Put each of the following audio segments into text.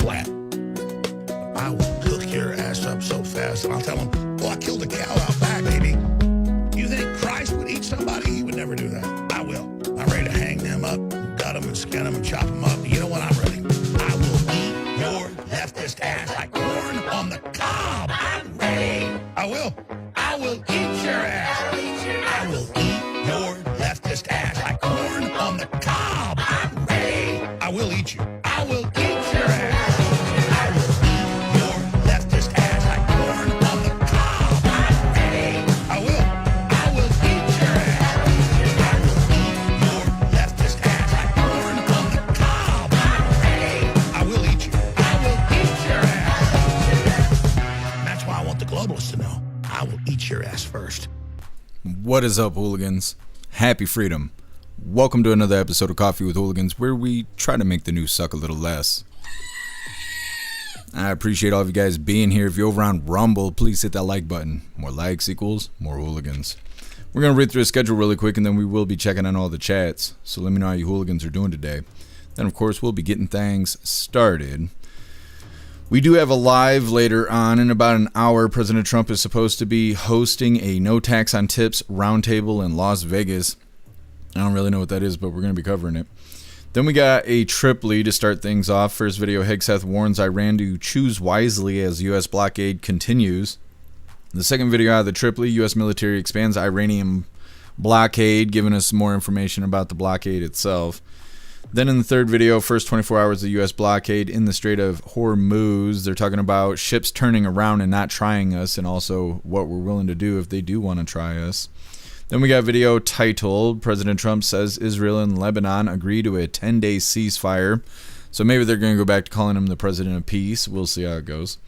flat. I will hook your ass up so fast, and I'll tell them, well, I killed a cow out back, baby. You think Christ would eat somebody? He would never do that. I will. I'm ready to hang them up, gut them and skin them and chop them up. You know what I'm ready? I will eat your leftist ass like corn on the cob. I'm ready. I will. I will eat your ass. I will eat your leftist ass like corn on the cob. I'm ready. I will eat you. I will eat your ass. I will eat your leftist ass like corn on the cob. I'm ready. I will. I will eat your ass. I will eat your leftist ass like corn on the cob. I'm ready. I will eat you. I will eat your ass. And that's why I want the globalists to know. I will eat your ass first. What is up, hooligans? Happy freedom. Welcome to another episode of Coffee with Hooligans, where we try to make the news suck a little less. I appreciate all of you guys being here. If you're over on Rumble, please hit that like button. More likes equals more hooligans. We're going to read through a schedule really quick, and then we will be checking on all the chats. So let me know how you hooligans are doing today. Then, of course, we'll be getting things started. We do have a live later on in about an hour. President Trump is supposed to be hosting a no tax on tips roundtable in Las Vegas. I don't really know what that is, but we're going to be covering it. Then we got a Tripoli to start things off. First video, Hegseth warns Iran to choose wisely as U.S. blockade continues. The second video out of the Tripoli, U.S. military expands Iranian blockade, giving us more information about the blockade itself. Then in the third video, first 24 hours of U.S. blockade in the Strait of Hormuze. They're talking about ships turning around and not trying us, and also what we're willing to do if they do want to try us. Then we got a video titled, President Trump says Israel and Lebanon agree to a 10-day ceasefire. So maybe they're going to go back to calling him the President of Peace. We'll see how it goes.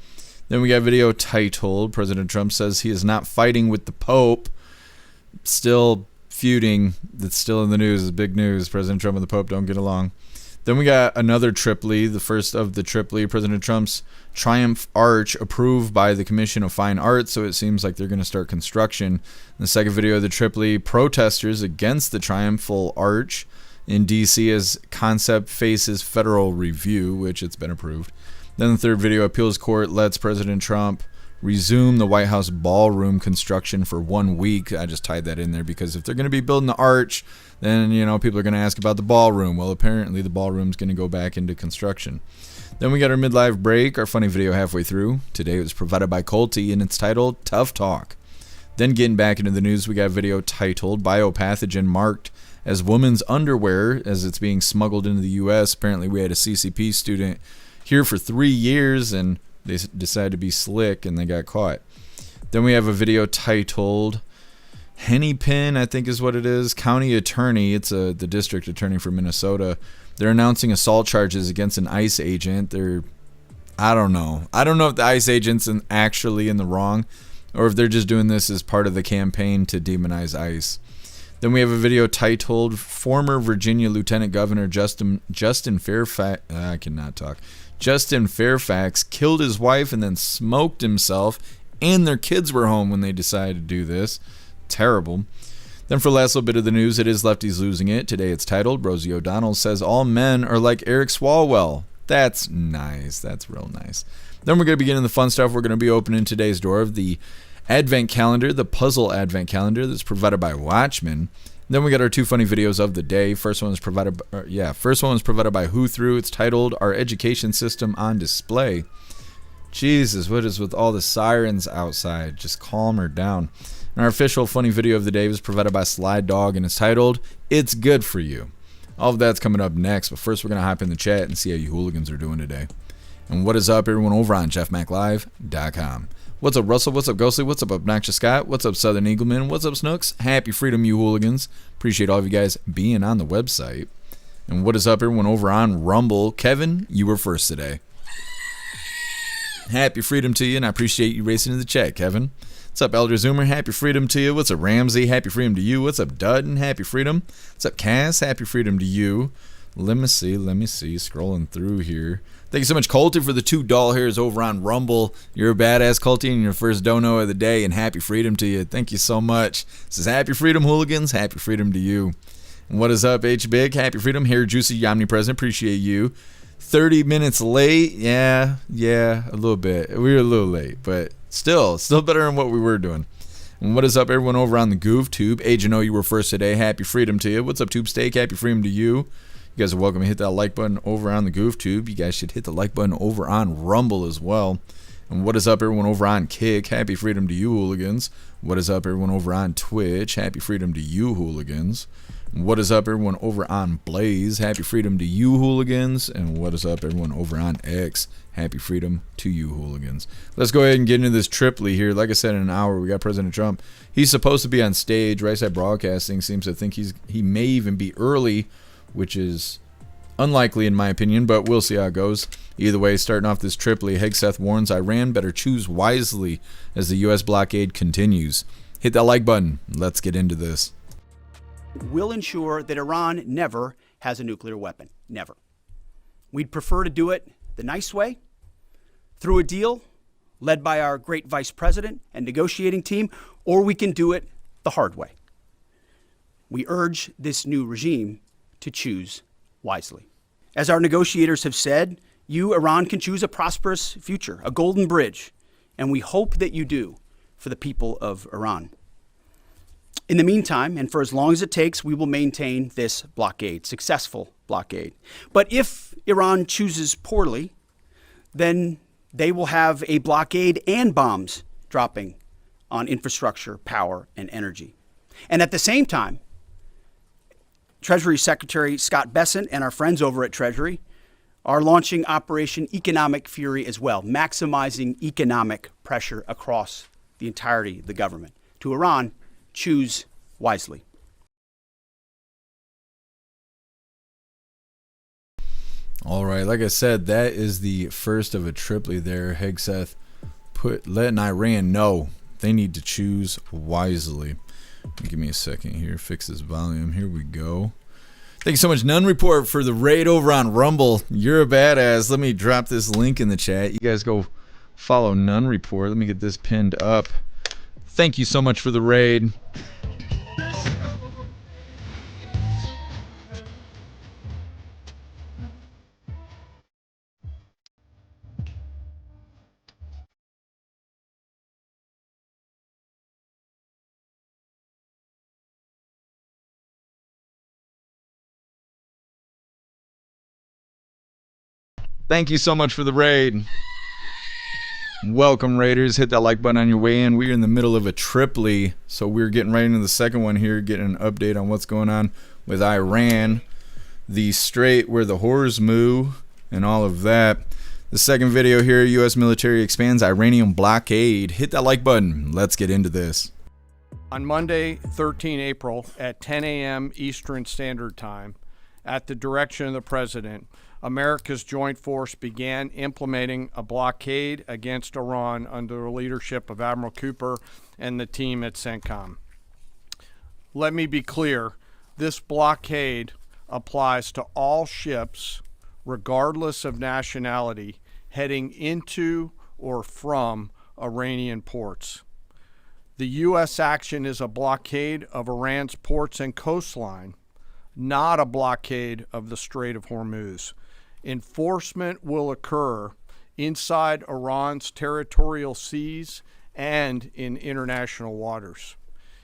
Then we got a video titled, President Trump says he is not fighting with the Pope. Still feuding. That's still in the news. It's big news. President Trump and the Pope don't get along. Then we got another Tripoli, the first of the Tripoli. President Trump's Triumph Arch approved by the Commission of Fine Arts, so it seems like they're going to start construction. In the second video of the Tripoli, protesters against the Triumphal Arch in D.C. as concept faces federal review, which it's been approved. Then the third video, appeals court lets President Trump resume the White House ballroom construction for 1 week. I just tied that in there because if they're going to be building the arch, then, you know, people are going to ask about the ballroom. Well, apparently the ballroom's going to go back into construction. Then we got our midlife break, our funny video halfway through. Today it was provided by Colty, and it's titled Tough Talk. Then getting back into the news, we got a video titled Biopathogen marked as women's underwear as it's being smuggled into the U.S. Apparently we had a CCP student here for 3 years, and they decided to be slick, and they got caught. Then we have a video titled Hennepin, I think is what it is. County attorney, it's the district attorney for Minnesota. They're announcing assault charges against an ICE agent. I don't know if the ICE agent's actually in the wrong, or if they're just doing this as part of the campaign to demonize ICE. Then we have a video titled former Virginia Lieutenant Governor Justin Fairfax. I cannot talk. Justin Fairfax killed his wife and then smoked himself, and their kids were home when they decided to do this. Terrible. Then for the last little bit of the news, it is Lefties losing it. Today it's titled, Rosie O'Donnell says all men are like Eric Swalwell. That's nice. That's real nice. Then we're going to begin the fun stuff. We're going to be opening today's door of the Advent calendar, the puzzle Advent calendar that's provided by Watchmen. Then we got our two funny videos of the day. First one was provided by Who Through. It's titled Our Education System on Display. Jesus, what is with all the sirens outside? Just calm her down. And our official funny video of the day was provided by Slide Dog, and it's titled It's Good For You. All of that's coming up next, but first we're going to hop in the chat and see how you hooligans are doing today. And what is up, everyone, over on jeffmaclive.com. What's up, Russell? What's up, Ghostly? What's up, Obnoxious Scott? What's up, Southern Eagleman? What's up, Snooks? Happy freedom, you hooligans. Appreciate all of you guys being on the website. And what is up, everyone, over on Rumble? Kevin, you were first today. Happy freedom to you, and I appreciate you racing in the chat, Kevin. What's up, Elder Zoomer? Happy freedom to you. What's up, Ramsey? Happy freedom to you. What's up, Dutton? Happy freedom. What's up, Cass? Happy freedom to you. Let me see. Scrolling through here. Thank you so much, Colty, for the $2 hairs over on Rumble. You're a badass, Colty, and your first dono of the day, and happy freedom to you. Thank you so much. This is happy freedom, hooligans. Happy freedom to you. And what is up, H-Big? Happy freedom. Hair Juicy, omnipresent. Appreciate you. 30 minutes late. Yeah, a little bit. We were a little late, but still better than what we were doing. And what is up, everyone over on the Goof Tube? Agent O, you were first today. Happy freedom to you. What's up, Tube Steak? Happy freedom to you. You guys are welcome to hit that like button over on the Goof Tube. You guys should hit the like button over on Rumble as well. And what is up, everyone over on Kick? Happy freedom to you, hooligans. What is up, everyone over on Twitch? Happy freedom to you, hooligans. And what is up, everyone over on Blaze? Happy freedom to you, hooligans. And what is up, everyone over on X? Happy freedom to you, hooligans. Let's go ahead and get into this triply here. Like I said, in an hour, we got President Trump. He's supposed to be on stage. Right Side Broadcasting seems to think he may even be early, which is unlikely in my opinion, but we'll see how it goes. Either way, starting off this triply, Hegseth warns Iran better choose wisely as the U.S. blockade continues. Hit that like button. Let's get into this. Will ensure that Iran never has a nuclear weapon. Never. We'd prefer to do it the nice way, through a deal led by our great vice president and negotiating team, or we can do it the hard way. We urge this new regime to choose wisely. As our negotiators have said, you, Iran, can choose a prosperous future, a golden bridge, and we hope that you do for the people of Iran. In the meantime, and for as long as it takes, we will maintain this blockade, successful blockade. But if Iran chooses poorly, then they will have a blockade and bombs dropping on infrastructure, power, and energy. And at the same time, Treasury Secretary Scott Bessent and our friends over at Treasury are launching Operation Economic Fury as well, maximizing economic pressure across the entirety of the government. To Iran, choose wisely. All right, like I said, that is the first of a triply there. Hegseth letting Iran know they need to choose wisely. Give me a second here, fix this volume. Here we go. Thank you so much, None Report, for the raid over on Rumble. You're a badass. Let me drop this link in the chat. You guys go follow None Report. Let me get this pinned up. Thank you so much for the raid. Thank you so much for the raid. Welcome, Raiders. Hit that like button on your way in. We're in the middle of a triply, so we're getting right into the second one here, getting an update on what's going on with Iran, the strait where the Hormuze and all of that. The second video here, U.S. military expands Iranian blockade. Hit that like button. Let's get into this. On Monday, 13 April at 10 a.m. Eastern Standard Time, at the direction of the President, America's joint force began implementing a blockade against Iran under the leadership of Admiral Cooper and the team at CENTCOM. Let me be clear, this blockade applies to all ships, regardless of nationality, heading into or from Iranian ports. The U.S. action is a blockade of Iran's ports and coastline, not a blockade of the Strait of Hormuz. Enforcement will occur inside Iran's territorial seas and in international waters.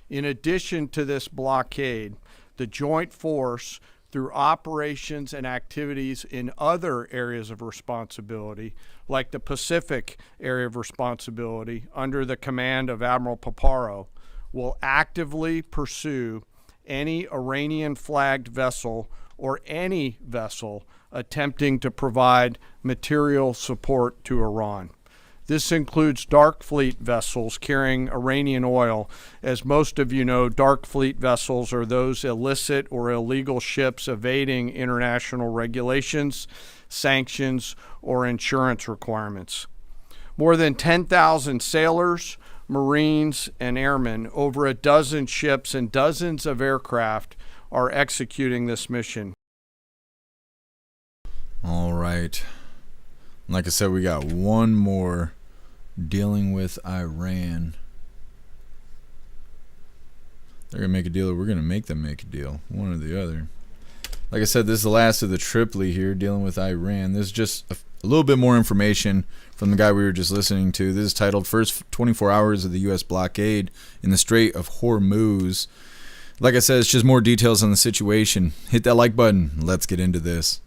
In addition to this blockade, the joint force, through operations and activities in other areas of responsibility, like the Pacific area of responsibility under the command of Admiral Paparo, will actively pursue any Iranian-flagged vessel or any vessel attempting to provide material support to Iran. This includes dark fleet vessels carrying Iranian oil. As most of you know, dark fleet vessels are those illicit or illegal ships evading international regulations, sanctions, or insurance requirements. More than 10,000 sailors, Marines, and airmen, over a dozen ships and dozens of aircraft are executing this mission. All right. Like I said, we got one more dealing with Iran. They're going to make a deal or we're going to make them make a deal. One or the other. Like I said, this is the last of the Tripoli here, dealing with Iran. This is just a little bit more information from the guy we were just listening to. This is titled First 24 Hours of the U.S. Blockade in the Strait of Hormuz. Like I said, it's just more details on the situation. Hit that like button. Let's get into this.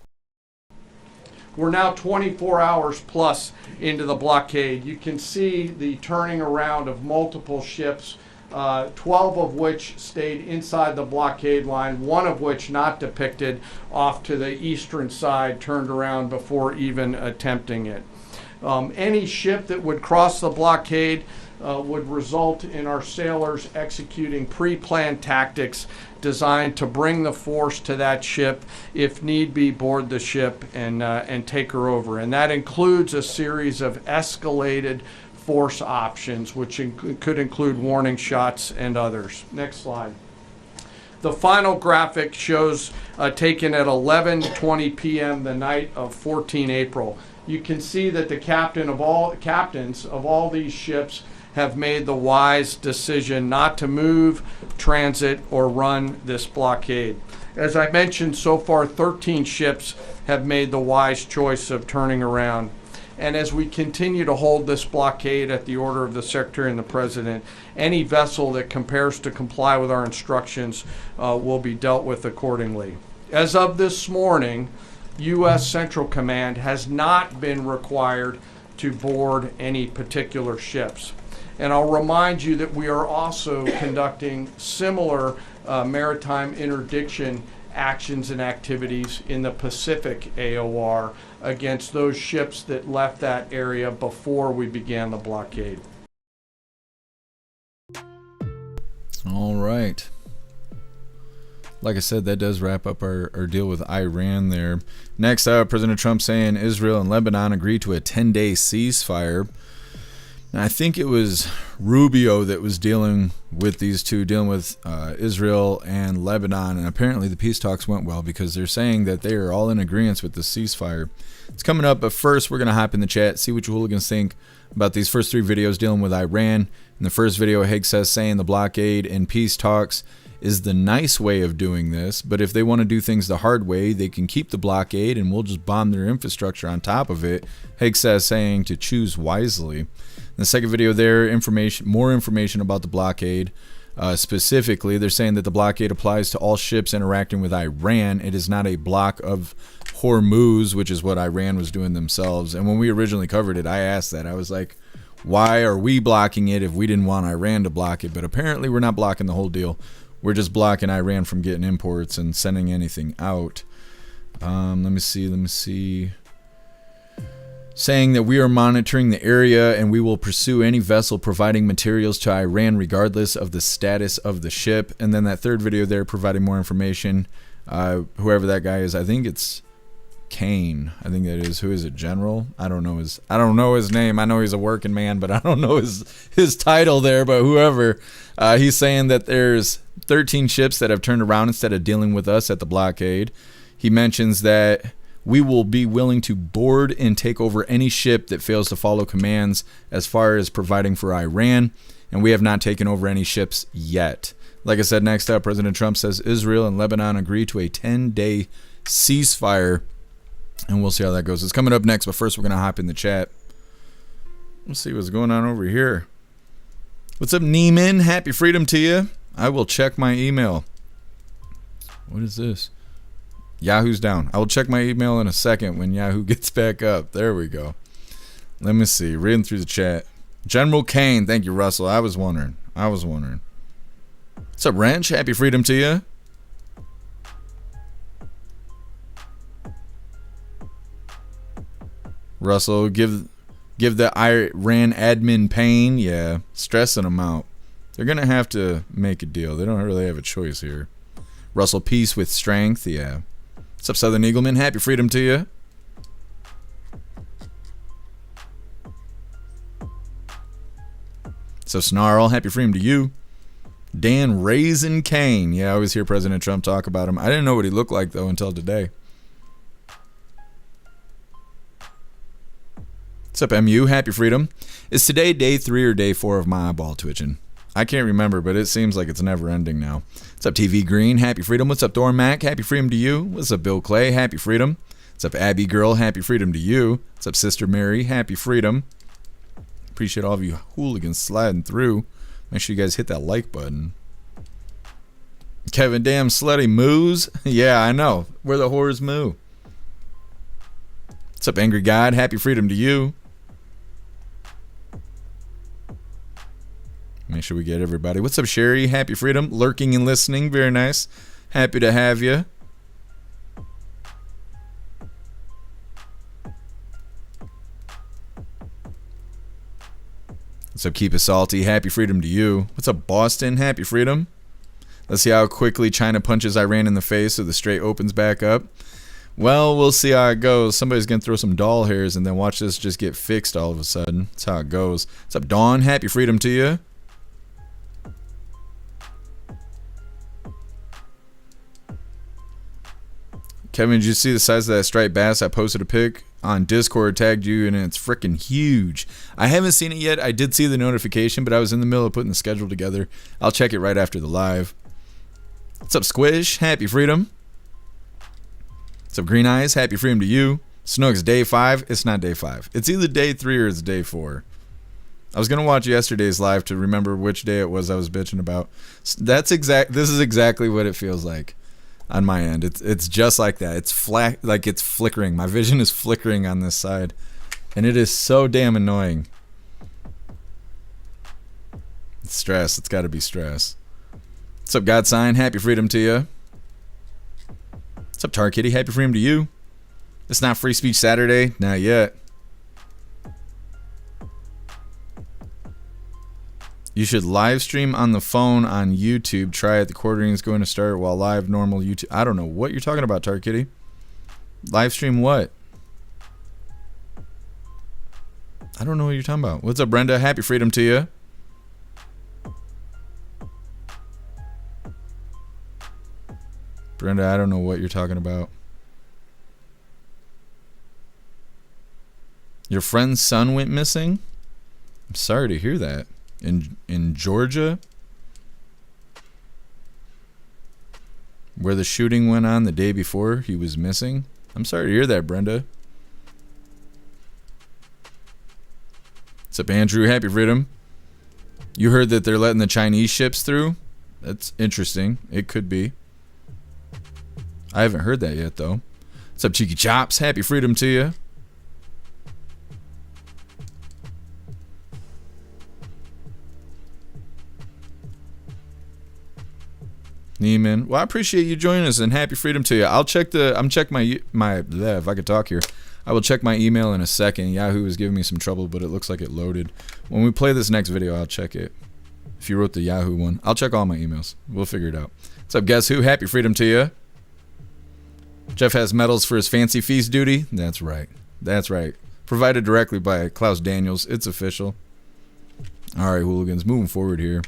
We're now 24 hours plus into the blockade. You can see the turning around of multiple ships, 12 of which stayed inside the blockade line, one of which not depicted, off to the eastern side, turned around before even attempting it. Any ship that would cross the blockade would result in our sailors executing pre-planned tactics designed to bring the force to that ship, if need be, board the ship and take her over. And that includes a series of escalated force options, which could include warning shots and others. Next slide. The final graphic shows taken at 11:20 p.m. the night of 14 April. You can see that the captains of all these ships have made the wise decision not to move, transit, or run this blockade. As I mentioned, so far 13 ships have made the wise choice of turning around. And as we continue to hold this blockade at the order of the Secretary and the President, any vessel that compares to comply with our instructions will be dealt with accordingly. As of this morning, U.S. Central Command has not been required to board any particular ships. And I'll remind you that we are also conducting similar maritime interdiction actions and activities in the Pacific AOR against those ships that left that area before we began the blockade. All right. Like I said, that does wrap up our deal with Iran there. Next up, President Trump saying Israel and Lebanon agreed to a 10-day ceasefire. And I think it was Rubio that was dealing with these two, dealing with Israel and Lebanon. And apparently the peace talks went well because they're saying that they are all in agreement with the ceasefire. It's coming up, but first we're going to hop in the chat, see what you hooligans think about these first three videos dealing with Iran. In the first video, Hegseth saying the blockade and peace talks is the nice way of doing this, but if they want to do things the hard way, they can keep the blockade and we'll just bomb their infrastructure on top of it. Hegseth saying to choose wisely. In the second video there, more information about the blockade. Specifically, they're saying that the blockade applies to all ships interacting with Iran. It is not a block of Hormuz, which is what Iran was doing themselves. And when we originally covered it, I asked that. I was like, why are we blocking it if we didn't want Iran to block it? But apparently we're not blocking the whole deal. We're just blocking Iran from getting imports and sending anything out. Let me see. Saying that we are monitoring the area and we will pursue any vessel providing materials to Iran regardless of the status of the ship. And then that third video there providing more information. Whoever that guy is, I think it's Kane. I think that is. Who is it? General? I don't know his name. I know he's a working man, but I don't know his title there. But whoever, he's saying that there's 13 ships that have turned around instead of dealing with us at the blockade. He mentions that we will be willing to board and take over any ship that fails to follow commands as far as providing for Iran, and we have not taken over any ships yet. Like I said, next up, President Trump says Israel and Lebanon agree to a 10-day ceasefire, and we'll see how that goes. It's coming up next, but first we're going to hop in the chat. Let's see what's going on over here. What's up, Neiman? Happy freedom to you. I will check my email. What is this? Yahoo's down. I will check my email in a second when Yahoo gets back up. There we go. Let me see. Reading through the chat. General Kane. Thank you, Russell. I was wondering. What's up, Wrench? Happy freedom to you. Russell, give the Iran admin pain. Yeah, stressing them out. They're going to have to make a deal. They don't really have a choice here. Russell, peace with strength. Yeah. What's up, Southern Eagleman? Happy freedom to you. So Snarl, happy freedom to you. Dan Raisin Kane. Yeah, I always hear President Trump talk about him. I didn't know what he looked like, though, until today. What's up, MU? Happy freedom. Is today day 3 or day 4 of my eyeball twitching? I can't remember, but it seems like it's never ending now. What's up, TV Green? Happy freedom. What's up, Thor Mac? Happy freedom to you. What's up, Bill Clay? Happy freedom. What's up, Abby Girl? Happy freedom to you. What's up, Sister Mary? Happy freedom. Appreciate all of you hooligans sliding through. Make sure you guys hit that like button. Kevin, damn slutty moos. Yeah, I know. Where the whores moo. What's up, Angry God? Happy freedom to you. Make sure we get everybody. What's up, Sherry? Happy freedom. Lurking and listening. Very nice. Happy to have you. What's up, Keep It Salty? Happy freedom to you. What's up, Boston? Happy freedom. Let's see how quickly China punches Iran in the face so the strait opens back up. Well, we'll see how it goes. Somebody's going to throw some doll hairs and then watch this just get fixed all of a sudden. That's how it goes. What's up, Dawn? Happy freedom to you. Kevin, did you see the size of that striped bass? I posted a pic on Discord, tagged you, and it's freaking huge. I haven't seen it yet. I did see the notification, but I was in the middle of putting the schedule together. I'll check it right after the live. What's up, Squish? Happy freedom. What's up, Green Eyes? Happy freedom to you. Snooks, day 5. It's not day 5. It's either day 3 or it's day 4. I was going to watch yesterday's live to remember which day it was I was bitching about. This is exactly what it feels like. On my end, it's just like that. It's flat, like it's flickering. My vision is flickering on this side, and it is so damn annoying. It's stress. It's got to be stress. What's up, God Sign? Happy freedom to you. What's up, Tar Kitty? Happy freedom to you. It's not Free Speech Saturday, not yet. You should live stream on the phone on YouTube. Try it. The quartering is going to start while live normal YouTube. I don't know what you're talking about, Tar Kitty. Live stream what? I don't know what you're talking about. What's up, Brenda? Happy freedom to you. Brenda, I don't know what you're talking about. Your friend's son went missing? I'm sorry to hear that. In Georgia, where the shooting went on the day before he was missing. I'm sorry to hear that, Brenda. What's up, Andrew? Happy freedom. You heard that they're letting the Chinese ships through? That's interesting. It could be. I haven't heard that yet, though. What's up, Cheeky Chops? Happy freedom to you. Neiman. Well, I appreciate you joining us and happy freedom to you. I'll check my if I could talk here. I will check my email in a second. Yahoo is giving me some trouble, but it looks like it loaded. When we play this next video, I'll check it. If you wrote the Yahoo one, I'll check all my emails. We'll figure it out. What's up, Guess Who? Happy freedom to you. Jeff has medals for his fancy feast duty. That's right. That's right. Provided directly by Klaus Daniels. It's official. All right, hooligans, moving forward here.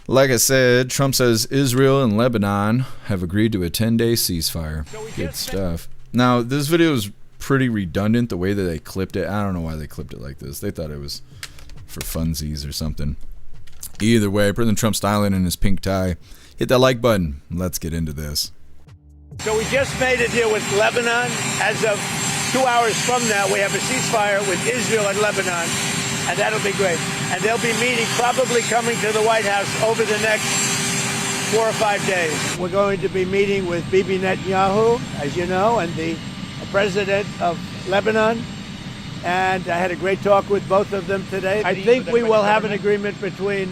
Like I said, Trump says Israel and Lebanon have agreed to a 10-day ceasefire. Good stuff. Now, this video is pretty redundant, the way that they clipped it. I don't know why they clipped it like this. They thought it was for funsies or something. Either way, President Trump styling in his pink tie. Hit that like button. Let's get into this. So we just made a deal with Lebanon. As of 2 hours from now, we have a ceasefire with Israel and Lebanon. And that'll be great. And they'll be meeting, probably coming to the White House over the next 4 or 5 days. We're going to be meeting with Bibi Netanyahu, as you know, and the president of Lebanon. And I had a great talk with both of them today. I think we will have an agreement between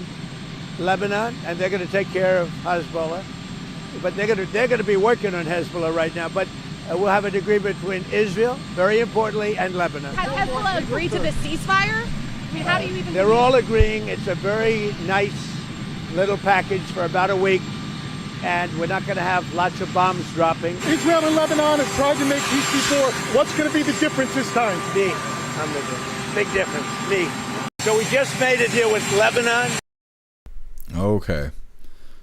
Lebanon, and they're going to take care of Hezbollah. But they're going to be working on Hezbollah right now. But we'll have an agreement between Israel, very importantly, and Lebanon. Has Hezbollah agreed to the ceasefire? I mean, how do you even? They're all agreeing. It's a very nice little package for about a week, and we're not going to have lots of bombs dropping. Israel and Lebanon have tried to make peace before. What's going to be the difference this time? Me. I'm the big difference. Me. So we just made a deal with Lebanon. Okay.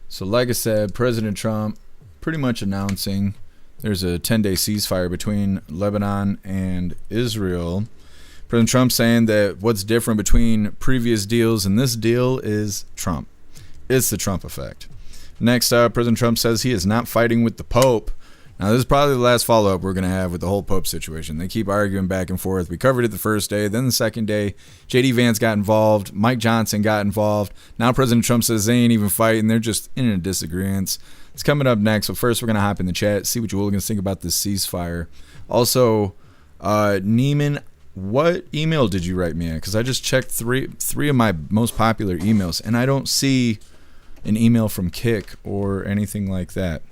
So like I said, President Trump pretty much announcing there's a 10-day ceasefire between Lebanon and Israel. President Trump saying that what's different between previous deals and this deal is Trump. It's the Trump effect. Next up, President Trump says he is not fighting with the Pope. Now, this is probably the last follow-up we're going to have with the whole Pope situation. They keep arguing back and forth. We covered it the first day. Then the second day, J.D. Vance got involved. Mike Johnson got involved. Now President Trump says they ain't even fighting. They're just in a disagreement. It's coming up next. But first, we're going to hop in the chat, see what you hooligans think about this ceasefire. Also, Neiman, what email did you write me at? Because I just checked three of my most popular emails, and I don't see an email from Kik or anything like that.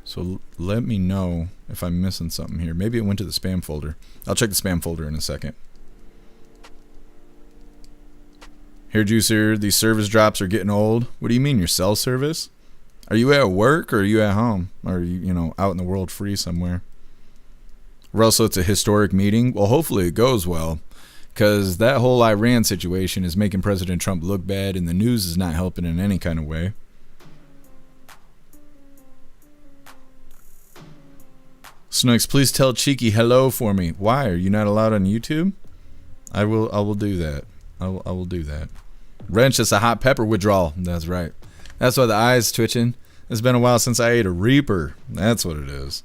So let me know if I'm missing something here. Maybe it went to the spam folder. I'll check the spam folder in a second. Here, Juicer, these service drops are getting old. What do you mean, your cell service? Are you at work or are you at home? Or are you, out in the world free somewhere? Russell, it's a historic meeting. Well, hopefully it goes well, because that whole Iran situation is making President Trump look bad, and the news is not helping in any kind of way. Snooks, please tell Cheeky hello for me. Why? Are you not allowed on YouTube? I will do that. I will do that. Wrench, it's a hot pepper withdrawal. That's right. That's why the eye's twitching. It's been a while since I ate a Reaper. That's what it is.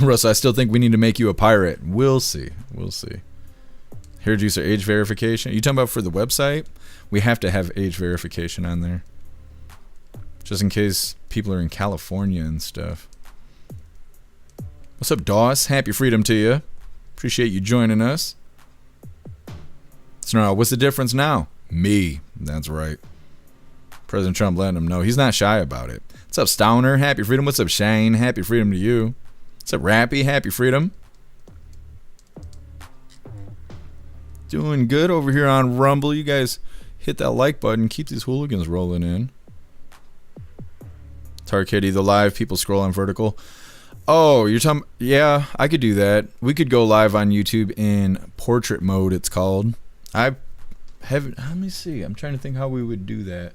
Russ, I still think we need to make you a pirate. We'll see. We'll see. Hair juicer age verification. You talking about for the website? We have to have age verification on there, just in case people are in California and stuff. What's up, Doss? Happy freedom to you. Appreciate you joining us. So now, what's the difference now? Me. That's right. President Trump letting him know. He's not shy about it. What's up, Stowner? Happy freedom. What's up, Shane? Happy freedom to you. What's up, Rappy? Happy freedom. Doing good over here on Rumble. You guys hit that like button. Keep these hooligans rolling in. Tarkitty, the live people scroll on vertical. Oh, you're talking... Yeah, I could do that. We could go live on YouTube in portrait mode, it's called. I haven't... Let me see. I'm trying to think how we would do that.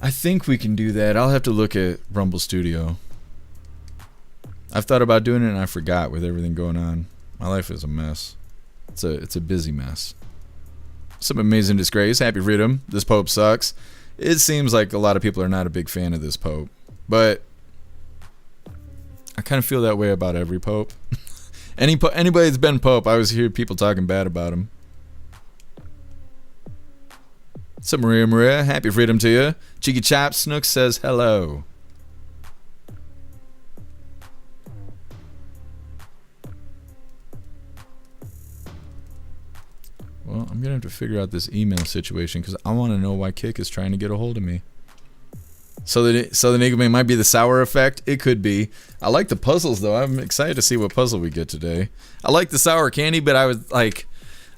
I think we can do that. I'll have to look at Rumble Studio. I've thought about doing it and I forgot with everything going on. My life is a mess. It's a busy mess. Some amazing disgrace. Happy freedom. This Pope sucks. It seems like a lot of people are not a big fan of this Pope, but I kind of feel that way about every Pope. Anybody that's been Pope, I always hear people talking bad about him. What's up, Maria? Happy freedom to you. Cheeky Chop Snook says hello. Well, I'm going to have to figure out this email situation because I want to know why Kik is trying to get a hold of me. So the enigma might be the sour effect. It could be. I like the puzzles, though. I'm excited to see what puzzle we get today. I like the sour candy, but I would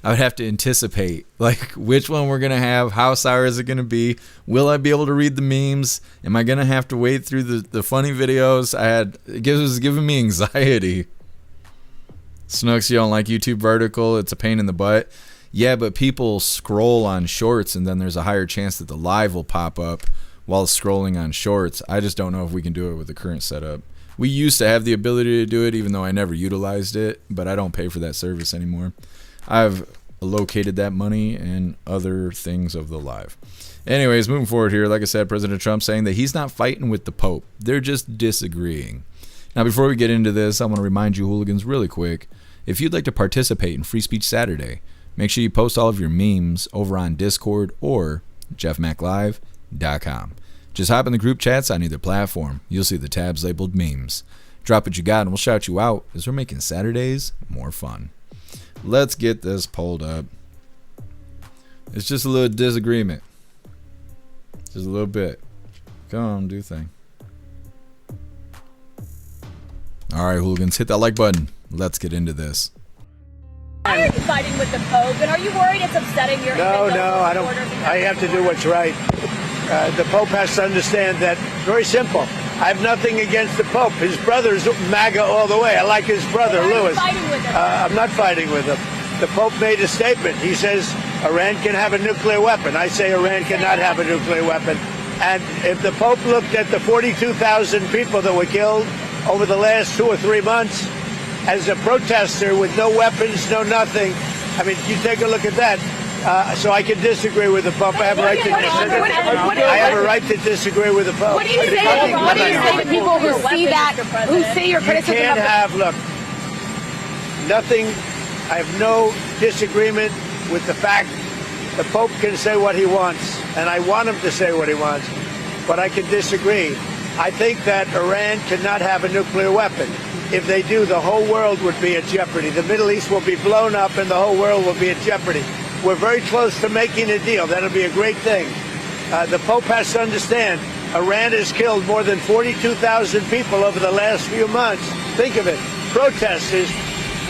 have to anticipate which one we're going to have. How sour is it going to be? Will I be able to read the memes? Am I going to have to wade through the funny videos? It was giving me anxiety. Snooks, you don't like YouTube vertical? It's a pain in the butt. Yeah, but people scroll on shorts, and then there's a higher chance that the live will pop up while scrolling on shorts. I just don't know if we can do it with the current setup. We used to have the ability to do it, even though I never utilized it, but I don't pay for that service anymore. I've allocated that money and other things of the live. Anyways, moving forward here, like I said, President Trump saying that he's not fighting with the Pope. They're just disagreeing. Now, before we get into this, I want to remind you hooligans really quick, if you'd like to participate in Free Speech Saturday, make sure you post all of your memes over on Discord or jeffmaclive.com. Just hop in the group chats on either platform. You'll see the tabs labeled memes. Drop what you got and we'll shout you out as we're making Saturdays more fun. Let's get this pulled up. It's just a little disagreement. Just a little bit. Come on, do thing. All right, hooligans, hit that like button. Let's get into this. Why are you fighting with the Pope? And are you worried it's upsetting your image? No, I don't. I have to do what's right. The Pope has to understand that. Very simple. I have nothing against the Pope. His brother's MAGA all the way. I like his brother, Louis. Fighting with him? I'm not fighting with him. The Pope made a statement. He says Iran can have a nuclear weapon. I say Iran cannot have a nuclear weapon. And if the Pope looked at the 42,000 people that were killed over the last 2 or 3 months as a protester with no weapons, no nothing. I mean, you take a look at that. So I can disagree with the Pope. I have a right to disagree. I have a right to disagree with the Pope. What do you say? What do you say to people who see that, who see your You criticism? can't have, look, nothing. I have no disagreement with the fact the Pope can say what he wants, and I want him to say what he wants, but I can disagree. I think that Iran cannot have a nuclear weapon. If they do, the whole world would be at jeopardy. The Middle East will be blown up, and the whole world will be at jeopardy. We're very close to making a deal. That'll be a great thing. The Pope has to understand, Iran has killed more than 42,000 people over the last few months. Think of it. Protesters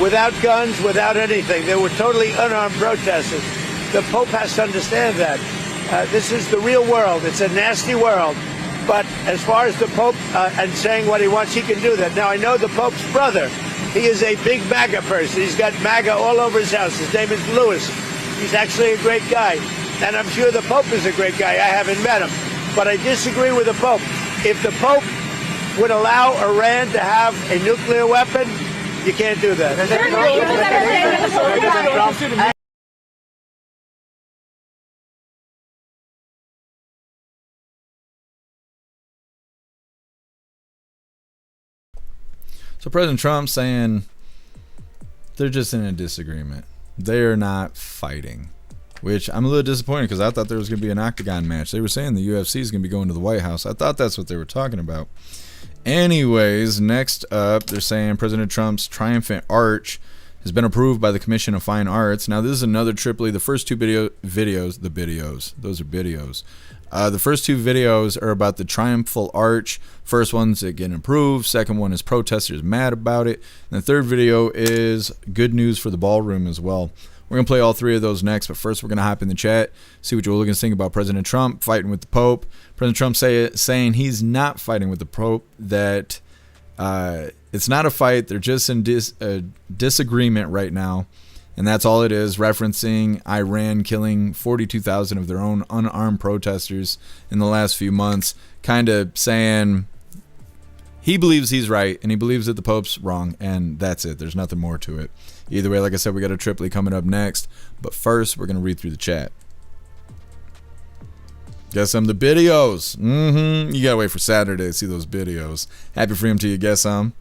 without guns, without anything. They were totally unarmed protesters. The Pope has to understand that. This is the real world. It's a nasty world. But as far as the Pope and saying what he wants, he can do that. Now, I know the Pope's brother. He is a big MAGA person. He's got MAGA all over his house. His name is Louis. He's actually a great guy. And I'm sure the Pope is a great guy. I haven't met him. But I disagree with the Pope. If the Pope would allow Iran to have a nuclear weapon, you can't do that. So President Trump saying they're just in a disagreement. They're not fighting, which I'm a little disappointed because I thought there was going to be an octagon match. They were saying the UFC is going to be going to the White House. I thought that's what they were talking about. Anyways, next up, they're saying President Trump's triumphant arch has been approved by the Commission of Fine Arts. Now, this is another Tripoli. The first two videos, those are videos. The first two videos are about the triumphal arch. First one's getting approved. Second one is protesters mad about it. And the third video is good news for the ballroom as well. We're going to play all three of those next, but first we're going to hop in the chat, see what you hooligans think about President Trump fighting with the Pope. President Trump saying he's not fighting with the Pope, that it's not a fight. They're just in disagreement right now. And that's all it is, referencing Iran killing 42,000 of their own unarmed protesters in the last few months, kind of saying he believes he's right and he believes that the Pope's wrong, and that's it. There's nothing more to it. Either way, like I said, we got a Tripoli coming up next, but first we're going to read through the chat. Guess some of the videos. You got to wait for Saturday to see those videos. Happy freedom to you, guess some.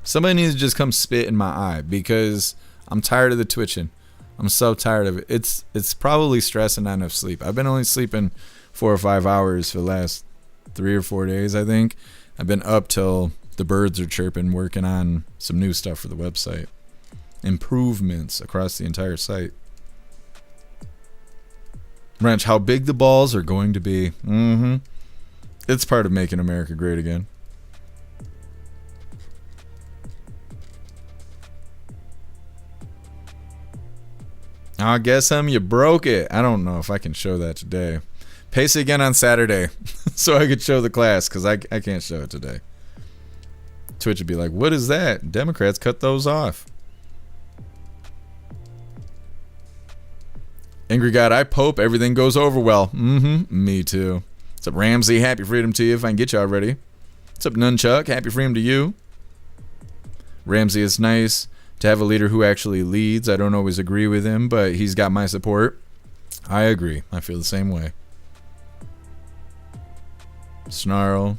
Somebody needs to just come spit in my eye because I'm tired of the twitching. I'm so tired of it. It's probably stress and not enough sleep. I've been only sleeping 4 or 5 hours for the last 3 or 4 days, I think. I've been up till the birds are chirping, working on some new stuff for the website. Improvements across the entire site. Wrench, how big the balls are going to be. It's part of making America great again. I guess you broke it. I don't know if I can show that today. Pace it again on Saturday so I could show the class because I can't show it today. Twitch would be like, what is that? Democrats cut those off. Angry God, I Pope, everything goes over well. Me too. What's up, Ramsey? Happy freedom to you if I can get you already. What's up, Nunchuck? Happy freedom to you. Ramsey, it's nice to have a leader who actually leads. I don't always agree with him, but he's got my support. I agree. I feel the same way. Snarl.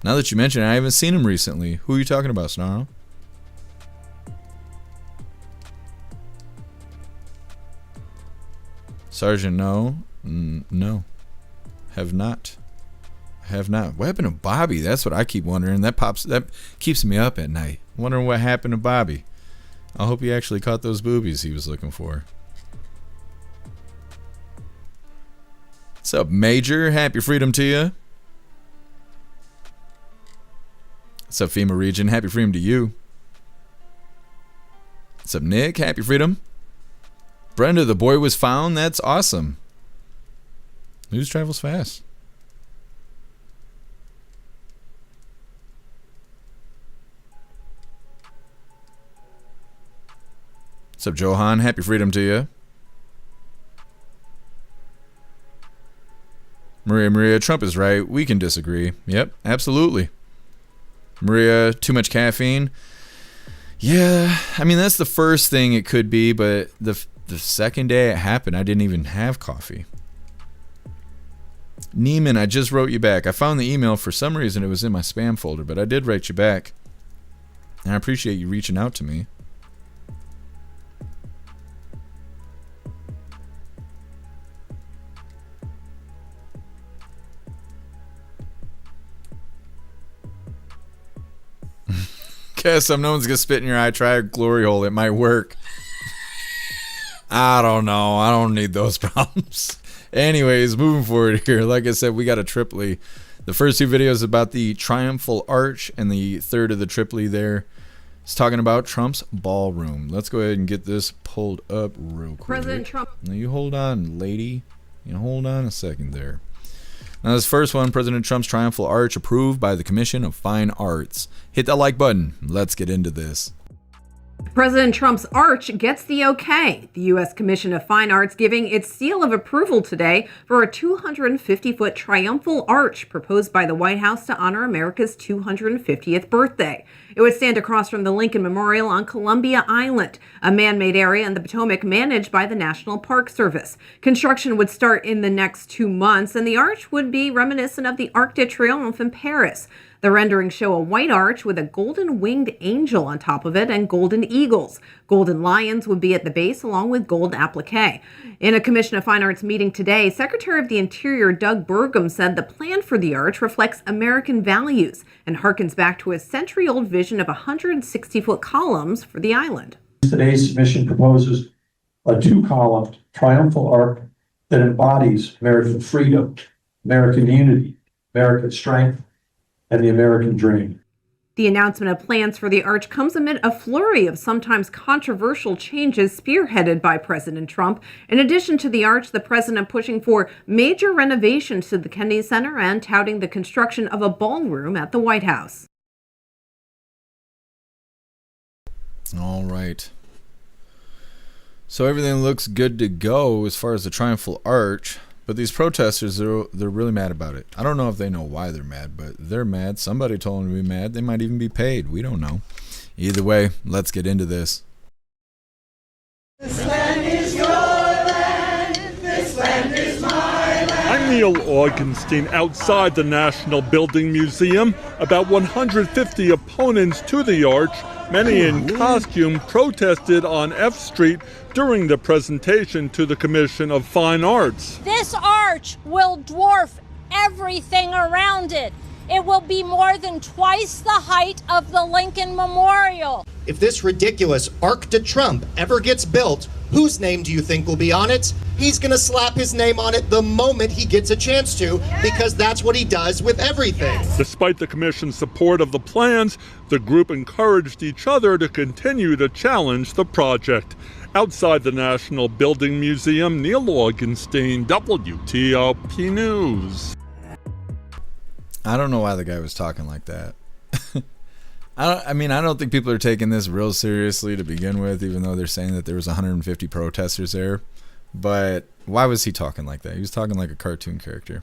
Now that you mention it, I haven't seen him recently. Who are you talking about, Snarl? Sergeant, no. No. Have not. Have not. What happened to Bobby? That's what I keep wondering. That keeps me up at night. Wondering what happened to Bobby. I hope he actually caught those boobies he was looking for. What's up, Major? Happy freedom to you. What's up, FEMA region? Happy freedom to you. What's up, Nick? Happy freedom. Brenda, the boy was found. That's awesome. News travels fast. What's up, Johan? Happy freedom to you. Maria, Trump is right. We can disagree. Yep, absolutely. Maria, too much caffeine? Yeah, I mean, that's the first thing it could be, but the second day it happened, I didn't even have coffee. Neiman, I just wrote you back. I found the email. For some reason, it was in my spam folder, but I did write you back. And I appreciate you reaching out to me. Guess no one's gonna spit in your eye. Try a glory hole. It might work. I don't know. I don't need those problems. Anyways, moving forward here. Like I said, we got a triply. The first two videos about the triumphal arch, and the third of the triply there is talking about Trump's ballroom. Let's go ahead and get this pulled up real quick. President Trump. Now you hold on, lady. You hold on a second there. Now this first one, President Trump's triumphal arch approved by the Commission of Fine Arts. Hit that like button. Let's get into this. President Trump's arch gets the okay. The U.S. Commission of Fine Arts giving its seal of approval today for a 250-foot triumphal arch proposed by the White House to honor America's 250th birthday. It would stand across from the Lincoln Memorial on Columbia Island, a man-made area in the Potomac managed by the National Park Service. Construction would start in the next 2 months, and the arch would be reminiscent of the Arc de Triomphe in Paris. The renderings show a white arch with a golden winged angel on top of it and golden eagles. Golden lions would be at the base along with gold applique. In a Commission of Fine Arts meeting today, Secretary of the Interior Doug Burgum said the plan for the arch reflects American values and harkens back to a century-old vision of 160-foot columns for the island. Today's submission proposes a 2-column triumphal arch that embodies American freedom, American unity, American strength, and the American dream. The announcement of plans for the arch comes amid a flurry of sometimes controversial changes spearheaded by President Trump. In addition to the arch, the president pushing for major renovations to the Kennedy Center and touting the construction of a ballroom at the White House. All right. So everything looks good to go as far as the triumphal arch. But these protesters, they're really mad about it. I don't know if they know why they're mad, but they're mad. Somebody told them to be mad. They might even be paid. We don't know. Either way, let's get into this. This land is your land. This land is my land. I'm Neil Augenstein outside the National Building Museum. About 150 opponents to the arch, many in costume, protested on F Street during the presentation to the Commission of Fine Arts. This arch will dwarf everything around it. It will be more than twice the height of the Lincoln Memorial. If this ridiculous Arc de Trump ever gets built, whose name do you think will be on it? He's going to slap his name on it the moment he gets a chance to, because that's what he does with everything. Despite the commission's support of the plans, the group encouraged each other to continue to challenge the project. Outside the National Building Museum, Neil Augenstein, WTOP News. I don't know why the guy was talking like that. I don't think people are taking this real seriously to begin with, even though they're saying that there was 150 protesters there. But why was he talking like that? He was talking like a cartoon character.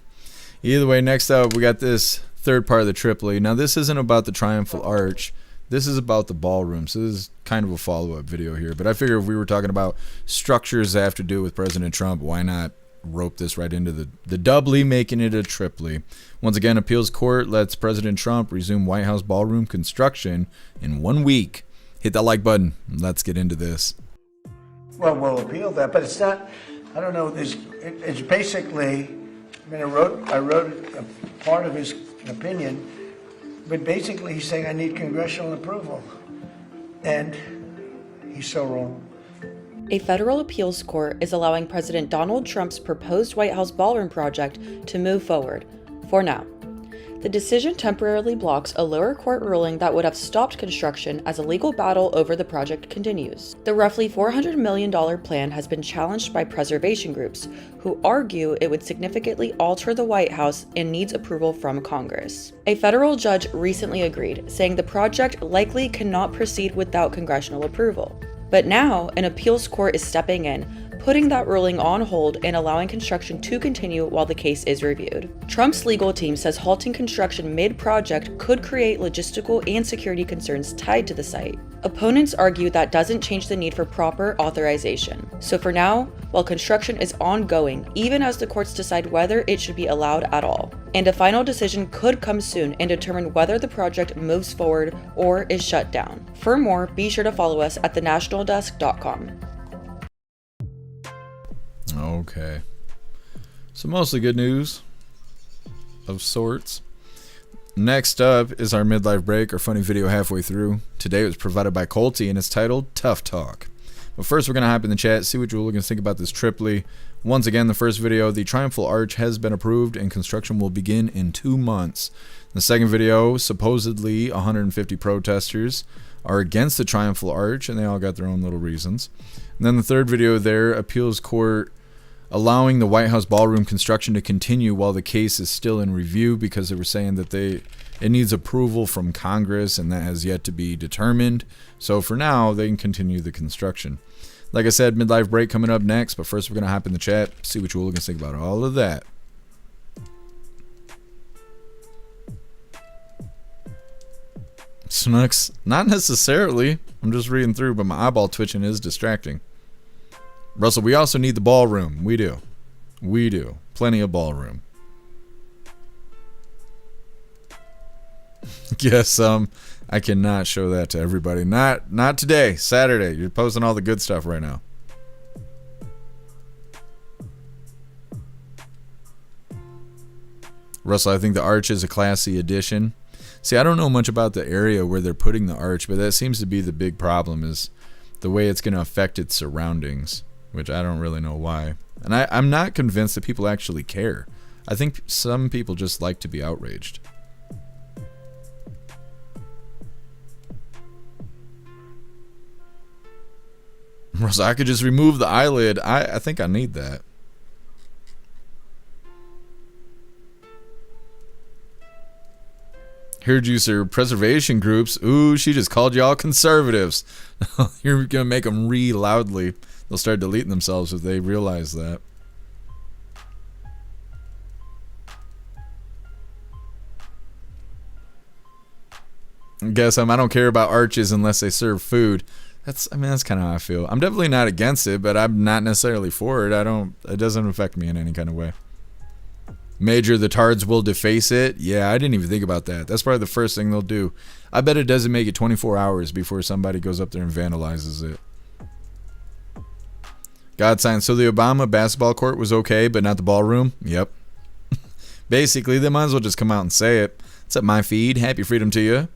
Either way, next up, we got this third part of the triply. Now, this isn't about the triumphal arch. This is about the ballroom. So this is kind of a follow-up video here. But I figure if we were talking about structures that have to do with President Trump, why not rope this right into the doubly, making it a triply. Once again, appeals court lets President Trump resume White House ballroom construction in 1 week. Hit that like button. Let's get into this. Well, we'll appeal that, but it's not, I don't know, it's basically, I wrote a part of his opinion, but basically he's saying I need congressional approval. And he's so wrong. A federal appeals court is allowing President Donald Trump's proposed White House ballroom project to move forward, for now. The decision temporarily blocks a lower court ruling that would have stopped construction as a legal battle over the project continues. The roughly $400 million plan has been challenged by preservation groups, who argue it would significantly alter the White House and needs approval from Congress. A federal judge recently agreed, saying the project likely cannot proceed without congressional approval. But now, an appeals court is stepping in, putting that ruling on hold and allowing construction to continue while the case is reviewed. Trump's legal team says halting construction mid-project could create logistical and security concerns tied to the site. Opponents argue that doesn't change the need for proper authorization. So for now, while construction is ongoing, even as the courts decide whether it should be allowed at all. And a final decision could come soon and determine whether the project moves forward or is shut down. For more, be sure to follow us at thenationaldesk.com. Okay. So mostly good news of sorts. Next up is our midlife break, our funny video halfway through. Today it was provided by Colty and it's titled Tough Talk. But first we're going to hop in the chat, see what you hooligans think about this Tripoli. Once again, the first video, the Triumphal Arch has been approved and construction will begin in 2 months. The second video, supposedly 150 protesters are against the Triumphal Arch and they all got their own little reasons. And then the third video there, appeals court allowing the White House ballroom construction to continue while the case is still in review because they were saying that it needs approval from Congress and that has yet to be determined. So for now, they can continue the construction. Like I said, midlife break coming up next, but first we're going to hop in the chat, see what you hooligans think about all of that. Snooks, not necessarily. I'm just reading through, but my eyeball twitching is distracting. Russell, we also need the ballroom. We do. We do. Plenty of ballroom. Yes, I cannot show that to everybody. Not today, Saturday. You're posting all the good stuff right now. Russell, I think the arch is a classy addition. See, I don't know much about the area where they're putting the arch, but that seems to be the big problem is the way it's going to affect its surroundings, which I don't really know why. And I'm not convinced that people actually care. I think some people just like to be outraged. Russell, I could just remove the eyelid. I think I need that. Hair juicer preservation groups. Ooh, she just called y'all conservatives. You're gonna make them loudly. They'll start deleting themselves if they realize that. I guess I don't care about arches unless they serve food. That's kind of how I feel. I'm definitely not against it, but I'm not necessarily for it. It doesn't affect me in any kind of way. Major, the tards will deface it. Yeah, I didn't even think about that. That's probably the first thing they'll do. I bet it doesn't make it 24 hours before somebody goes up there and vandalizes it. God sign. So the Obama basketball court was okay, but not the ballroom? Yep. Basically, they might as well just come out and say it. It's up my feed. Happy freedom to you.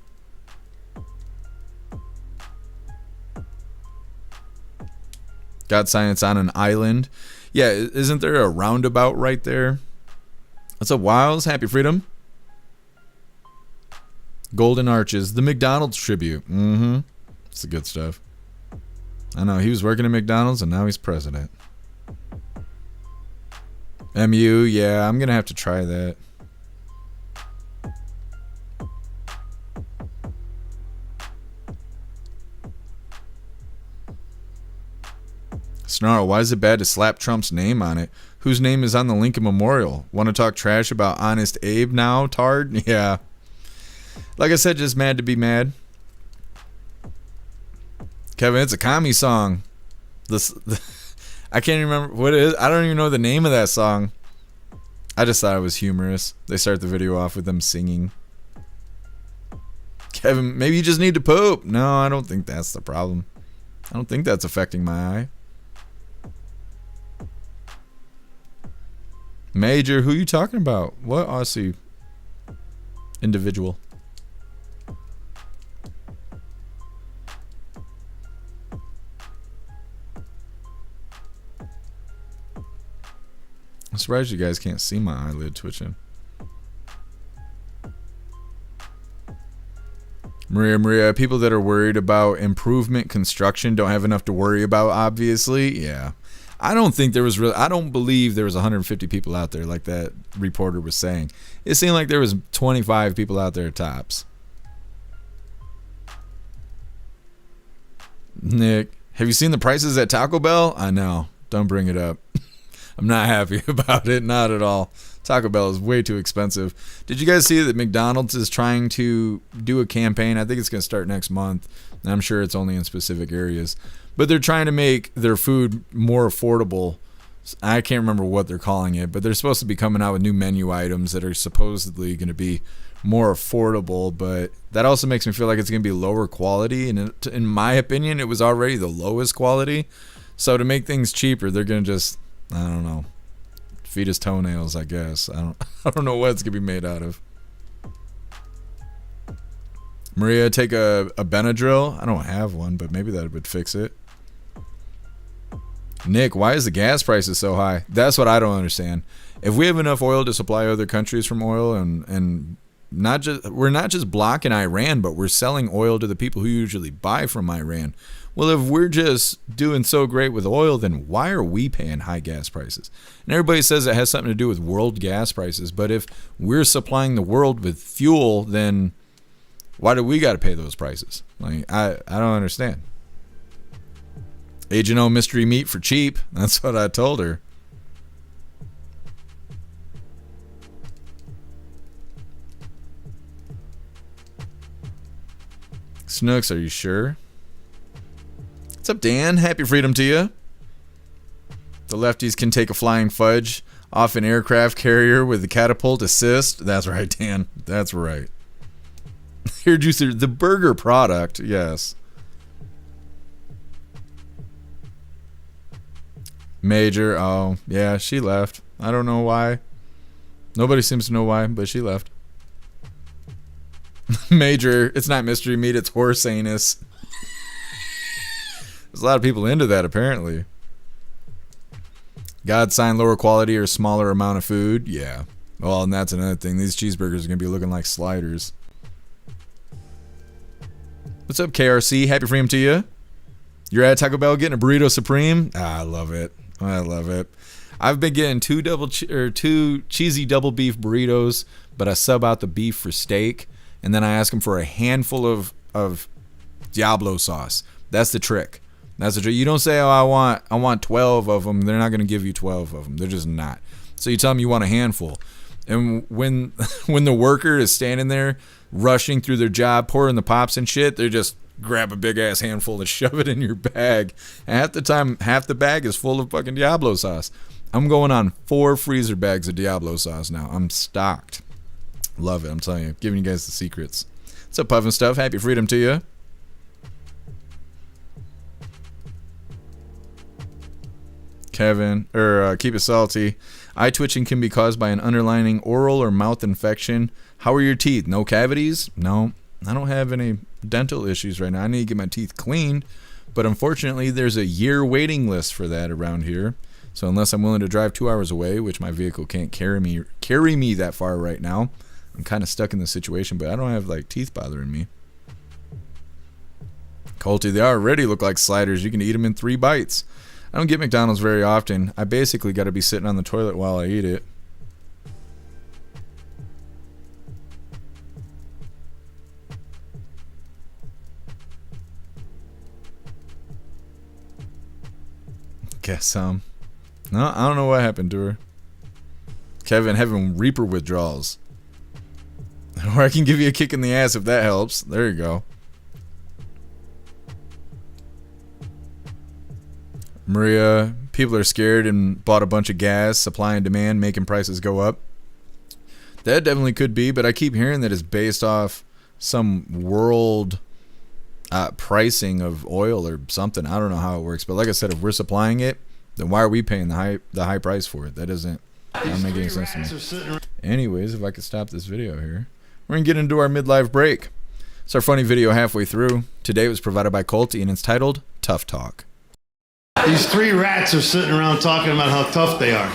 God sign, it's on an island. Yeah, isn't there a roundabout right there? What's up, Wiles? Happy freedom. Golden Arches. The McDonald's tribute. Mm-hmm. It's the good stuff. I know, he was working at McDonald's and now he's president. MU, yeah, I'm going to have to try that. Snarl, why is it bad to slap Trump's name on it? Whose name is on the Lincoln Memorial? Want to talk trash about Honest Abe now, Tard? Yeah. Like I said, just mad to be mad. Kevin, it's a commie song. I can't remember what it is. I don't even know the name of that song. I just thought it was humorous. They start the video off with them singing. Kevin, maybe you just need to poop. No, I don't think that's the problem. I don't think that's affecting my eye. Major, who you talking about? What Aussie individual? I'm surprised you guys can't see my eyelid twitching. Maria, people that are worried about improvement construction don't have enough to worry about, obviously. Yeah. I don't believe there was 150 people out there like that reporter was saying. It seemed like there was 25 people out there tops. Nick, Have you seen the prices at Taco Bell? I know. Don't bring it up. I'm not happy about it. Not at all. Taco Bell is way too expensive. Did you guys see that McDonald's is trying to do a campaign? I think it's going to start next month. And I'm sure it's only in specific areas. But they're trying to make their food more affordable. I can't remember what they're calling it, but they're supposed to be coming out with new menu items that are supposedly going to be more affordable, but that also makes me feel like it's going to be lower quality, and in my opinion, it was already the lowest quality. So to make things cheaper, they're going to just, I don't know, feed us toenails, I guess. I don't know what it's going to be made out of. Maria, take a Benadryl. I don't have one, but maybe that would fix it. Nick, why is the gas prices so high? That's what I don't understand. If we have enough oil to supply other countries from oil, and we're not just blocking Iran, but we're selling oil to the people who usually buy from Iran. Well, if we're just doing so great with oil, then why are we paying high gas prices? And everybody says it has something to do with world gas prices, but if we're supplying the world with fuel, then why do we got to pay those prices? Like, I don't understand. Agent O mystery meat for cheap. That's what I told her. Snooks, are you sure? What's up, Dan? Happy freedom to you. The lefties can take a flying fudge off an aircraft carrier with the catapult assist. That's right, Dan. That's right. Here, Juicer, the burger product, yes. Major, oh, yeah, she left. I don't know why. Nobody seems to know why, but she left. Major, it's not mystery meat, it's horse anus. There's a lot of people into that, apparently. God sign lower quality or smaller amount of food? Yeah. Well, and that's another thing. These cheeseburgers are going to be looking like sliders. What's up, KRC? Happy freedom to you. You're at Taco Bell getting a burrito supreme? I love it. I love it. I've been getting two cheesy double beef burritos, but I sub out the beef for steak, and then I ask them for a handful of Diablo sauce. That's the trick. That's the trick. You don't say, "Oh, I want 12 of them." They're not going to give you 12 of them. They're just not. So you tell them you want a handful, and when the worker is standing there rushing through their job, pouring the pops and shit, they just grab a big ass handful and shove it in your bag. And half the time, half the bag is full of fucking Diablo sauce. I'm going on 4 freezer bags of Diablo sauce now. I'm stocked. Love it. I'm telling you, giving you guys the secrets. What's up, Puffin Stuff? Happy freedom to you. Kevin, keep it salty. Eye twitching can be caused by an underlying oral or mouth infection. How are your teeth? No cavities? No, I don't have any dental issues right now. I need to get my teeth cleaned, but unfortunately there's a year waiting list for that around here. So unless I'm willing to drive 2 hours away, which my vehicle can't carry me that far right now, I'm kind of stuck in this situation, but I don't have like teeth bothering me. Colty, they already look like sliders. You can eat them in 3 bites. I don't get McDonald's very often. I basically got to be sitting on the toilet while I eat it. Guess no, I don't know what happened to her. Kevin having Reaper withdrawals. Or I can give you a kick in the ass if that helps. There you go. Maria, people are scared and bought a bunch of gas, supply and demand, making prices go up. That definitely could be, but I keep hearing that it's based off some world pricing of oil or something. I don't know how it works, but like I said, if we're supplying it, then why are we paying the high price for it? That doesn't make any sense to me. Anyways, if I could stop this video here, we're gonna get into our midlife break. It's our funny video halfway through. Today it was provided by Colty and it's titled Tough Talk. These 3 rats are sitting around talking about how tough they are.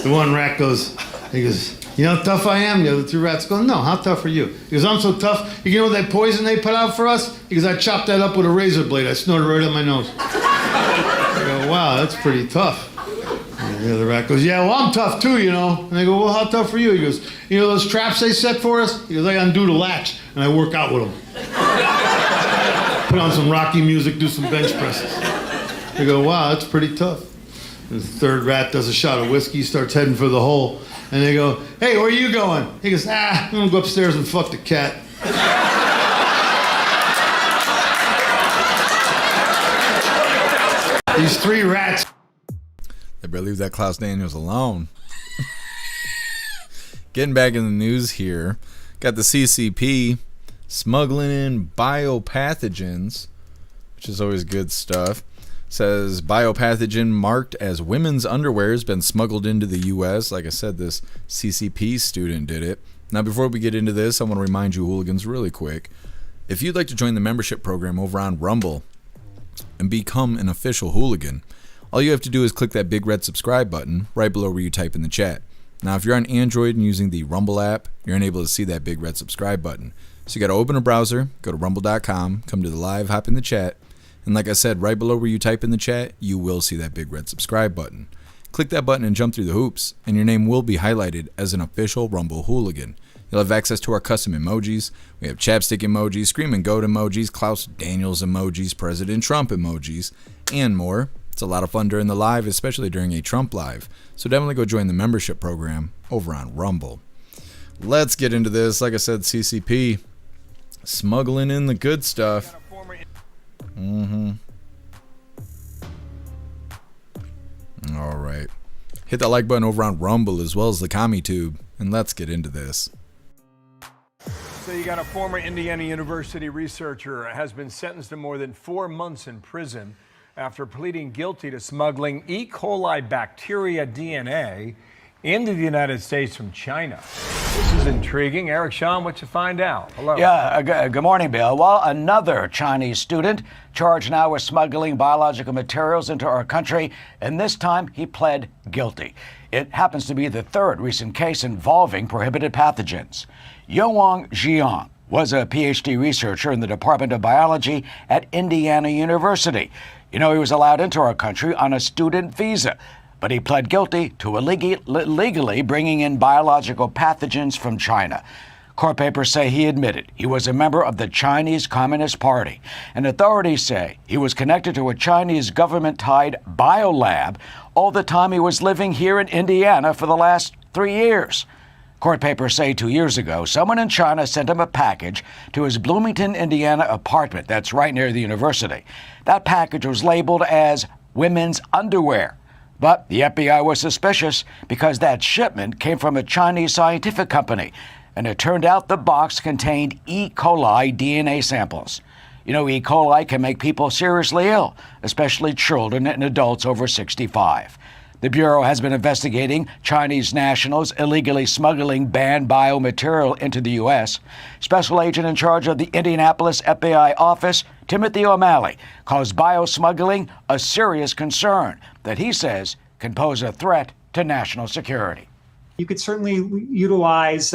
The one rat goes, "You know how tough I am?" The other 2 rats go, "No, how tough are you?" He goes, "I'm so tough. You know that poison they put out for us?" He goes, "I chopped that up with a razor blade. I snorted right up my nose." I go, "Wow, that's pretty tough." And the other rat goes, "Yeah, well, I'm tough too, you know." And they go, "Well, how tough are you?" He goes, "You know those traps they set for us?" He goes, "I undo the latch and I work out with them. Put on some Rocky music, do some bench presses." They go, wow, that's pretty tough. And the third rat does a shot of whiskey, starts heading for the hole. And they go, hey, where are you going? He goes, I'm going to go upstairs and fuck the cat. These three rats. They better leave that Klaus Daniels alone. Getting back in the news here. Got the CCP smuggling in biopathogens, which is always good stuff. Says biopathogen marked as women's underwear has been smuggled into the U.S. Like I said, this CCP student did it. Now, before we get into this, I want to remind you hooligans really quick. If you'd like to join the membership program over on Rumble and become an official hooligan, all you have to do is click that big red subscribe button right below where you type in the chat. Now, if you're on Android and using the Rumble app, you're unable to see that big red subscribe button. So you got to open a browser, go to rumble.com, come to the live, hop in the chat. And like I said, right below where you type in the chat, you will see that big red subscribe button. Click that button and jump through the hoops, and your name will be highlighted as an official Rumble hooligan. You'll have access to our custom emojis. We have chapstick emojis, screaming goat emojis, Klaus Daniels emojis, President Trump emojis, and more. It's a lot of fun during the live, especially during a Trump live. So definitely go join the membership program over on Rumble. Let's get into this. Like I said, CCP smuggling in the good stuff. All right. Hit that like button over on Rumble as well as the CommuTube, and let's get into this. So you got a former Indiana University researcher has been sentenced to more than 4 months in prison after pleading guilty to smuggling E. coli bacteria DNA into the United States from China. This is intriguing. Eric Sean, what you find out? Hello. Yeah, good morning, Bill. Well, another Chinese student charged now with smuggling biological materials into our country, and this time he pled guilty. It happens to be the third recent case involving prohibited pathogens. Yowang Jiang was a PhD researcher in the Department of Biology at Indiana University. You know, he was allowed into our country on a student visa, but he pled guilty to illegally bringing in biological pathogens from China. Court papers say he admitted he was a member of the Chinese Communist Party, and authorities say he was connected to a Chinese government-tied biolab all the time he was living here in Indiana for the last 3 years. Court papers say 2 years ago, someone in China sent him a package to his Bloomington, Indiana apartment that's right near the university. That package was labeled as women's underwear. But the FBI was suspicious because that shipment came from a Chinese scientific company, and it turned out the box contained E. coli DNA samples. You know, E. coli can make people seriously ill, especially children and adults over 65. The Bureau has been investigating Chinese nationals illegally smuggling banned biomaterial into the U.S. Special agent in charge of the Indianapolis FBI office, Timothy O'Malley, calls biosmuggling a serious concern that he says can pose a threat to national security. You could certainly utilize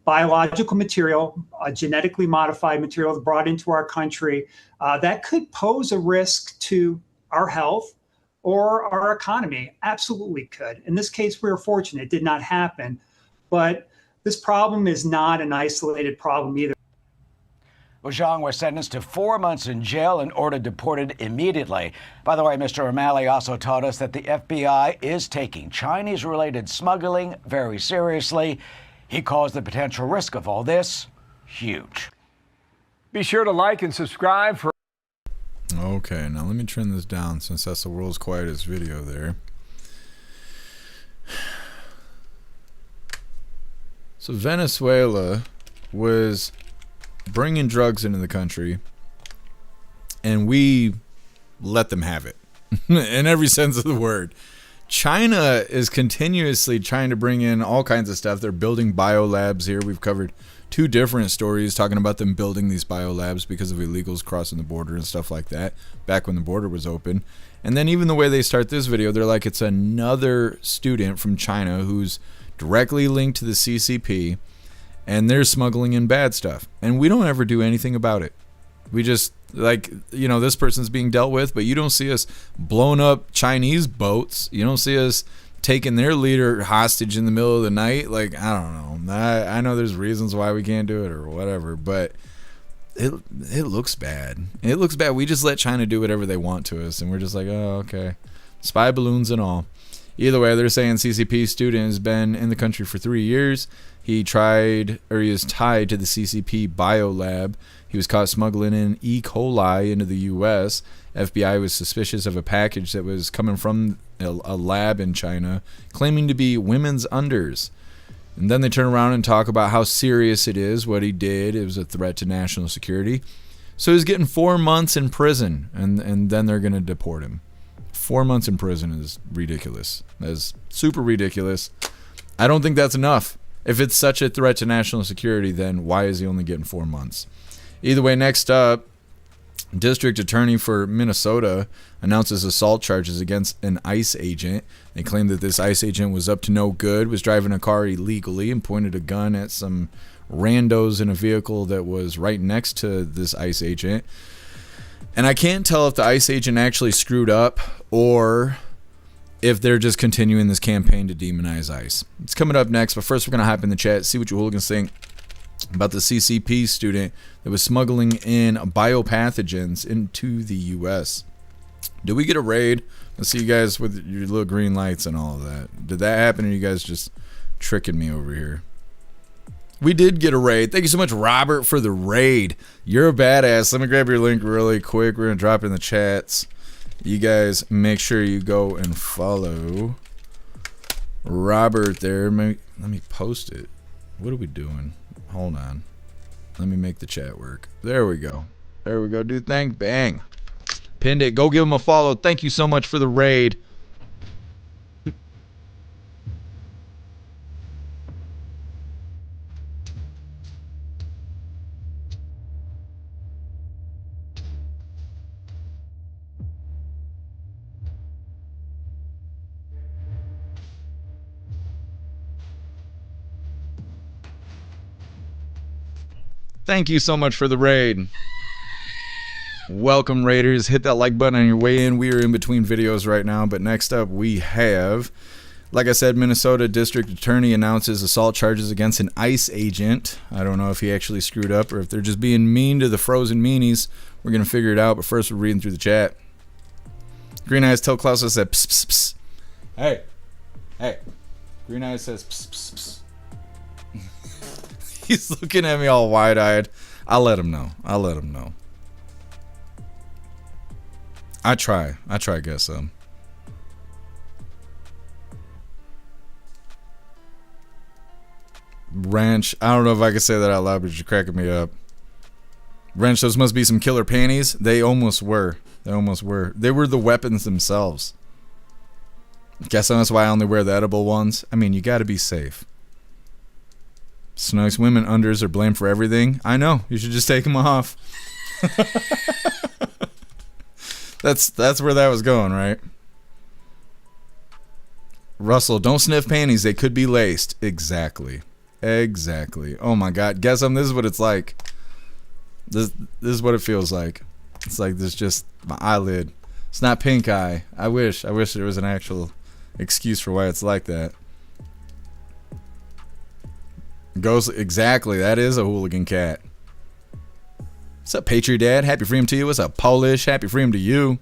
biological material, genetically modified material brought into our country that could pose a risk to our health or our economy. Absolutely could. In this case, we were fortunate it did not happen, but this problem is not an isolated problem either. Well, Zhang was sentenced to 4 months in jail and ordered deported immediately. By the way, Mr. O'Malley also told us that the FBI is taking Chinese-related smuggling very seriously. He calls the potential risk of all this huge. Be sure to like and subscribe for... Okay, now let me turn this down since that's the world's quietest video there. So Venezuela was bringing drugs into the country, and we let them have it in every sense of the word. China is continuously trying to bring in all kinds of stuff. They're building biolabs here. We've covered 2 different stories talking about them building these biolabs because of illegals crossing the border and stuff like that back when the border was open. And then even the way they start this video, they're like it's another student from China who's directly linked to the CCP, and they're smuggling in bad stuff. And we don't ever do anything about it. We just, like, you know, this person's being dealt with, but you don't see us blowing up Chinese boats. You don't see us taking their leader hostage in the middle of the night. Like, I don't know. I know there's reasons why we can't do it or whatever, but it looks bad. It looks bad. We just let China do whatever they want to us, and we're just like, oh, okay. Spy balloons and all. Either way, they're saying CCP student has been in the country for 3 years. He is tied to the CCP biolab. He was caught smuggling in E. coli into the U.S. FBI was suspicious of a package that was coming from a lab in China, claiming to be women's unders. And then they turn around and talk about how serious it is, what he did. It was a threat to national security. So he's getting 4 months in prison, and then they're going to deport him. 4 months in prison is ridiculous. That's super ridiculous. I don't think that's enough. If it's such a threat to national security, then why is he only getting 4 months? Either way, next up, District Attorney for Minnesota announces assault charges against an ICE agent. They claim that this ICE agent was up to no good, was driving a car illegally, and pointed a gun at some randos in a vehicle that was right next to this ICE agent. And I can't tell if the ICE agent actually screwed up or if they're just continuing this campaign to demonize ICE. It's coming up next, but first we're going to hop in the chat, see what you hooligans think about the CCP student that was smuggling in biopathogens into the U.S. Did we get a raid? I see you guys with your little green lights and all of that. Did that happen, or are you guys just tricking me over here? We did get a raid. Thank you so much, Robert, for the raid. You're a badass. Let me grab your link really quick. We're going to drop it in the chats. You guys make sure you go and follow Robert there. Let me post it. What are we doing? Hold on. Let me make the chat work. There we go. There we go, dude. Bang. Pinned it. Go give him a follow. Thank you so much for the raid. Thank you so much for the raid. Welcome, Raiders. Hit that like button on your way in. We are in between videos right now, but next up we have, like I said, Minnesota District Attorney announces assault charges against an ICE agent. I don't know if he actually screwed up or if they're just being mean to the frozen meanies. We're going to figure it out, but first we're reading through the chat. Green Eyes tell Klaus that pss, pss, pss. Hey. Green Eyes says pss, pss, pss. He's looking at me all wide-eyed. I'll let him know. I try to guess some. Ranch. I don't know if I can say that out loud, but you're cracking me up. Ranch, those must be some killer panties. They almost were. They were the weapons themselves. Guess that's why I only wear the edible ones. I mean, you gotta be safe. Snug's women unders are blamed for everything. I know. You should just take them off. That's where that was going, right? Russell, don't sniff panties. They could be laced. Exactly. Oh my God. Guess this is what it's like. This is what it feels like. It's like there's just my eyelid. It's not pink eye. I wish there was an actual excuse for why it's like that. Goes exactly. That is a hooligan cat. What's up, Patriot Dad? Happy freedom to you. What's up, Polish? Happy freedom to you.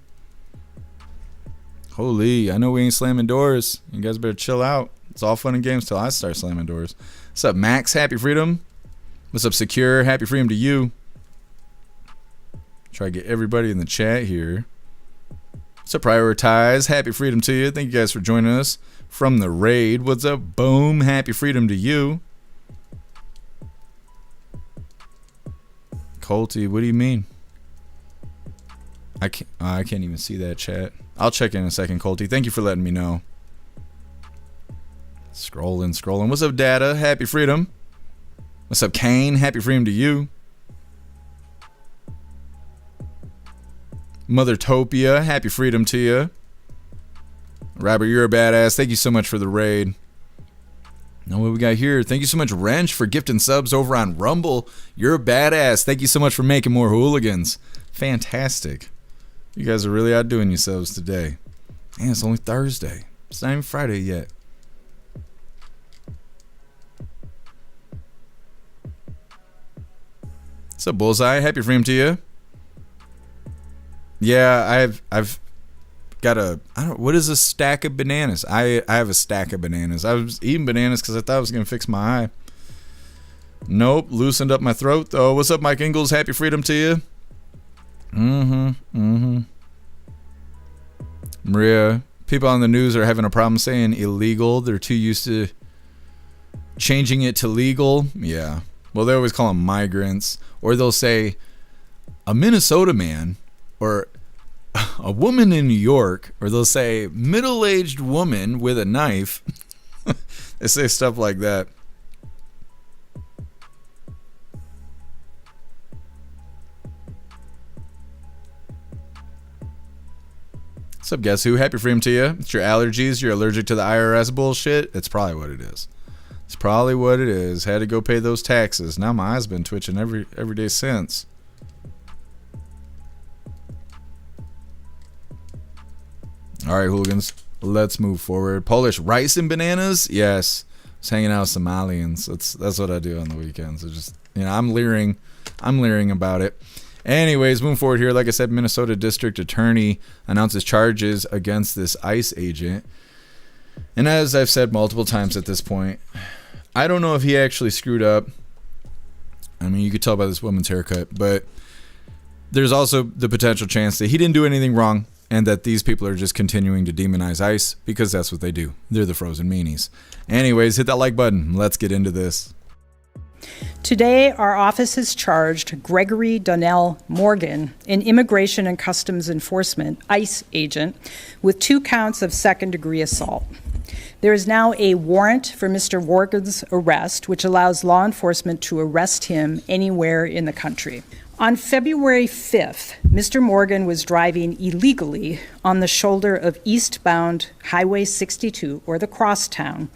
Holy, I know we ain't slamming doors. You guys better chill out. It's all fun and games till I start slamming doors. What's up, Max? Happy freedom. What's up, Secure? Happy freedom to you. Try to get everybody in the chat here. What's up, Prioritize? Happy freedom to you. Thank you guys for joining us from the raid. What's up, Boom? Happy freedom to you. Colty, what do you mean? I can't even see that chat. I'll check in a second, Colty. Thank you for letting me know. Scrolling. What's up, Data? Happy freedom. What's up, Kane? Happy freedom to you. Mothertopia, happy freedom to you. Robert, you're a badass. Thank you so much for the raid. Now what we got here? Thank you so much, Wrench, for gifting subs over on Rumble. You're a badass. Thank you so much for making more hooligans. Fantastic. You guys are really outdoing yourselves today. Man, it's only Thursday. It's not even Friday yet. What's up, Bullseye? Happy Freedom to you. Yeah, I've got what is a stack of bananas? I have a stack of bananas. I was eating bananas because I thought I was going to fix my eye. Nope, loosened up my throat though. What's up, Mike Ingalls? Happy Freedom to you. Maria, people on the news are having a problem saying illegal. They're too used to changing it to legal. Yeah. Well, they always call them migrants. Or they'll say a Minnesota man or a woman in New York. Or they'll say middle-aged woman with a knife. They say stuff like that. What's up, guess who? Happy Freedom to you. It's your allergies. You're allergic to the IRS bullshit. It's probably what it is. It's probably what it is. Had to go pay those taxes. Now my eye's been twitching every day since. All right, hooligans. Let's move forward. Polish rice and bananas? Yes. Just hanging out with Somalians. That's what I do on the weekends. It's just, I'm leering about it. Anyways, moving forward here, like I said, Minnesota District Attorney announces charges against this ICE agent. And as I've said multiple times at this point, I don't know if he actually screwed up. I mean, you could tell by this woman's haircut, but there's also the potential chance that he didn't do anything wrong and that these people are just continuing to demonize ICE because that's what they do. They're the frozen meanies. Anyways, hit that like button. Let's get into this. Today, our office has charged Gregory Donnell Morgan, an Immigration and Customs Enforcement ICE agent, with 2 counts of second-degree assault. There is now a warrant for Mr. Morgan's arrest, which allows law enforcement to arrest him anywhere in the country. On February 5th, Mr. Morgan was driving illegally on the shoulder of eastbound Highway 62, or the Crosstown,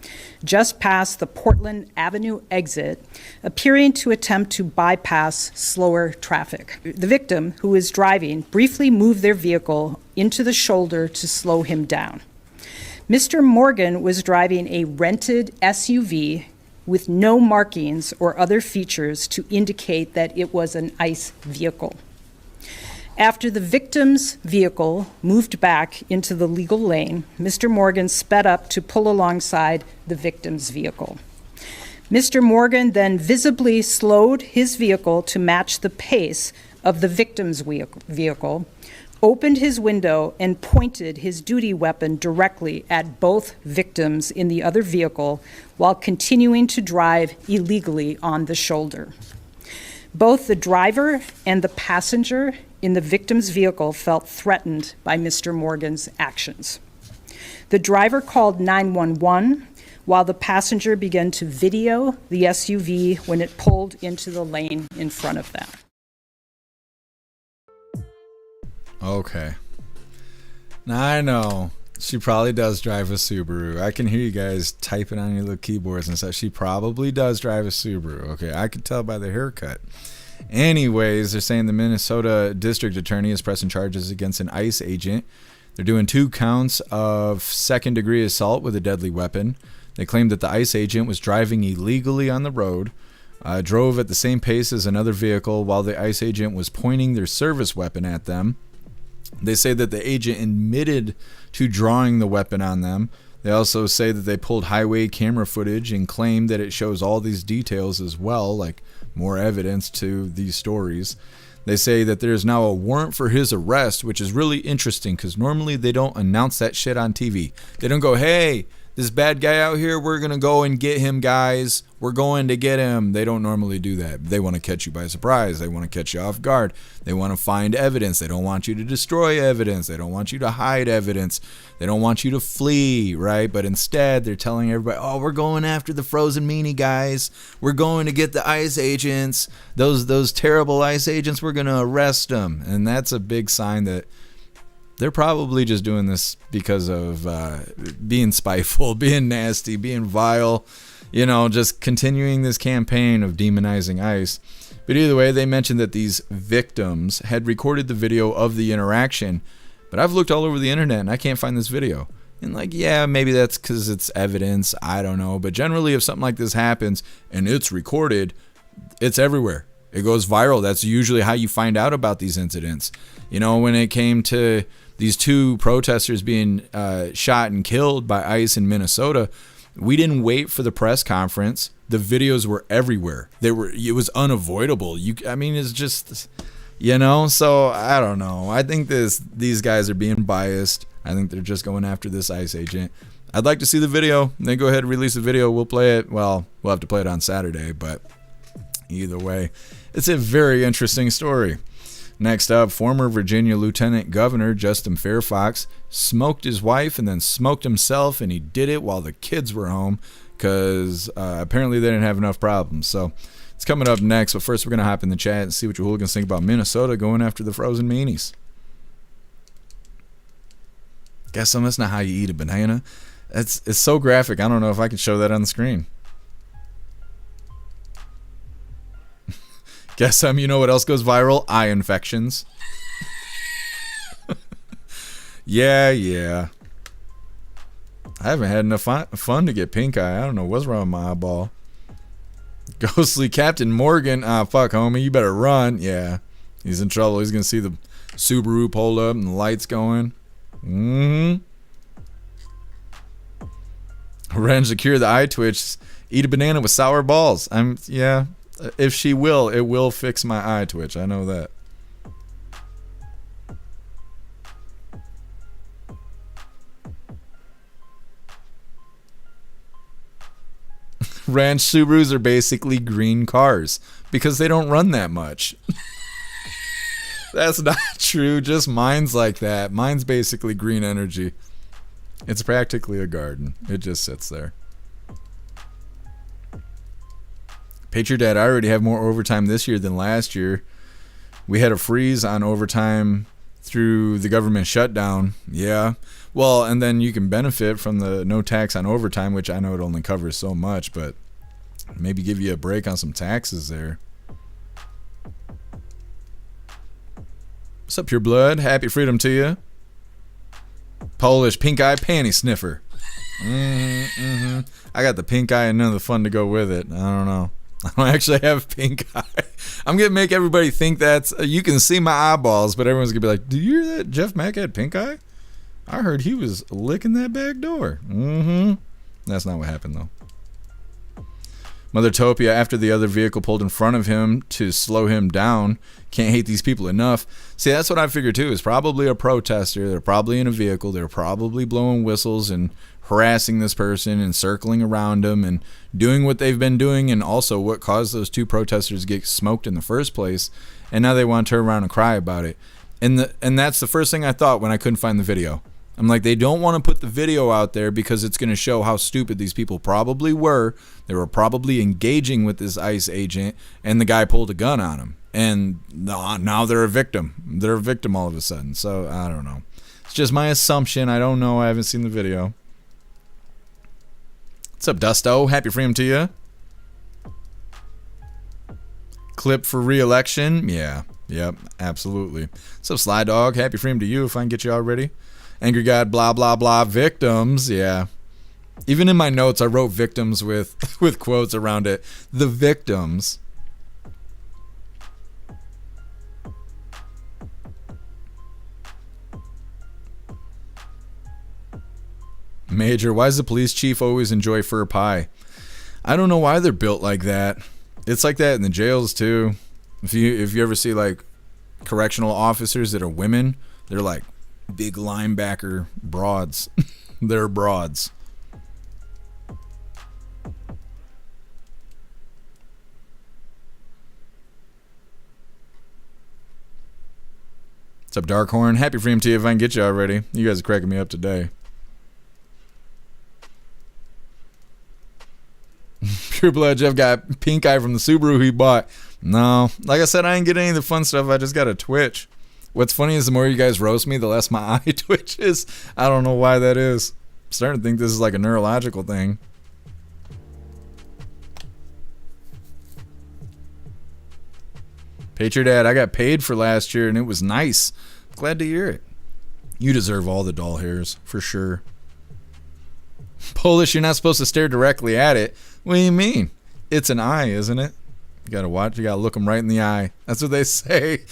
just past the Portland Avenue exit, appearing to attempt to bypass slower traffic. The victim, who was driving, briefly moved their vehicle into the shoulder to slow him down. Mr. Morgan was driving a rented SUV with no markings or other features to indicate that it was an ICE vehicle. After the victim's vehicle moved back into the legal lane, Mr. Morgan sped up to pull alongside the victim's vehicle. Mr. Morgan then visibly slowed his vehicle to match the pace of the victim's vehicle, opened his window, and pointed his duty weapon directly at both victims in the other vehicle while continuing to drive illegally on the shoulder. Both the driver and the passenger in the victim's vehicle felt threatened by Mr. Morgan's actions. The driver called 911 while the passenger began to video the SUV when it pulled into the lane in front of them. Okay. Now I know she probably does drive a Subaru. I can hear you guys typing on your little keyboards and stuff. She probably does drive a Subaru. Okay, I could tell by the haircut. Anyways, they're saying the Minnesota District Attorney is pressing charges against an ICE agent. They're doing 2 counts of second-degree assault with a deadly weapon. They claim that the ICE agent was driving illegally on the road, drove at the same pace as another vehicle while the ICE agent was pointing their service weapon at them. They say that the agent admitted to drawing the weapon on them. They also say that they pulled highway camera footage and claim that it shows all these details as well, like more evidence to these stories. They say that there's now a warrant for his arrest, which is really interesting because normally they don't announce that shit on TV. They don't go, hey, this bad guy out here, we're going to go and get him, guys. We're going to get him. They don't normally do that. They want to catch you by surprise. They want to catch you off guard. They want to find evidence. They don't want you to destroy evidence. They don't want you to hide evidence. They don't want you to flee, right? But instead, they're telling everybody, oh, we're going after the frozen meanie guys. We're going to get the ICE agents. Those terrible ICE agents, we're going to arrest them. And that's a big sign that they're probably just doing this because of being spiteful, being nasty, being vile, just continuing this campaign of demonizing ICE. But either way, they mentioned that these victims had recorded the video of the interaction, but I've looked all over the internet and I can't find this video. And yeah, maybe that's because it's evidence, I don't know. But generally, if something like this happens and it's recorded, it's everywhere. It goes viral. That's usually how you find out about these incidents. You know, when it came to these 2 protesters being shot and killed by ICE in Minnesota, we didn't wait for the press conference. The videos were everywhere. It was unavoidable. It's just, you know, so I don't know. I think these guys are being biased. I think they're just going after this ICE agent. I'd like to see the video. They go ahead and release the video. We'll play it. Well, we'll have to play it on Saturday, but either way, it's a very interesting story. Next up, former Virginia Lieutenant Governor Justin Fairfax smoked his wife and then smoked himself, and he did it while the kids were home because apparently they didn't have enough problems. So it's coming up next, but first we're going to hop in the chat and see what your hooligans think about Minnesota going after the frozen meanies. Guess that's not how you eat a banana. It's so graphic. I don't know if I can show that on the screen. Guess you know what else goes viral? Eye infections. Yeah. I haven't had enough fun to get pink eye. I don't know what's wrong with my eyeball. Ghostly Captain Morgan. Fuck, homie. You better run. Yeah. He's in trouble. He's going to see the Subaru pulled up and the lights going. Revenge to cure the eye twitch. Eat a banana with sour balls. Yeah. If she will, it will fix my eye twitch. I know that. Ranch Subarus are basically green cars because they don't run that much. That's not true. Just mine's like that. Mine's basically green energy. It's practically a garden. It just sits there. Patriot Dad, I already have more overtime this year than last year. We had a freeze on overtime through the government shutdown. Yeah. Well, and then you can benefit from the no tax on overtime, which I know it only covers so much, but maybe give you a break on some taxes there. What's up, Pure Blood? Happy freedom to you. Polish pink eye panty sniffer. I got the pink eye and none of the fun to go with it. I don't know. I don't actually have pink eye. I'm going to make everybody think that's... you can see my eyeballs, but everyone's going to be like, do you hear that Jeff Mack had pink eye? I heard he was licking that back door. That's not what happened, though. Mother Topia, after the other vehicle pulled in front of him to slow him down, can't hate these people enough. See, that's what I figured, too. It's probably a protester. They're probably in a vehicle. They're probably blowing whistles and harassing this person and circling around him and doing what they've been doing, and also what caused those 2 protesters to get smoked in the first place. And now they want to turn around and cry about it. And that's the first thing I thought when I couldn't find the video. I'm like, they don't want to put the video out there because it's going to show how stupid these people probably were. They were probably engaging with this ICE agent, and the guy pulled a gun on him. And now they're a victim. They're a victim all of a sudden. So, I don't know. It's just my assumption. I don't know. I haven't seen the video. What's up, Dusto? Happy freedom to you. Clip for re-election? Yeah. Yep, absolutely. What's up, Sly Dog? Happy freedom to you if I can get you already. Angry God, blah, blah, blah. Victims, yeah. Even in my notes, I wrote victims with quotes around it. The victims. Major, why does the police chief always enjoy fur pie? I don't know why they're built like that. It's like that in the jails, too. If you ever see, like, correctional officers that are women, they're like big linebacker broads. They're broads. What's up, Darkhorn? Happy freedom to you if I can get you already. You guys are cracking me up today. Pure Blood Jeff got pink eye from the Subaru he bought. No, like I said, I didn't get any of the fun stuff. I just got a twitch. What's funny is the more you guys roast me, the less my eye twitches. I don't know why that is. I'm starting to think this is like a neurological thing. Patriot Dad, I got paid for last year and it was nice. Glad to hear it. You deserve all the doll hairs, for sure. Polish, you're not supposed to stare directly at it. What do you mean? It's an eye, isn't it? You gotta watch. You gotta look them right in the eye. That's what they say.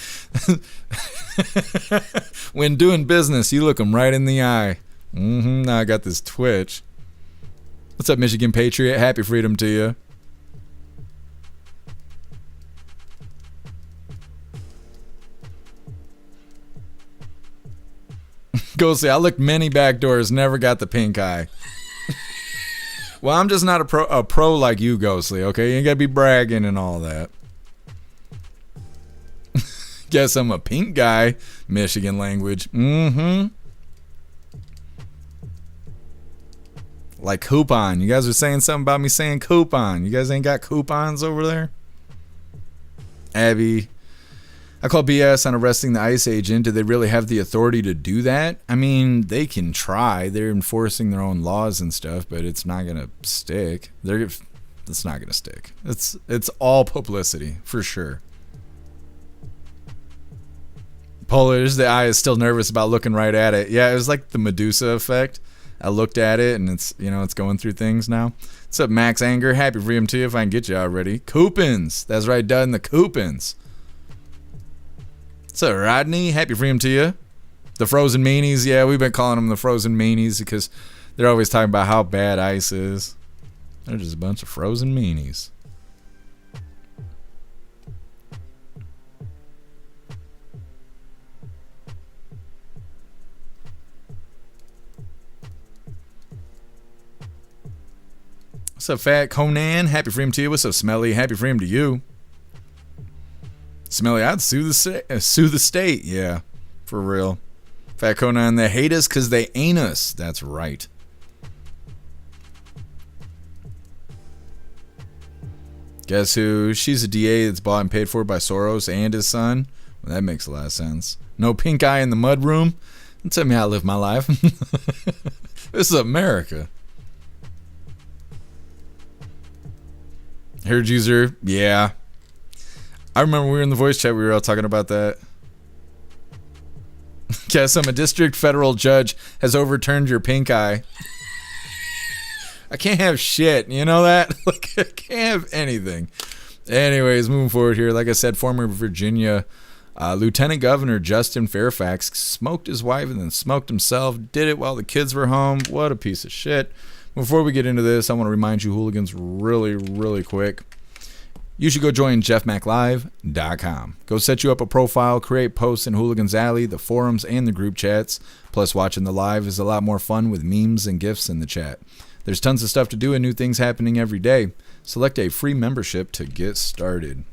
When doing business, you look them right in the eye. Now I got this Twitch. What's up, Michigan Patriot? Happy freedom to you. Ghostly, I looked many back doors, never got the pink eye. Well, I'm just not a pro like you, Ghostly, okay? You ain't gotta be bragging and all that. Guess I'm a pink guy. Michigan language. Like coupon. You guys are saying something about me saying coupon. You guys ain't got coupons over there? Abby. I call BS on arresting the ICE agent. Do they really have the authority to do that? I mean, they can try. They're enforcing their own laws and stuff, but it's not going to stick. It's not going to stick. It's all publicity, for sure. Polish, the eye is still nervous about looking right at it. Yeah, it was like the Medusa effect. I looked at it, and it's going through things now. What's up, Max Anger? Happy freedom to you if I can get you already. Coupons. That's right, done the coupons. What's up, Rodney? Happy freedom to you. The frozen meanies. Yeah, we've been calling them the frozen meanies because they're always talking about how bad ice is. They're just a bunch of frozen meanies. What's up, Fat Conan? Happy freedom to you. What's up, Smelly? Happy freedom to you. Smelly, I'd sue the state. Yeah, for real. Fat Conan, they hate us because they ain't us. That's right. Guess who? She's a DA that's bought and paid for by Soros and his son. Well, that makes a lot of sense. No pink eye in the mud room. Don't tell me how to live my life. This is America. Heritage user, yeah. I remember we were in the voice chat, we were all talking about that. Guess I'm a district federal judge has overturned your pink eye. I can't have shit, you know that? Like, I can't have anything. Anyways, moving forward here. Like I said, former Virginia Lieutenant Governor Justin Fairfax smoked his wife and then smoked himself. Did it while the kids were home. What a piece of shit. Before we get into this, I want to remind you hooligans really, really quick. You should go join jeffmaclive.com. Go set you up a profile, create posts in Hooligans Alley, the forums, and the group chats. Plus, watching the live is a lot more fun with memes and GIFs in the chat. There's tons of stuff to do and new things happening every day. Select a free membership to get started.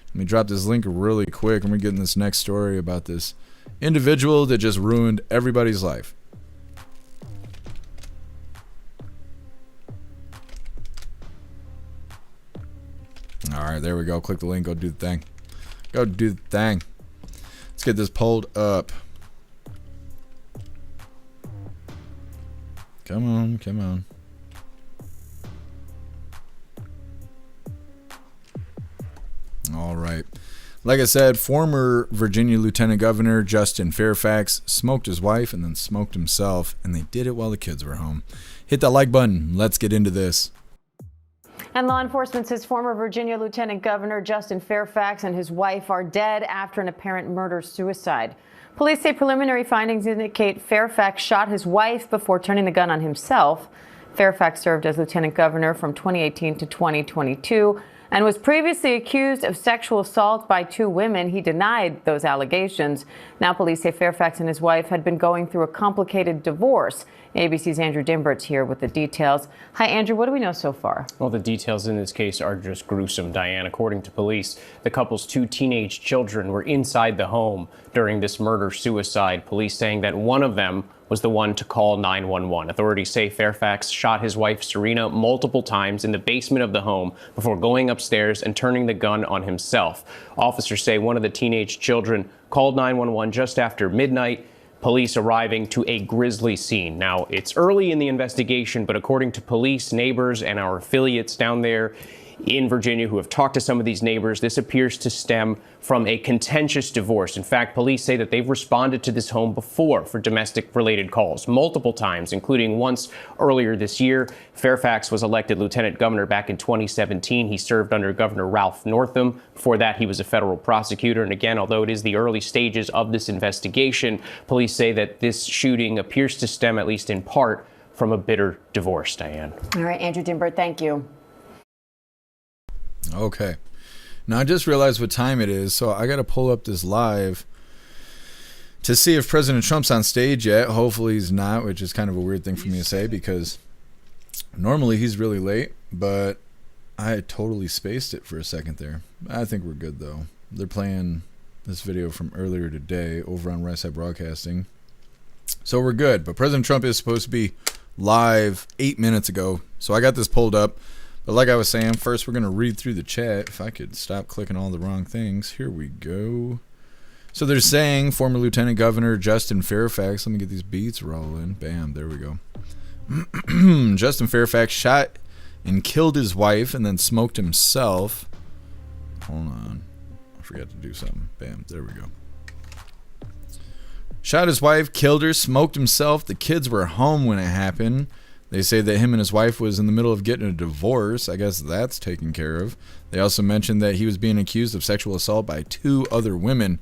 Let me drop this link really quick, and we're getting this next story about this individual that just ruined everybody's life. All right, there we go. Click the link. Go do the thing. Go do the thing. Let's get this pulled up. Come on, come on. All right. Like I said, former Virginia Lieutenant Governor Justin Fairfax smoked his wife and then smoked himself, and they did it while the kids were home. Hit that like button. Let's get into this. And law enforcement says former Virginia Lieutenant Governor Justin Fairfax and his wife are dead after an apparent murder-suicide. Police say preliminary findings indicate Fairfax shot his wife before turning the gun on himself. Fairfax served as lieutenant governor from 2018 to 2022 and was previously accused of sexual assault by two women. He denied those allegations. Now police say Fairfax and his wife had been going through a complicated divorce. ABC's Andrew Dimbert's here with the details. Hi, Andrew. What do we know so far? Well, the details in this case are just gruesome, Diane. According to police, the couple's two teenage children were inside the home during this murder-suicide. Police saying that one of them was the one to call 911. Authorities say Fairfax shot his wife, Serena, multiple times in the basement of the home before going upstairs and turning the gun on himself. Officers say one of the teenage children called 911 just after midnight. Police arriving to a grisly scene. Now, it's early in the investigation, but according to police, neighbors, and our affiliates down there, in Virginia who have talked to some of these neighbors. This appears to stem from a contentious divorce. In fact, police say that they've responded to this home before for domestic-related calls, multiple times, including once earlier this year. Fairfax was elected lieutenant governor back in 2017. He served under Governor Ralph Northam. Before that, he was a federal prosecutor. And again, although it is the early stages of this investigation, police say that this shooting appears to stem, at least in part, from a bitter divorce, Diane. All right, Andrew Dimbert, thank you. Okay. Now, I just realized what time it is, so I got to pull up this live to see if President Trump's on stage yet. Hopefully he's not, which is kind of a weird thing for me to say because normally he's really late, but I totally spaced it for a second there. I think we're good, though. They're playing this video from earlier today over on Right Side Broadcasting. So we're good, but President Trump is supposed to be live 8 minutes ago, so I got this pulled up. But like I was saying, first we're going to read through the chat. If I could stop clicking all the wrong things. Here we go. So they're saying former Lieutenant Governor Justin Fairfax. Let me get these beats rolling. Bam, there we go. Justin Fairfax shot and killed his wife and then smoked himself. Hold on. I forgot to do something. Bam, there we go. Shot his wife, killed her, smoked himself. The kids were home when it happened. They say that him and his wife was in the middle of getting a divorce. I guess that's taken care of. They also mentioned that he was being accused of sexual assault by 2 other women.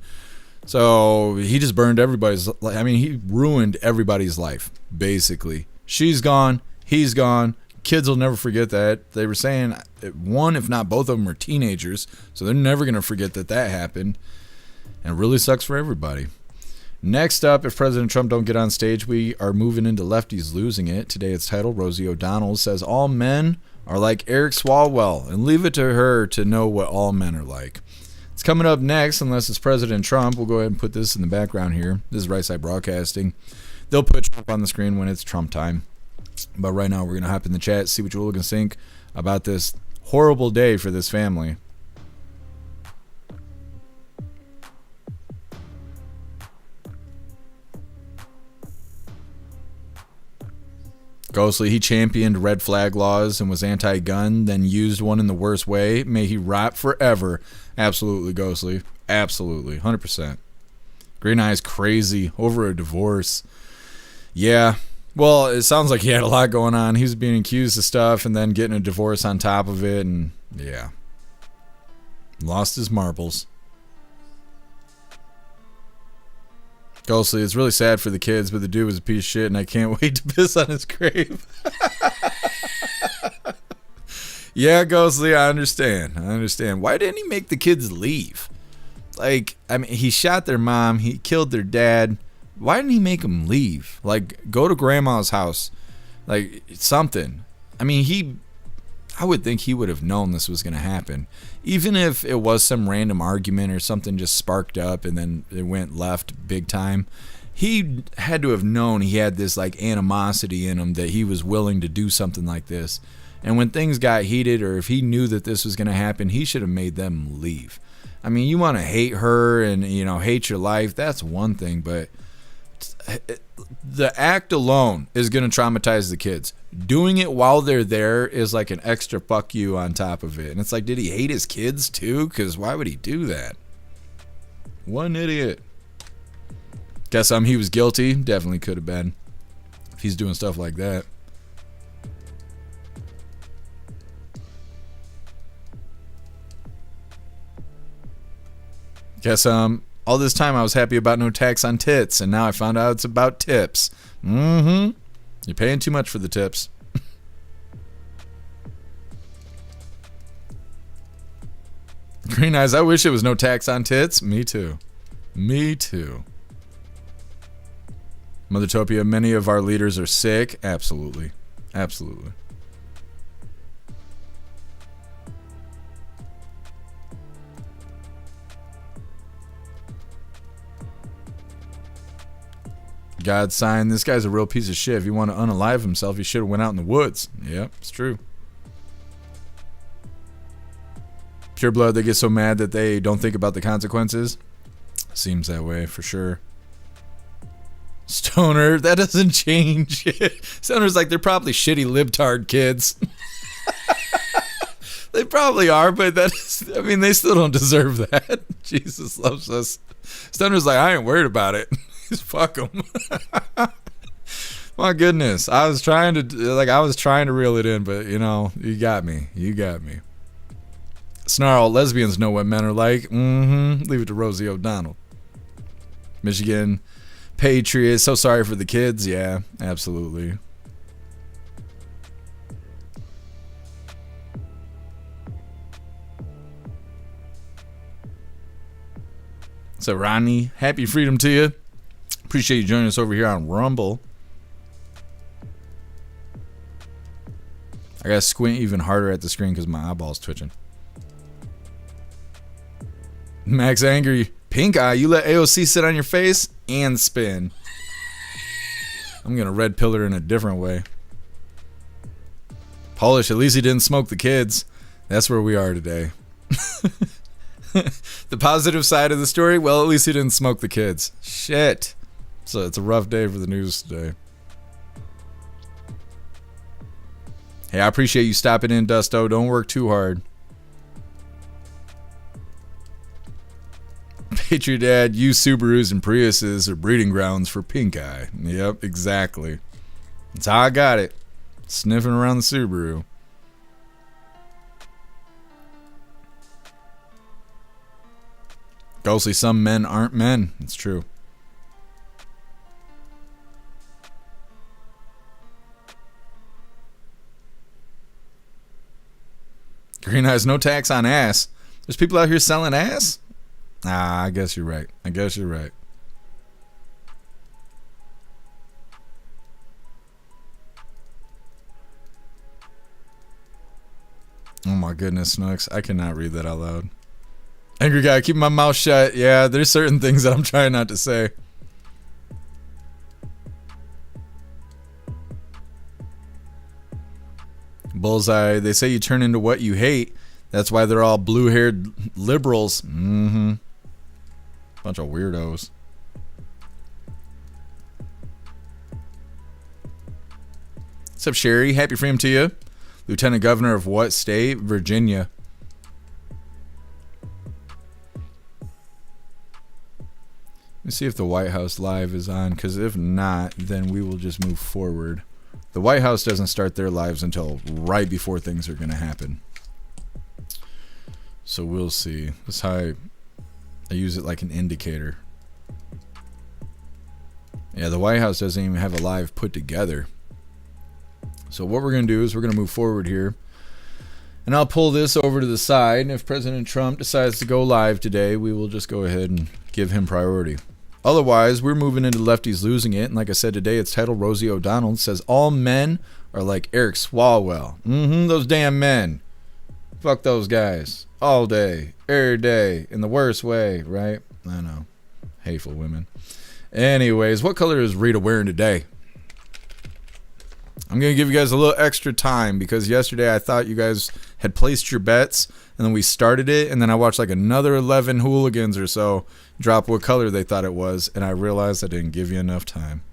So he just burned everybody's life. I mean, he ruined everybody's life, basically. She's gone. He's gone. Kids will never forget that. They were saying one, if not both of them, are teenagers. So they're never going to forget that that happened. And it really sucks for everybody. Next up, if President Trump don't get on stage, we are moving into Lefties Losing It. Today it's titled, Rosie O'Donnell says all men are like Eric Swalwell, and leave it to her to know what all men are like. It's coming up next, unless it's President Trump. We'll go ahead and put this in the background here. This is Right Side Broadcasting. They'll put Trump on the screen when it's Trump time. But right now we're going to hop in the chat, see what you Hooligans think about this horrible day for this family. Ghostly, he championed red flag laws and was anti-gun, then used one in the worst way. May he rot forever. Absolutely, Ghostly. Absolutely. 100%. Green Eye's crazy over a divorce. Yeah. Well, it sounds like he had a lot going on. He was being accused of stuff and then getting a divorce on top of it. And, yeah. Lost his marbles. Ghostly, it's really sad for the kids, but the dude was a piece of shit, and I can't wait to piss on his grave. Yeah, Ghostly, I understand. Why didn't he make the kids leave? Like, I mean, he shot their mom. He killed their dad. Why didn't he make them leave? Like, go to grandma's house. Like, something. I mean, I would think he would have known this was going to happen. Even if it was some random argument or something just sparked up and then it went left big time, he had to have known he had this like animosity in him that he was willing to do something like this. And when things got heated, or if he knew that this was going to happen, he should have made them leave. I mean, you want to hate her and, you know, hate your life. That's one thing, but the act alone is going to traumatize the kids. Doing it while they're there is like an extra fuck you on top of it. And it's like, did he hate his kids too? Because why would he do that? One idiot. Guess he was guilty. Definitely could have been. If he's doing stuff like that. Guess all this time I was happy about no tax on tits, and now I found out it's about tips. You're paying too much for the tips. Green Eyes, I wish it was no tax on tits. Me too. Mothertopia, many of our leaders are sick. Absolutely. God sign, this guy's a real piece of shit. If you want to unalive himself, he should have went out in the woods. Yep, it's true. Pure blood, they get so mad that they don't think about the consequences. Seems that way for sure. Stoner, that doesn't change. Stoner's like, they're probably shitty libtard kids. They probably are, but I mean, they still don't deserve that. Jesus loves us. Stunner's like, I ain't worried about it. Just fuck them. My goodness. I was trying to reel it in, but you got me. You got me. Snarl, lesbians know what men are like. Leave it to Rosie O'Donnell. Michigan Patriot, so sorry for the kids. Yeah, absolutely. So Ronnie, happy freedom to you. Appreciate you joining us over here on Rumble. I gotta squint even harder at the screen because my eyeball's twitching. Max Angry, pink eye, you let AOC sit on your face and spin. I'm gonna red pill her in a different way. Polish, at least he didn't smoke the kids. That's where we are today. The positive side of the story, well, at least he didn't smoke the kids. Shit. So it's a rough day for the news today. Hey, I appreciate you stopping in, Dusto. Don't work too hard. Patriot Dad, you Subarus and Priuses are breeding grounds for pink eye. Yep, exactly. That's how I got it. Sniffing around the Subaru. Ghostly, some men aren't men. It's true. Green Eyes, no tax on ass. There's people out here selling ass? I guess you're right. I guess you're right. Oh my goodness, Snooks. I cannot read that out loud. Angry guy, keep my mouth shut. Yeah, there's certain things that I'm trying not to say. Bullseye, they say you turn into what you hate. That's why they're all blue-haired liberals. Bunch of weirdos. What's up, Sherry? Happy freedom to you. Lieutenant Governor of what state? Virginia. Let me see if the White House Live is on, because if not, then we will just move forward. The White House doesn't start their lives until right before things are going to happen. So we'll see. That's how I use it like an indicator. Yeah, the White House doesn't even have a live put together. So what we're going to do is we're going to move forward here. And I'll pull this over to the side. And if President Trump decides to go live today, we will just go ahead and give him priority. Otherwise, we're moving into Lefties losing it. And like I said today, it's titled Rosie O'Donnell. It says, all men are like Eric Swalwell. Those damn men. Fuck those guys. All day. Every day. In the worst way, right? I know. Hateful women. Anyways, what color is Rita wearing today? I'm going to give you guys a little extra time because yesterday I thought you guys had placed your bets and then we started it and then I watched like another 11 hooligans or so drop what color they thought it was and I realized I didn't give you enough time.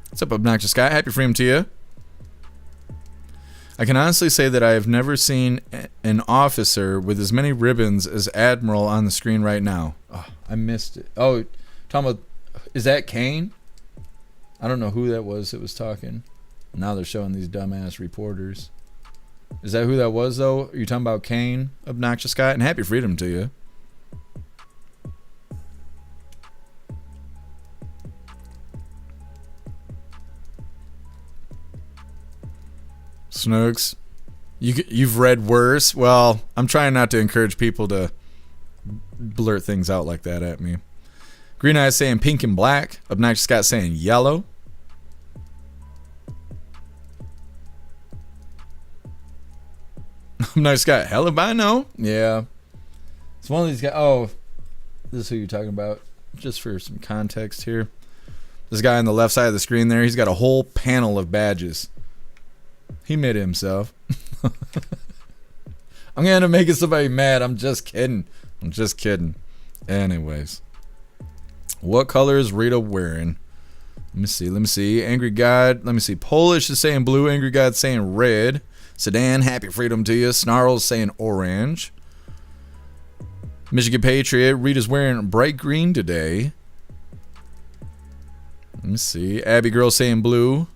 What's up, Obnoxious Guy? Happy freedom to you. I can honestly say that I have never seen an officer with as many ribbons as Admiral on the screen right now. Oh, I missed it. Oh, talking about, is that Kane? I don't know who that was that was talking. Now they're showing these dumbass reporters. Is that who that was, though? Are you talking about Kane, Obnoxious Guy? And happy freedom to you. Snooks, you've read worse. Well, I'm trying not to encourage people to blurt things out like that at me. Green Eyes saying pink and black. Obnoxious Scott saying yellow. Obnoxious Scott, hell if I know. Yeah. It's one of these guys. Oh, this is who you're talking about. Just for some context here. This guy on the left side of the screen there, he's got a whole panel of badges. He made it himself. I'm gonna make somebody mad. I'm just kidding. I'm just kidding. Anyways. What color is Rita wearing? Let me see. Angry God. Let me see. Polish is saying blue. Angry God saying red. Sedan, happy freedom to you. Snarl's saying orange. Michigan Patriot. Rita's wearing bright green today. Let me see. Abby Girl saying blue.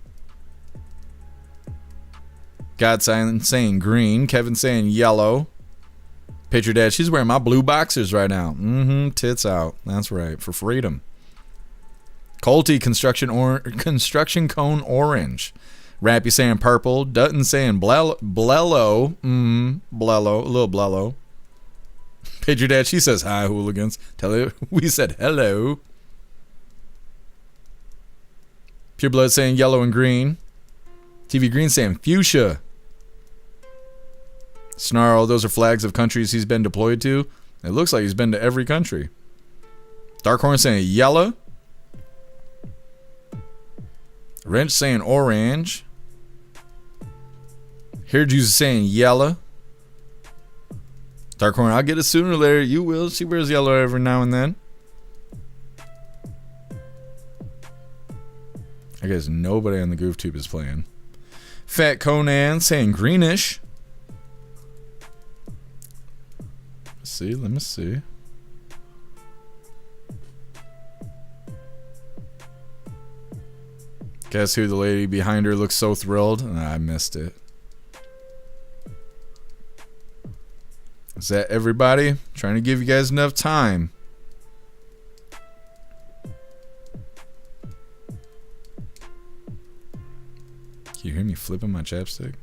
God saying green. Kevin saying yellow. Patriot Dad, she's wearing my blue boxers right now. Tits out. That's right. For freedom. Colty, construction cone orange. Rappy saying purple. Dutton saying blello. Blello. A little blello. Patriot Dad, she says hi, hooligans. Tell her we said hello. Pure Blood saying yellow and green. TV Green saying fuchsia. Snarl, those are flags of countries he's been deployed to. It looks like he's been to every country. Darkhorn saying yellow. Wrench saying orange. Hair Juice saying yellow. Darkhorn, I'll get it sooner or later. You will. She wears yellow every now and then. I guess nobody on the Goof Tube is playing. Fat Conan saying greenish. Let me see. Guess who? The lady behind her looks so thrilled. I missed it. Is that everybody? Trying to give you guys enough time. Can you hear me flipping my chapstick?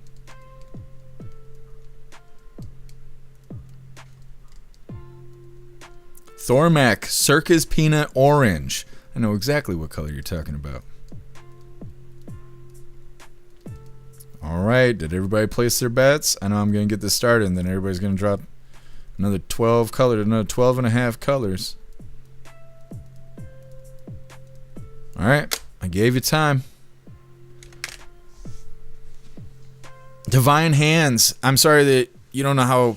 Thormac, Circus Peanut Orange. I know exactly what color you're talking about. Alright, did everybody place their bets? I know I'm going to get this started and then everybody's going to drop another 12 colors, another 12 and a half colors. Alright, I gave you time. Divine Hands. I'm sorry that you don't know how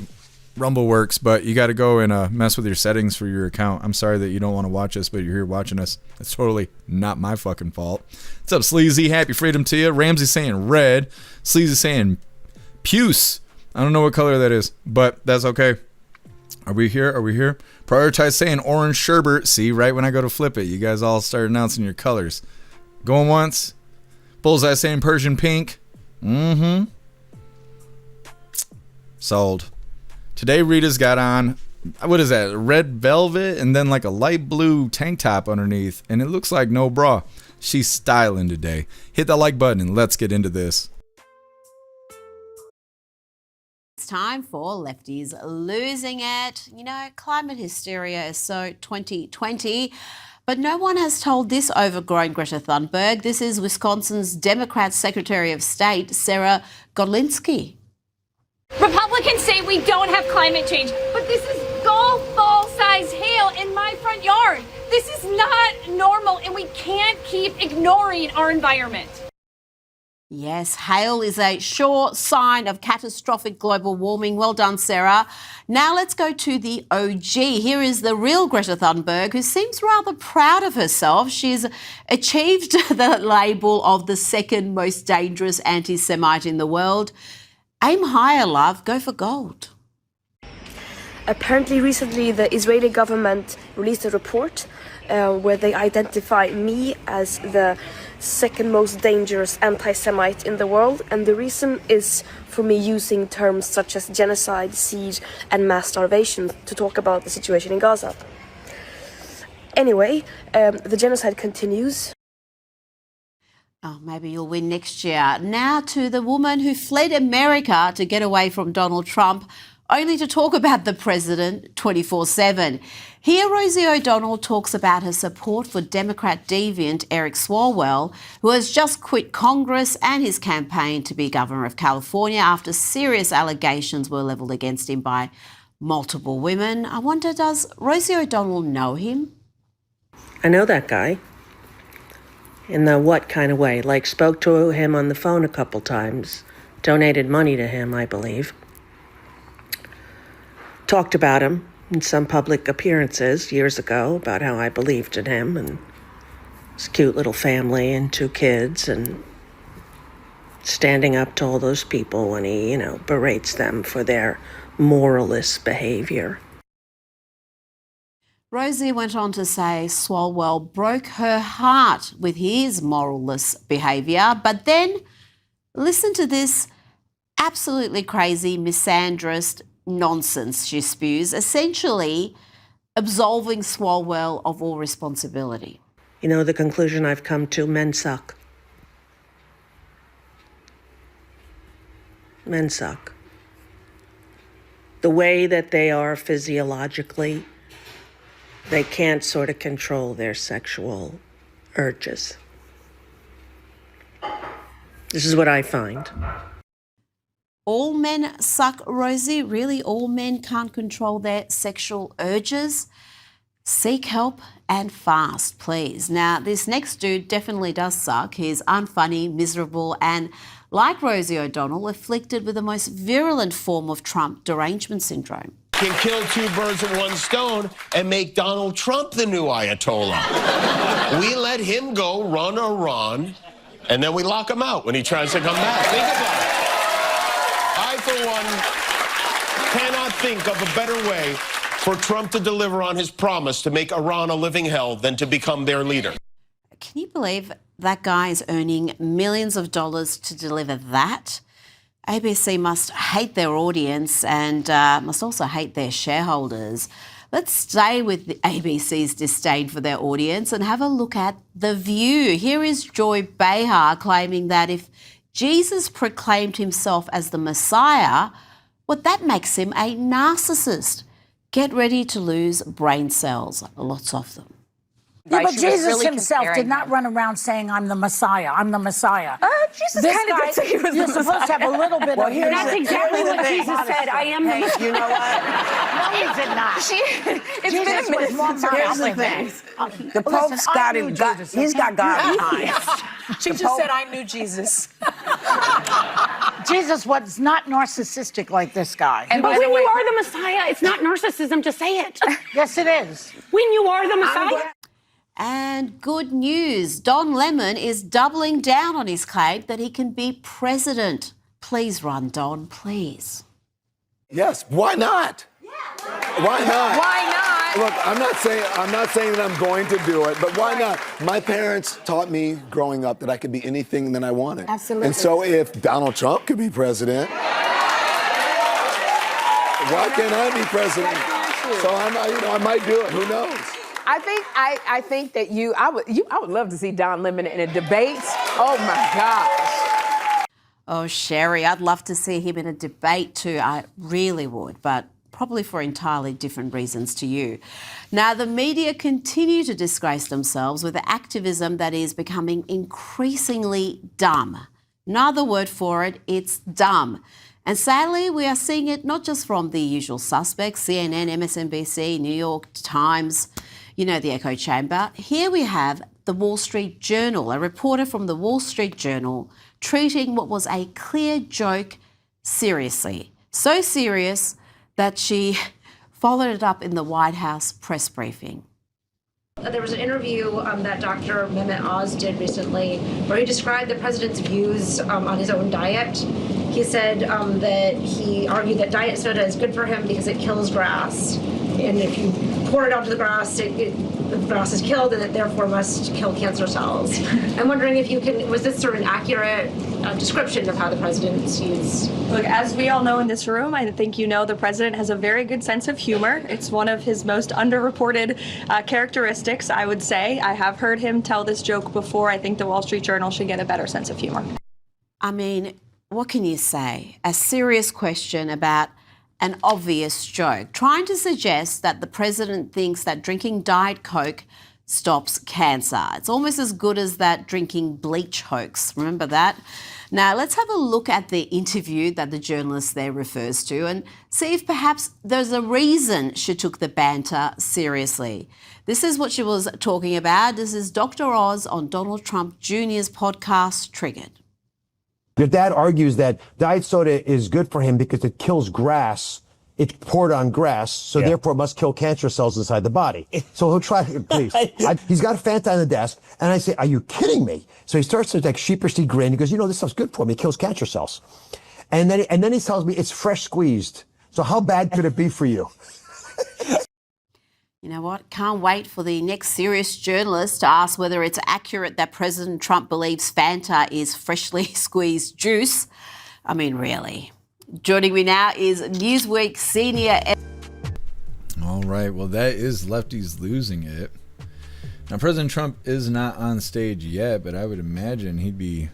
Rumble works, but you got to go and mess with your settings for your account. I'm sorry that you don't want to watch us, but you're here watching us. It's totally not my fucking fault. What's up, Sleazy? Happy freedom to you. Ramsey saying red. Sleazy saying puce. I don't know what color that is, but that's okay. Are we here? Are we here? Prioritize saying orange sherbet. See, right when I go to flip it, you guys all start announcing your colors. Going once. Bullseye saying Persian pink. Sold. Today Rita's got on, what is that, red velvet and then like a light blue tank top underneath, and it looks like no bra. She's styling today. Hit that like button and let's get into this. It's time for Lefties losing it. You know, climate hysteria is so 2020, but no one has told this overgrown Greta Thunberg. This is Wisconsin's Democrat Secretary of State, Sarah Godlinski. Republicans say we don't have climate change, but this is golf ball sized hail in my front yard. This is not normal, and we can't keep ignoring our environment. Yes, hail is a sure sign of catastrophic global warming. Well done, Sarah. Now let's go to the OG. Here is the real Greta Thunberg, who seems rather proud of herself. She's achieved the label of the second most dangerous anti-Semite in the world. Aim higher, love. Go for gold. Apparently, recently, the Israeli government released a report where they identify me as the second most dangerous anti-Semite in the world. And the reason is for me using terms such as genocide, siege, and mass starvation to talk about the situation in Gaza. Anyway, the genocide continues. Oh, maybe you'll win next year. Now to the woman who fled America to get away from Donald Trump, only to talk about the president 24/7. Here, Rosie O'Donnell talks about her support for Democrat deviant Eric Swalwell, who has just quit Congress and his campaign to be governor of California after serious allegations were levelled against him by multiple women. I wonder, does Rosie O'Donnell know him? I know that guy. In the what kind of way? Like spoke to him on the phone a couple times, donated money to him, I believe. Talked about him, in some public appearances years ago about how I believed in him and his cute little family and 2 kids, and standing up to all those people when he, berates them for their moralist behavior. Rosie went on to say Swalwell broke her heart with his moralless behaviour, but then listen to this absolutely crazy, misandrist nonsense she spews, essentially absolving Swalwell of all responsibility. The conclusion I've come to, men suck. Men suck. The way that they are physiologically, they can't sort of control their sexual urges. This is what I find. All men suck, Rosie? Really, all men can't control their sexual urges? Seek help and fast, please. Now, this next dude definitely does suck. He's unfunny, miserable, and like Rosie O'Donnell, afflicted with the most virulent form of Trump derangement syndrome. Can kill 2 birds with 1 stone and make Donald Trump the new Ayatollah. We let him go run Iran, and then we lock him out when he tries to come back. Think about it. I, for one, cannot think of a better way for Trump to deliver on his promise to make Iran a living hell than to become their leader. Can you believe that guy is earning millions of dollars to deliver that? ABC must hate their audience and must also hate their shareholders. Let's stay with the ABC's disdain for their audience and have a look at The View. Here is Joy Behar claiming that if Jesus proclaimed himself as the Messiah, that makes him a narcissist. Get ready to lose brain cells, lots of them. Yeah, but Jesus himself did not run around saying, I'm the Messiah, I'm the Messiah. Jesus kind of did say he was the Messiah. You're supposed to have a little bit of... That's exactly what Jesus said, I am the Messiah. You know what? No, he did not. It's been a minute. Here's the thing. The Pope's got it. He's got God behind. She just said, I knew Jesus. Jesus was not narcissistic like this guy. But when you are the Messiah, it's not narcissism to say it. Yes, it is. When you are the Messiah. And good news, Don Lemon is doubling down on his claim that he can be president. Please run, Don, please. Yes, why not? Yeah, why not? Why not? Look, I'm not saying that I'm going to do it, but why not? My parents taught me growing up that I could be anything that I wanted. Absolutely. And so if Donald Trump could be president, why can't I be president? So I might do it. Who knows? I think that I would love to see Don Lemon in a debate. Oh my gosh. Oh, Sherry, I'd love to see him in a debate too. I really would, but probably for entirely different reasons to you. Now, the media continue to disgrace themselves with activism that is becoming increasingly dumb. Another word for it, it's dumb. And sadly, we are seeing it not just from the usual suspects, CNN, MSNBC, New York Times, the echo chamber. Here we have the Wall Street Journal, a reporter from the Wall Street Journal treating what was a clear joke seriously. So serious that she followed it up in the White House press briefing. There was an interview that Dr. Mehmet Oz did recently where he described the president's views on his own diet. He said that he argued that diet soda is good for him because it kills grass. And if you pour it onto the grass, the grass is killed and it therefore must kill cancer cells. I'm wondering if was this sort of an accurate description of how the president's views? Look, as we all know in this room, I think the president has a very good sense of humor. It's one of his most underreported characteristics, I would say. I have heard him tell this joke before. I think the Wall Street Journal should get a better sense of humor. I mean, what can you say? A serious question about an obvious joke, trying to suggest that the president thinks that drinking Diet Coke stops cancer. It's almost as good as that drinking bleach hoax. Remember that? Now, let's have a look at the interview that the journalist there refers to and see if perhaps there's a reason she took the banter seriously. This is what she was talking about. This is Dr. Oz on Donald Trump Jr.'s podcast, Triggered. Your dad argues that diet soda is good for him because it kills grass it's poured on grass, so therefore it must kill cancer cells inside the body. So he'll try, please. He's got a Fanta on the desk, and I say, are you kidding me? So he starts to like sheepishly grin. He goes, you know, this stuff's good for me. It kills cancer cells. And then he tells me it's fresh squeezed. So how bad could it be for you? You know what? Can't wait for the next serious journalist to ask whether it's accurate that President Trump believes Fanta is freshly squeezed juice. I mean, really. Joining me now is Newsweek senior. All right, well, that is Lefties losing it. Now, President Trump is not on stage yet, but I would imagine he'd be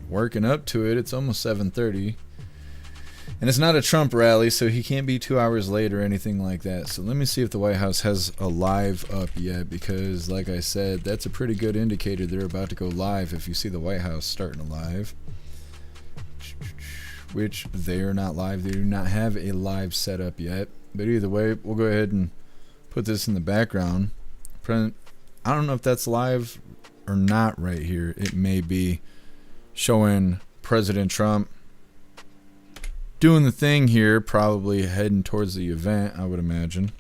working up to it. It's almost 7:30. And it's not a Trump rally, so he can't be 2 hours late or anything like that. So let me see if the White House has a live up yet, because like I said, that's a pretty good indicator they're about to go live if you see the White House starting a live. Which they are not live. They do not have a live setup yet. But either way, we'll go ahead and put this in the background. I don't know if that's live or not right here. It may be showing President Trump doing the thing here, probably heading towards the event, I would imagine.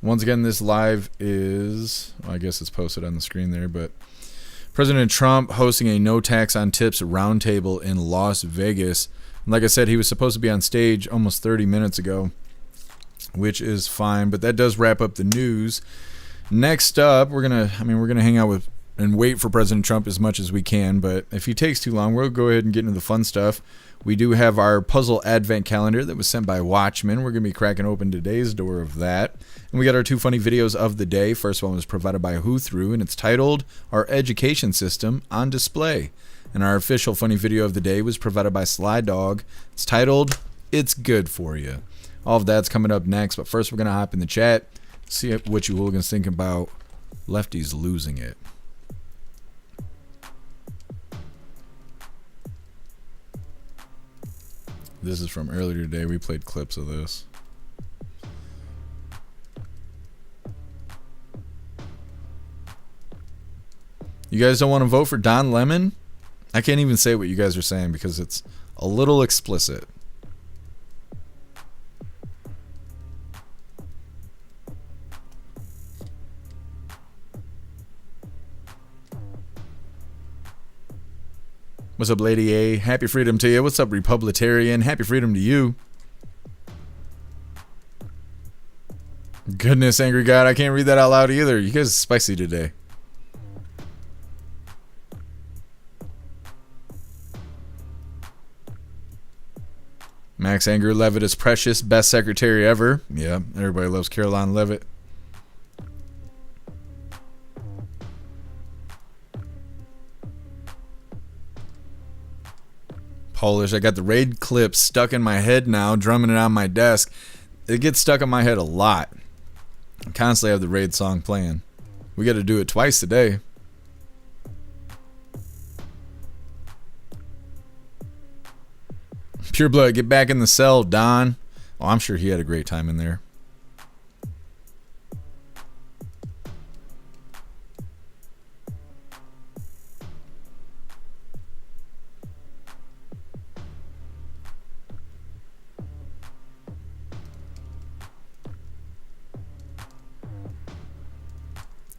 Once again, this live is, well, I guess it's posted on the screen there, but President Trump hosting a no tax on tips roundtable in Las Vegas. And like I said, he was supposed to be on stage almost 30 minutes ago, which is fine, but that does wrap up the news. Next up, we're gonna hang out with and wait for President Trump as much as we can, but if he takes too long, we'll go ahead and get into the fun stuff. We do have our puzzle advent calendar that was sent by Watchmen. We're going to be cracking open today's door of that. And we got our two funny videos of the day. First one was provided by Who Through, and it's titled Our Education System on Display. And our official funny video of the day was provided by Sly Dog. It's titled It's Good For You. All of that's coming up next, but first we're going to hop in the chat, see what you hooligans think about Lefties losing it. This is from earlier today. We played clips of this. You guys don't want to vote for Don Lemon? I can't even say what you guys are saying because it's a little explicit. What's up, Lady A? Happy freedom to you. What's up, Republitarian? Happy freedom to you. Goodness, angry God. I can't read that out loud either. You guys are spicy today. Max Anger Levitt is precious. Best secretary ever. Yeah, everybody loves Caroline Levitt. Polish. I got the raid clip stuck in my head now, drumming it on my desk. It gets stuck in my head a lot. I constantly have the raid song playing. We got to do it twice today. Pure Blood, get back in the cell, Don. Oh, I'm sure he had a great time in there.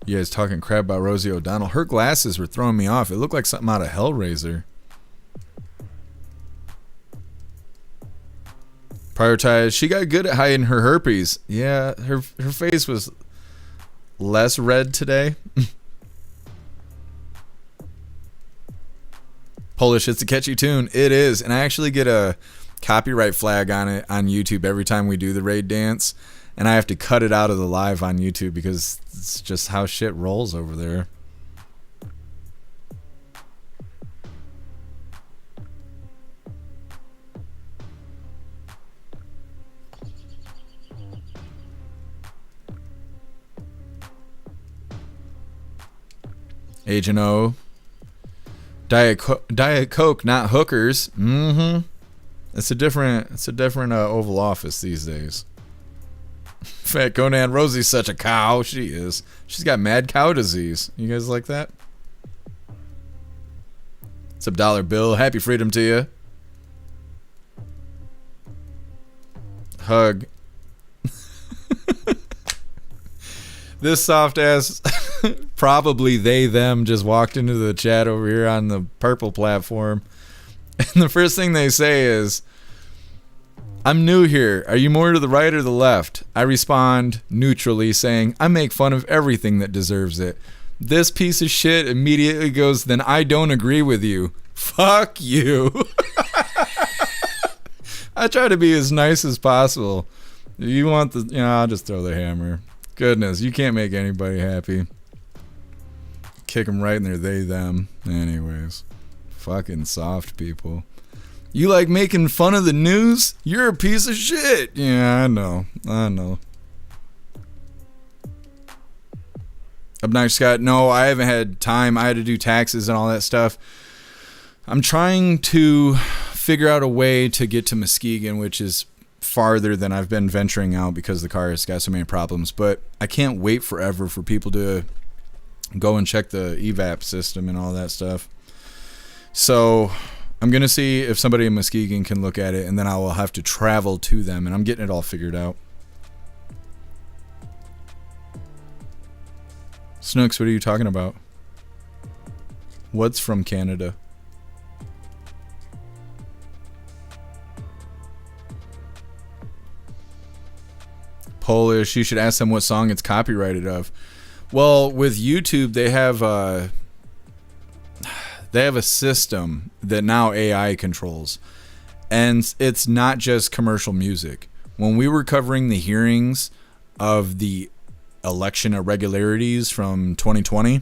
You guys talking crap about Rosie O'Donnell. Her glasses were throwing me off. It looked like something out of Hellraiser. Prioritize. She got good at hiding her herpes. Yeah, her face was less red today. Polish, it's a catchy tune. It is. And I actually get a copyright flag on it on YouTube every time we do the raid dance. And I have to cut it out of the live on YouTube because it's just how shit rolls over there. Agent O. Diet Coke, not hookers. Mm-hmm. It's a different Oval Office these days. Fat Conan, Rosie's such a cow. She is. She's got mad cow disease. You guys like that? What's up, Dollar Bill? Happy freedom to you. hug. This soft ass, probably they, them, just walked into the chat over here on the purple platform. And the first thing they say is, I'm new here. Are you more to the right or the left? I respond neutrally saying, I make fun of everything that deserves it. This piece of shit immediately goes, then I don't agree with you. Fuck you. I try to be as nice as possible. You want the, I'll just throw the hammer. Goodness, you can't make anybody happy. Kick them right in their they, them. Anyways, fucking soft people. You like making fun of the news? You're a piece of shit. Yeah, I know. Obnoxious Scott, no, I haven't had time. I had to do taxes and all that stuff. I'm trying to figure out a way to get to Muskegon, which is farther than I've been venturing out because the car has got so many problems. But I can't wait forever for people to go and check the evap system and all that stuff. So I'm going to see if somebody in Muskegon can look at it, and then I will have to travel to them, and I'm getting it all figured out. Snooks, what are you talking about? What's from Canada? Polish, you should ask them what song it's copyrighted of. Well, with YouTube, they have a system that now AI controls, and it's not just commercial music. When we were covering the hearings of the election irregularities from 2020,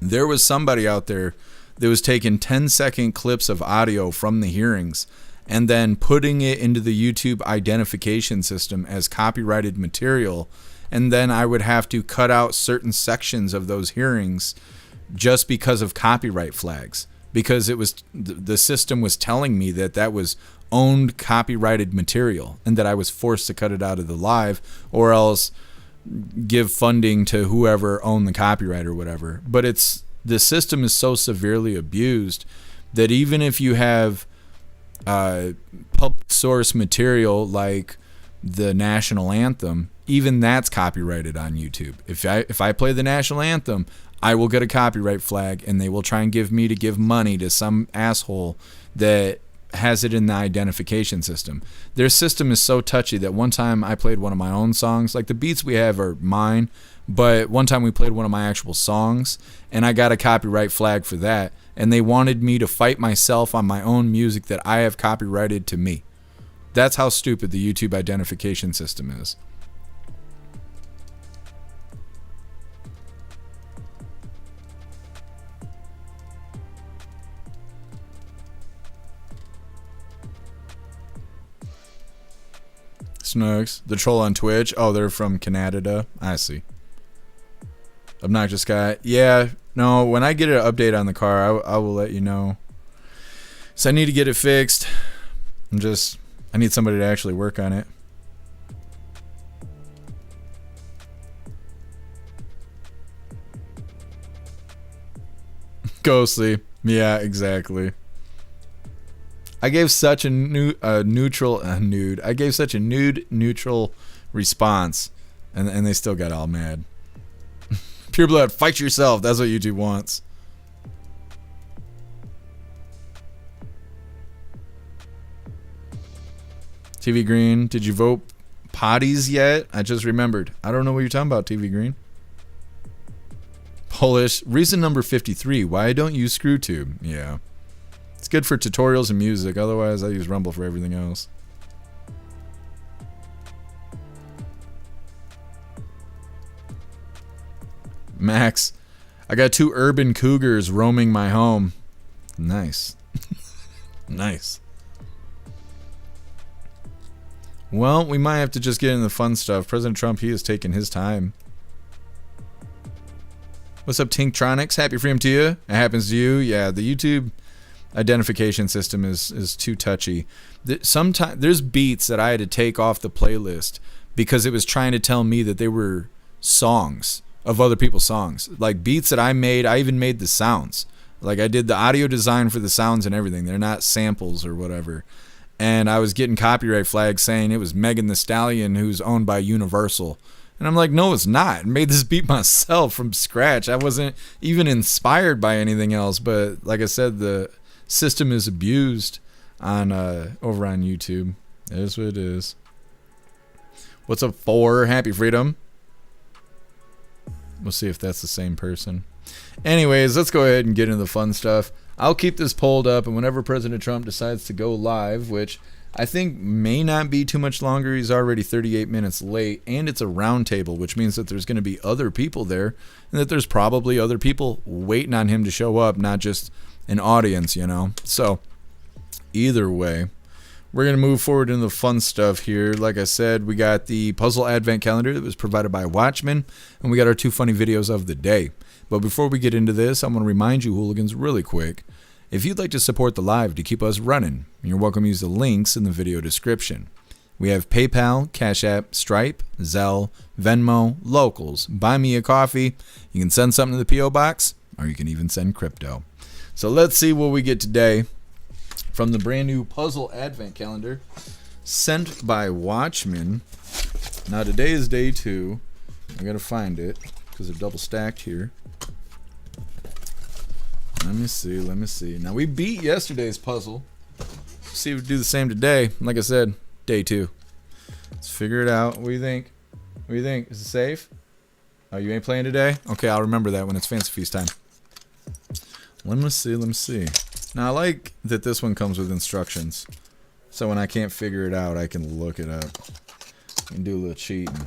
there was somebody out there that was taking 10-second clips of audio from the hearings and then putting it into the YouTube identification system as copyrighted material, and then I would have to cut out certain sections of those hearings just because of copyright flags, because it was the system was telling me that that was owned copyrighted material and that I was forced to cut it out of the live or else give funding to whoever owned the copyright or whatever. But the system is so severely abused that even if you have public source material like the national anthem, even that's copyrighted on YouTube. If I play the national anthem, I will get a copyright flag, and they will try and give money to some asshole that has it in the identification system. Their system is so touchy that one time I played one of my own songs. Like, the beats we have are mine, but one time we played one of my actual songs, and I got a copyright flag for that, and they wanted me to fight myself on my own music that I have copyrighted to me. That's how stupid the YouTube identification system is. Snugs, the troll on Twitch. Oh, they're from Canada. I see. Obnoxious Guy. Yeah, no, when I get an update on the car, I will let you know. So I need to get it fixed. I need somebody to actually work on it. Ghostly. Yeah, exactly. I gave such a neutral response, and they still got all mad. Pure blood, fight yourself. That's what YouTube wants. TV Green, did you vote potties yet? I just remembered. I don't know what you're talking about, TV Green. Polish, reason number 53, why don't you use ScrewTube? Yeah. It's good for tutorials and music. Otherwise, I use Rumble for everything else. Max, I got 2 urban cougars roaming my home. Nice. Nice. Well, we might have to just get into the fun stuff. President Trump, he has taken his time. What's up, Tinktronics? Happy Freedom to you. It happens to you. Yeah, the YouTube identification system is too touchy. Sometimes there's beats that I had to take off the playlist because it was trying to tell me that they were songs of other people's songs. Like beats that I made, I even made the sounds. Like I did the audio design for the sounds and everything. They're not samples or whatever. and I was getting copyright flags saying it was Megan Thee Stallion, who's owned by Universal. And I'm like, no, it's not. I made this beat myself from scratch. I wasn't even inspired by anything else. But like I said, the system is abused on over on YouTube. It is what it is. What's up, 4? Happy Freedom. We'll see if that's the same person. Anyways, let's go ahead and get into the fun stuff. I'll keep this polled up, and whenever President Trump decides to go live, which I think may not be too much longer, he's already 38 minutes late, and it's a round table, which means that there's going to be other people there, and that there's probably other people waiting on him to show up, not just an audience, you know. So, either way, we're going to move forward into the fun stuff here. Like I said, we got the puzzle advent calendar that was provided by Watchmen, and we got our 2 funny videos of the day. But before we get into this, I'm going to remind you, hooligans, really quick, if you'd like to support the live to keep us running, you're welcome to use the links in the video description. We have PayPal, Cash App, Stripe, Zelle, Venmo, Locals, Buy Me a Coffee. You can send something to the P.O. Box, or you can even send crypto. So let's see what we get today from the brand new puzzle advent calendar sent by Watchmen. Now today is day 2. I gotta find it because they're double stacked here. Let me see. Now we beat yesterday's puzzle. See if we do the same today. Like I said, day 2. Let's figure it out. What do you think? What do you think? Is it safe? Oh, you ain't playing today? Okay, I'll remember that when it's Fancy Feast time. Let me see. Now I like that this one comes with instructions. So when I can't figure it out, I can look it up. I can do a little cheating.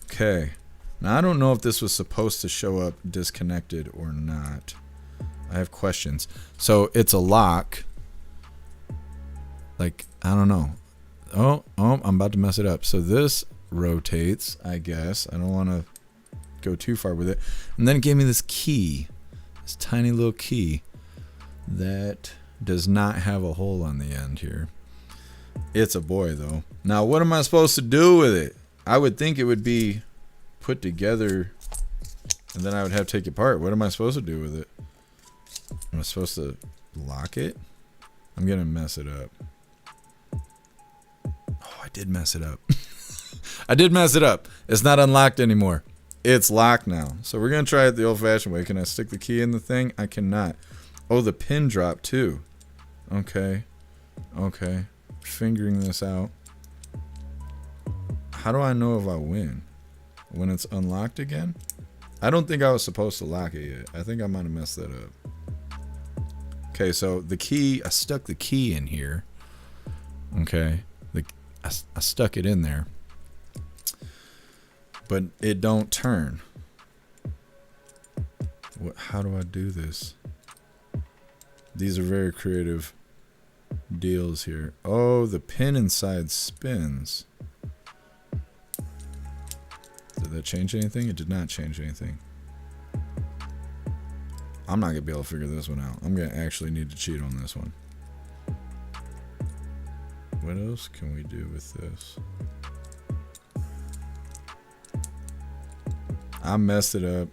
Okay. Now I don't know if this was supposed to show up disconnected or not. I have questions. So it's a lock. Like, I don't know. Oh, I'm about to mess it up. So this rotates, I guess. I don't want to go too far with it. And then it gave me this key. This tiny little key that does not have a hole on the end here. It's a boy, though. Now, what am I supposed to do with it? I would think it would be put together, and then I would have to take it apart. What am I supposed to do with it? Am I supposed to lock it? I'm gonna mess it up. Oh, I did mess it up. I did mess it up. It's not unlocked anymore. It's locked now. So we're gonna try it the old-fashioned way. Can I stick the key in the thing? I cannot. Oh, the pin dropped too. Okay. Figuring this out. How do I know if I win? When it's unlocked again? I don't think I was supposed to lock it yet. I think I might have messed that up. Okay, so the key, I stuck the key in here. Okay, I stuck it in there. But it don't turn. How do I do this? These are very creative deals here. Oh, the pin inside spins. Did that change anything? It did not change anything. I'm not going to be able to figure this one out. I'm going to actually need to cheat on this one. What else can we do with this? I messed it up.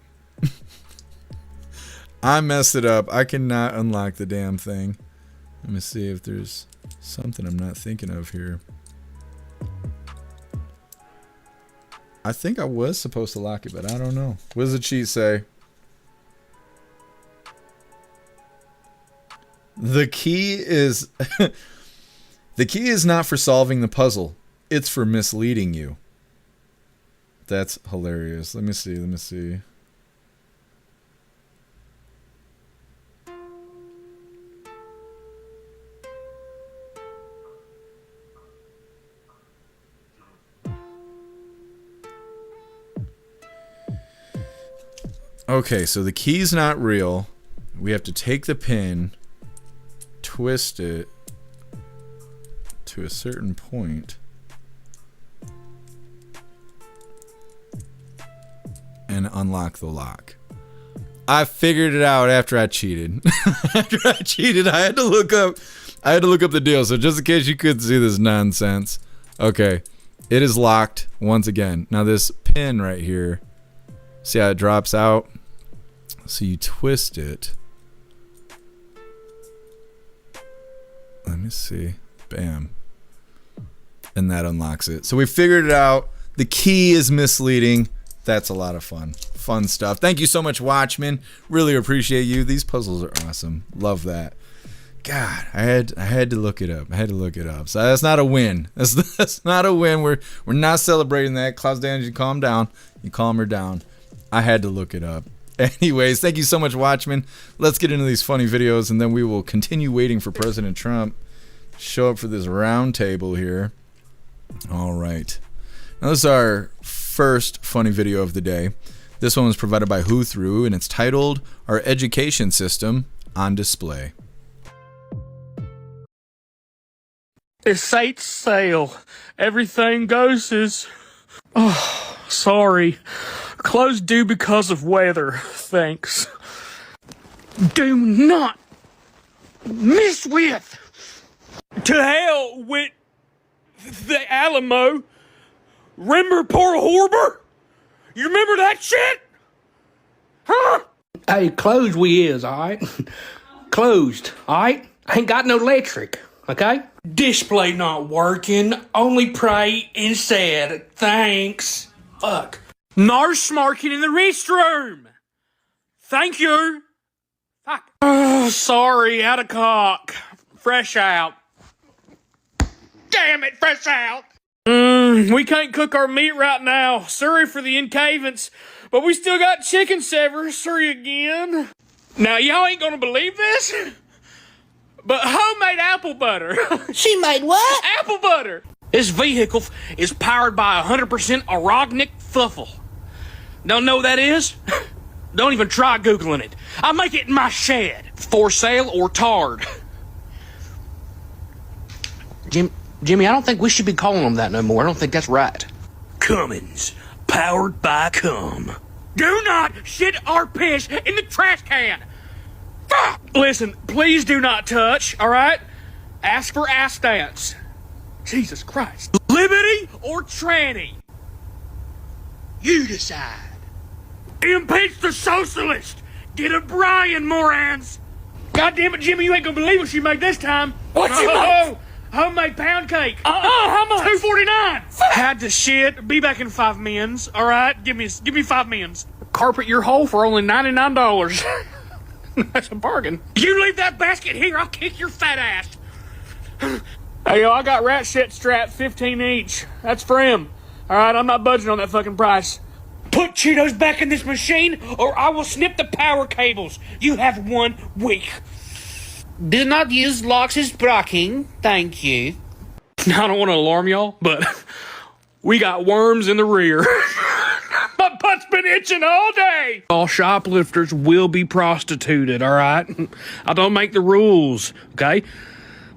I messed it up. I cannot unlock the damn thing. Let me see if there's something I'm not thinking of here. I think I was supposed to lock it, but I don't know. What does the cheat say? The key is the key is not for solving the puzzle. It's for misleading you. That's hilarious. Let me see. Okay, so the key's not real. We have to take the pin, twist it to a certain point, and unlock the lock. I figured it out after I cheated. I had to look up the deal. So just in case you couldn't see this nonsense. Okay, it is locked once again. Now this pin right here, see how it drops out? So you twist it. Let me see. Bam. And that unlocks it. So we figured it out. The key is misleading. That's a lot of fun. Fun stuff. Thank you so much, Watchmen. Really appreciate you. These puzzles are awesome. Love that. God, I had to look it up. I had to look it up. So that's not a win. That's not a win. We're not celebrating that. Clouds Daniels, you calm down. You calm her down. I had to look it up. Anyways, thank you so much, Watchmen. Let's get into these funny videos, and then we will continue waiting for President Trump to show up for this round table here. All right. Now this is our first funny video of the day. This one was provided by Who Through, and it's titled "Our Education System on Display." Estate sale. Everything goes is... Oh, sorry. Closed due because of weather. Thanks. Do not mess with. To hell with the Alamo. Remember Pearl Harbor? You remember that shit? Huh? Hey, closed we is, alright? Closed, alright? Ain't got no electric, okay? Display not working. Only pray and said thanks. Fuck. No smoking in the restroom. Thank you. Fuck. Oh, sorry, out of cock. Fresh out. Damn it, fresh out. We can't cook our meat right now. Sorry for the inconvenience, but we still got chicken severs. Sorry again. Now, y'all ain't gonna believe this, but homemade apple butter. She made what? Apple butter. This vehicle is powered by 100% organic fuffle. Don't know what that is? Don't even try Googling it. I make it in my shed. For sale or tarred. Jimmy, I don't think we should be calling them that no more. I don't think that's right. Cummins, powered by cum. Do not shit or piss in the trash can. Fuck! Listen, please do not touch, all right? Ask for ass dance. Jesus Christ. Liberty or tranny? You decide. Impeach the socialist. Get a Brian, morons. God damn it, Jimmy, you ain't gonna believe what she made this time. What you made? Homemade pound cake. How much? $2.49. Had to shit. Be back in 5 minutes. All right, give me 5 minutes. Carpet your hole for only $99. That's a bargain. You leave that basket here, I'll kick your fat ass. Hey, yo, I got rat shit strapped, 15 each. That's for him. All right, I'm not budging on that fucking price. Put Cheetos back in this machine, or I will snip the power cables. You have 1 week. Do not use locks as blocking. Thank you. I don't want to alarm y'all, but we got worms in the rear. My butt's been itching all day. All shoplifters will be prostituted, all right? I don't make the rules, okay?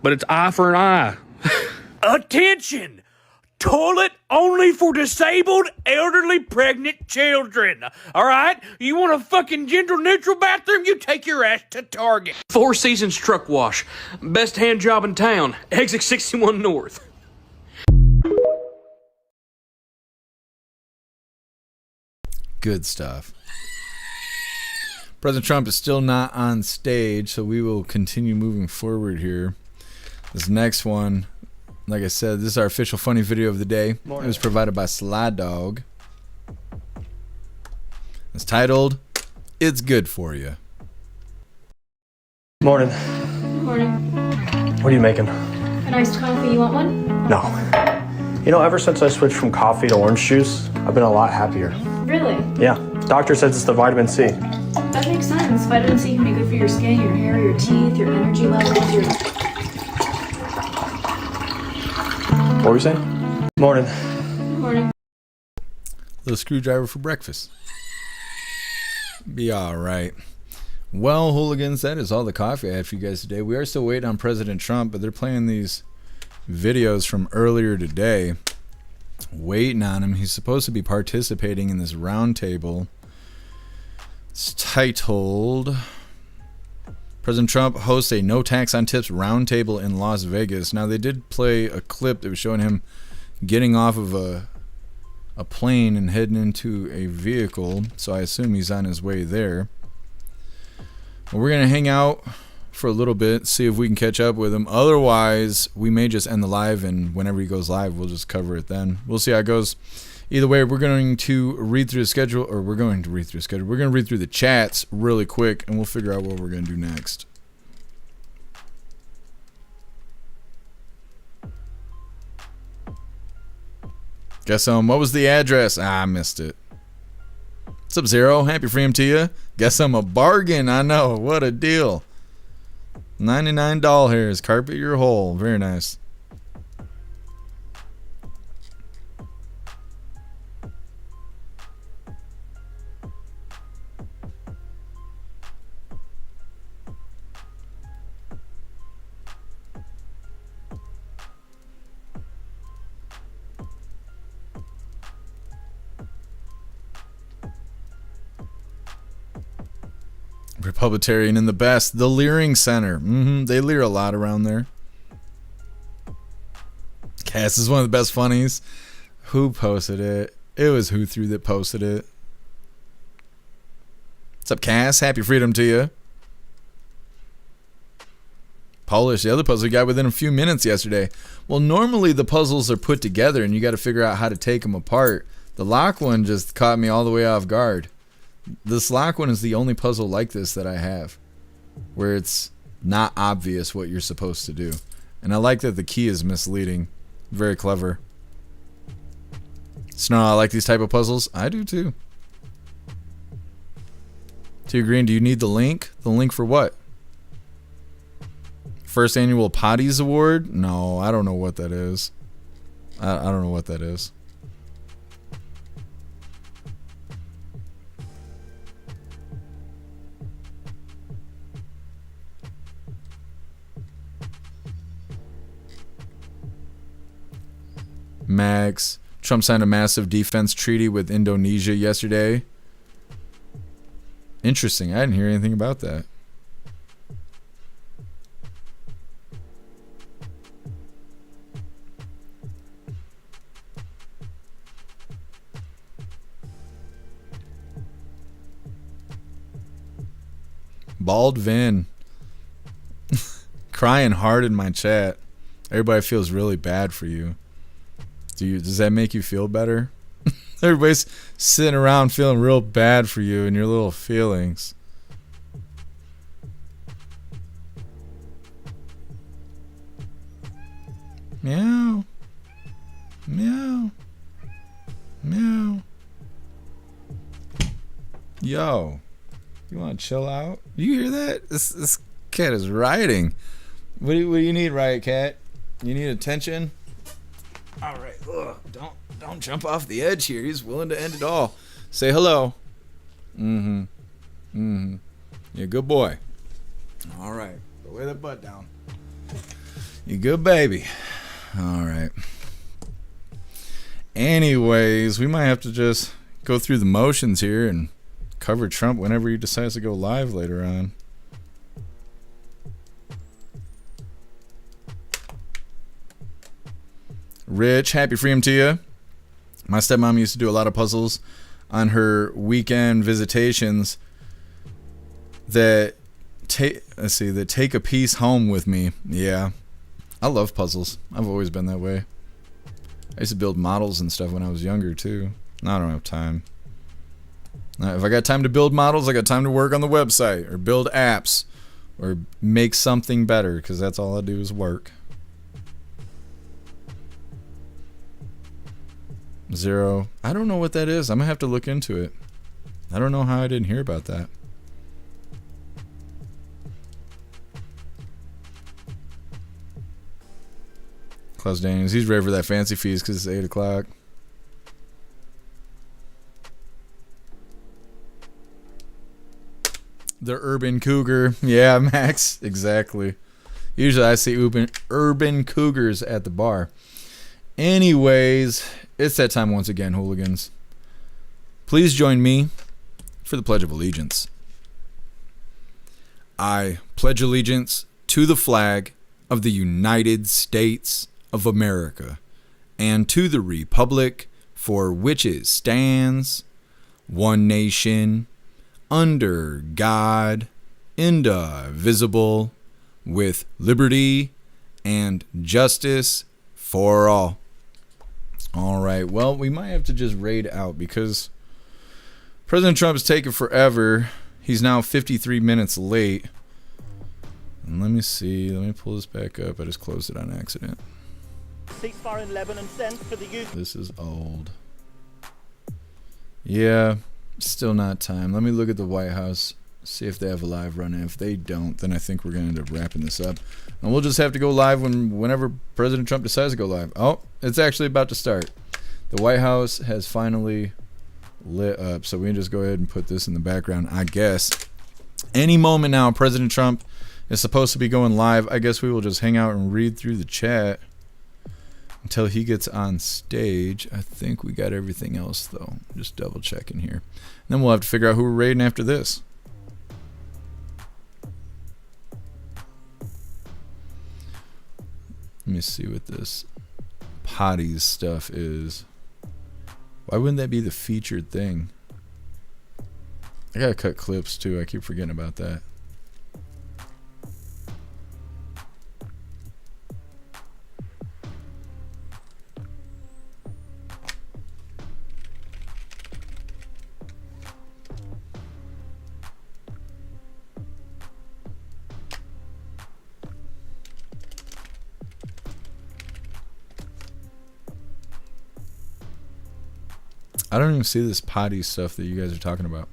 But it's eye for an eye. Attention! Toilet only for disabled, elderly, pregnant children. All right? You want a fucking gender-neutral bathroom? You take your ass to Target. 4 Seasons Truck Wash. Best hand job in town. Exit 61 North. Good stuff. President Trump is still not on stage, so we will continue moving forward here. This next one, like I said, this is our official funny video of the day. It was provided by Sly Dog. It's titled, "It's Good For You." Morning. Morning. What are you making? An iced coffee. You want one? No. You know, ever since I switched from coffee to orange juice, I've been a lot happier. Really? Yeah. Doctor says it's the vitamin C. That makes sense. Vitamin C can be good for your skin, your hair, your teeth, your energy levels, your... What were you saying? Morning. Morning. Little screwdriver for breakfast. Be alright. Well, hooligans, that is all the coffee I had for you guys today. We are still waiting on President Trump, but they're playing these videos from earlier today. Waiting on him. He's supposed to be participating in this round table. It's titled, President Trump hosts a no tax on tips roundtable in Las Vegas. Now, they did play a clip that was showing him getting off of a plane and heading into a vehicle, so I assume he's on his way there. Well, we're going to hang out for a little bit, see if we can catch up with him. Otherwise, we may just end the live, and whenever he goes live, we'll just cover it then. We'll see how it goes. Either way, we're going to read through the schedule, or we're going to read through the schedule. We're going to read through the chats really quick, and we'll figure out what we're going to do next. Guess what was the address? I missed it. What's up, Zero? Happy Freedom to you. Guess I'm a bargain. I know. What a deal. 99 doll hairs. Carpet your hole. Very nice. Republitarian in the best. The Leering Center. They leer a lot around there. Cass is one of the best funnies. Who posted it? It was Who Through that posted it. What's up, Cass? Happy Freedom to you. Polish, the other puzzle we got within a few minutes yesterday. Well, normally the puzzles are put together and you got to figure out how to take them apart. The lock one just caught me all the way off guard. This lock one is the only puzzle like this that I have, where it's not obvious what you're supposed to do. And I like that the key is misleading. Very clever. Snow, I like these type of puzzles. I do too. T Green, do you need the link? The link for what? First annual Potties Award? No, I don't know what that is. I don't know what that is. Max, Trump signed a massive defense treaty with Indonesia yesterday. Interesting. I didn't hear anything about that. Bald Vin. Crying hard in my chat. Everybody feels really bad for you. Does that make you feel better? Everybody's sitting around feeling real bad for you and your little feelings. Meow. Meow. Meow. Yo. You want to chill out? You hear that? This cat is rioting. What do you need, Riot Cat? You need attention? All right. Ugh, don't jump off the edge here. He's willing to end it all. Say hello. You're a good boy. All right. Go lay that butt down. You good baby. All right. Anyways, we might have to just go through the motions here and cover Trump whenever he decides to go live later on. Rich, happy freedom to you. My stepmom used to do a lot of puzzles on her weekend visitations that take a piece home with me. Yeah, I love puzzles. I've always been that way. I used to build models and stuff when I was younger too. Now I don't have time. If I got time to build models, I got time to work on the website or build apps or make something better, because that's all I do is work. Zero. I don't know what that is. I'm gonna have to look into it. I don't know how I didn't hear about that. Klaus Daniels, he's ready for that fancy feast because it's 8 o'clock. The urban cougar. Yeah, Max. Exactly. Usually I see urban cougars at the bar. Anyways, it's that time once again, hooligans. Please join me for the Pledge of Allegiance. I pledge allegiance to the flag of the United States of America and to the republic for which it stands, one nation, under God, indivisible, with liberty and justice for all. All right, well, we might have to just raid out because President Trump is taking forever. He's now 53 minutes late. And let me see. Let me pull this back up. I just closed it on accident. Ceasefire in Lebanon sends for the use. This is old. Yeah, still not time. Let me look at the White House, see if they have a live run. And if they don't, then I think we're going to end up wrapping this up. And we'll just have to go live whenever President Trump decides to go live. Oh, it's actually about to start. The White House has finally lit up, so we can just go ahead and put this in the background, I guess. Any moment now, President Trump is supposed to be going live. I guess we will just hang out and read through the chat until he gets on stage. I think we got everything else, though. Just double checking here. And then we'll have to figure out who we're raiding after this. Let me see what this potties stuff is. Why wouldn't that be the featured thing? I gotta cut clips too. I keep forgetting about that. I don't even see this potty stuff that you guys are talking about.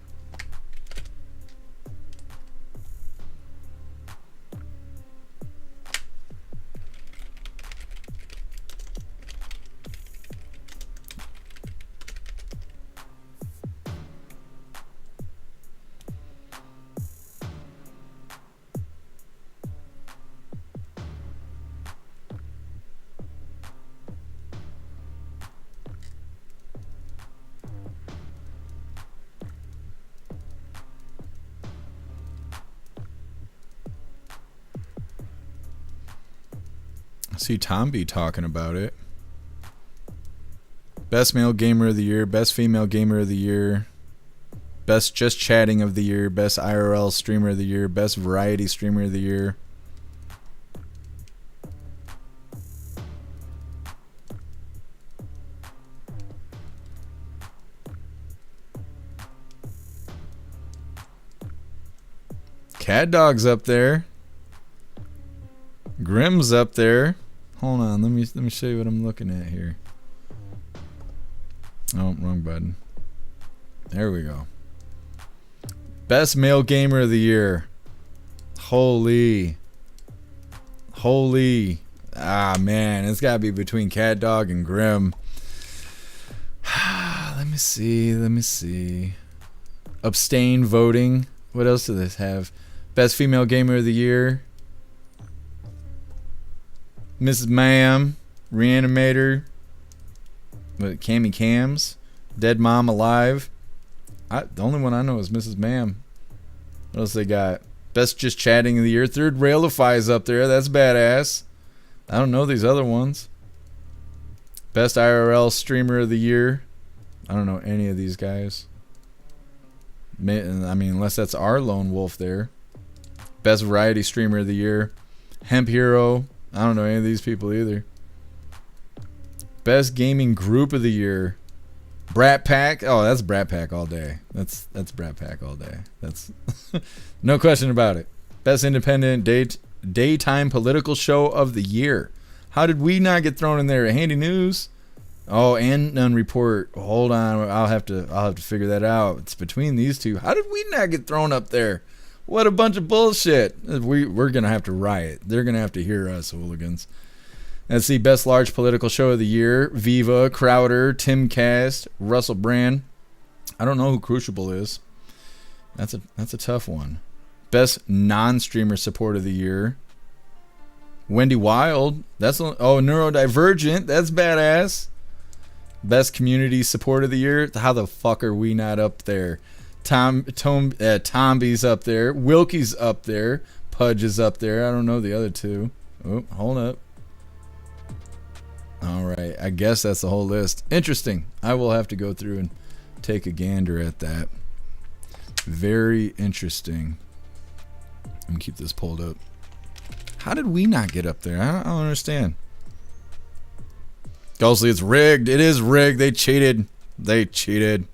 I see Tom B talking about it. Best male gamer of the year, best female gamer of the year, best just chatting of the year, best IRL streamer of the year, best variety streamer of the year. Cat Dog's up there. Grimm's up there. Hold on, let me show you what I'm looking at here. Oh, wrong button. There we go. Best male gamer of the year. Holy. Ah, man, it's gotta be between Cat Dog and Grim. Let me see. Abstain voting. What else do this have? Best female gamer of the year. Mrs. Ma'am, Reanimator, Cammy Cams, Dead Mom Alive. The only one I know is Mrs. Ma'am. What else they got? Best Just Chatting of the Year. Third Railify is up there. That's badass. I don't know these other ones. Best IRL Streamer of the Year. I don't know any of these guys. I mean, unless that's our lone wolf there. Best Variety Streamer of the Year. Hemp Hero. I don't know any of these people either. Best Gaming Group of the Year. Brat Pack. Oh, that's Brat Pack all day. That's Brat Pack all day. That's no question about it. Best Independent Daytime Political Show of the Year. How did we not get thrown in there? Handy News. Oh, and None Report. Hold on, I'll have to figure that out. It's between these two. How did we not get thrown up there? What a bunch of bullshit. We're going to have to riot. They're going to have to hear us, hooligans. Let's see. Best Large Political Show of the Year. Viva, Crowder, Timcast, Russell Brand. I don't know who Crucible is. That's a tough one. Best Non-Streamer Support of the Year. Wendy Wild. Neurodivergent. That's badass. Best Community Support of the Year. How the fuck are we not up there? Tomby's up there. Wilkie's up there. Pudge is up there. I don't know the other two. Oh, hold up. All right. I guess that's the whole list. Interesting. I will have to go through and take a gander at that. Very interesting. Let me keep this pulled up. How did we not get up there? I don't understand. Ghostly, it's rigged. It is rigged. They cheated. They cheated.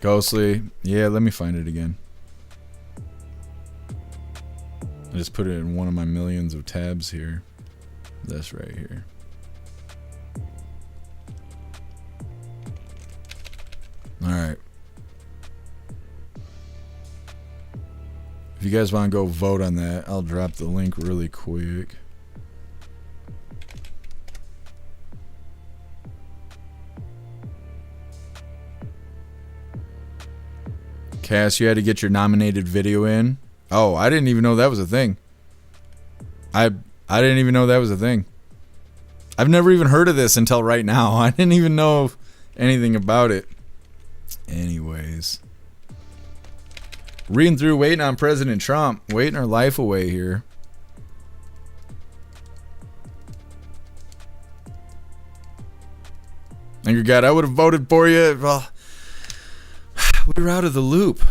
Ghostly. Yeah, let me find it again. I just put it in one of my millions of tabs here. This right here. Alright. If you guys want to go vote on that, I'll drop the link really quick. Cass, you had to get your nominated video in. Oh, I didn't even know that was a thing. I didn't even know that was a thing. I've never even heard of this until right now. I didn't even know anything about it. Anyways. Reading through, waiting on President Trump. Waiting our life away here. Thank you, God. I would have voted for you. Well, we were out of the loop.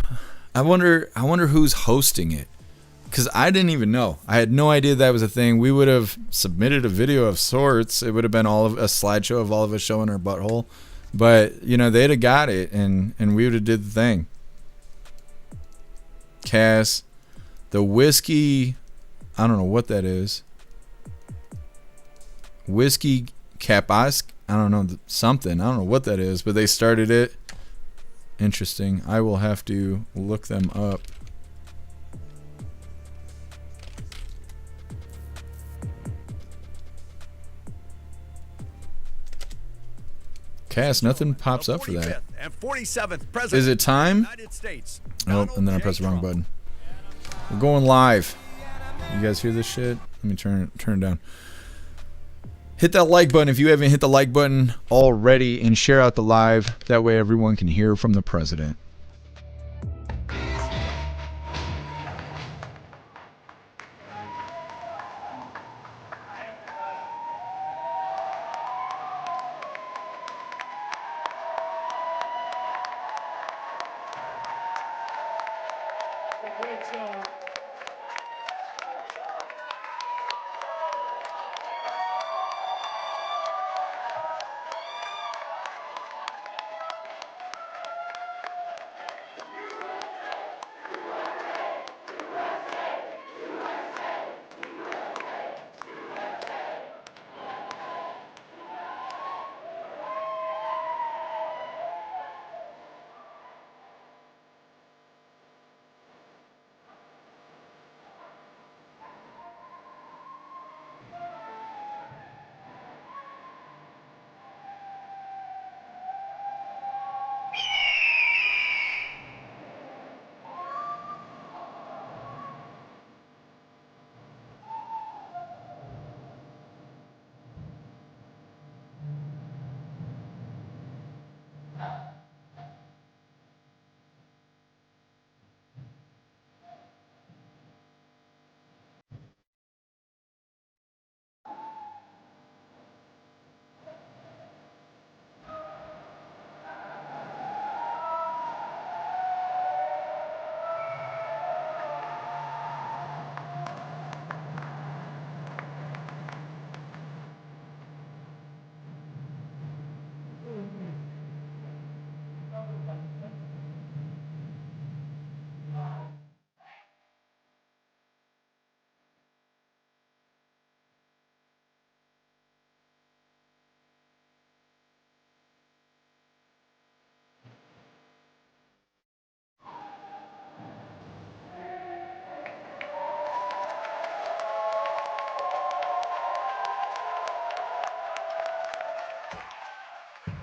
I wonder who's hosting it. Because I didn't even know. I had no idea that was a thing. We would have submitted a video of sorts. It would have been all of a slideshow of all of us showing our butthole. But, you know, they'd have got it, and we would have did the thing. Cass, the whiskey, I don't know what that is. Whiskey Capask, I don't know, something. I don't know what that is, but they started it. Interesting. I will have to look them up. Cass, nothing pops up for that. And 47th President Is it time? United States. Oh, and then I pressed the wrong button. We're going live. You guys hear this shit? Let me turn it down. Hit that like button if you haven't hit the like button already, and share out the live. That way everyone can hear from the president.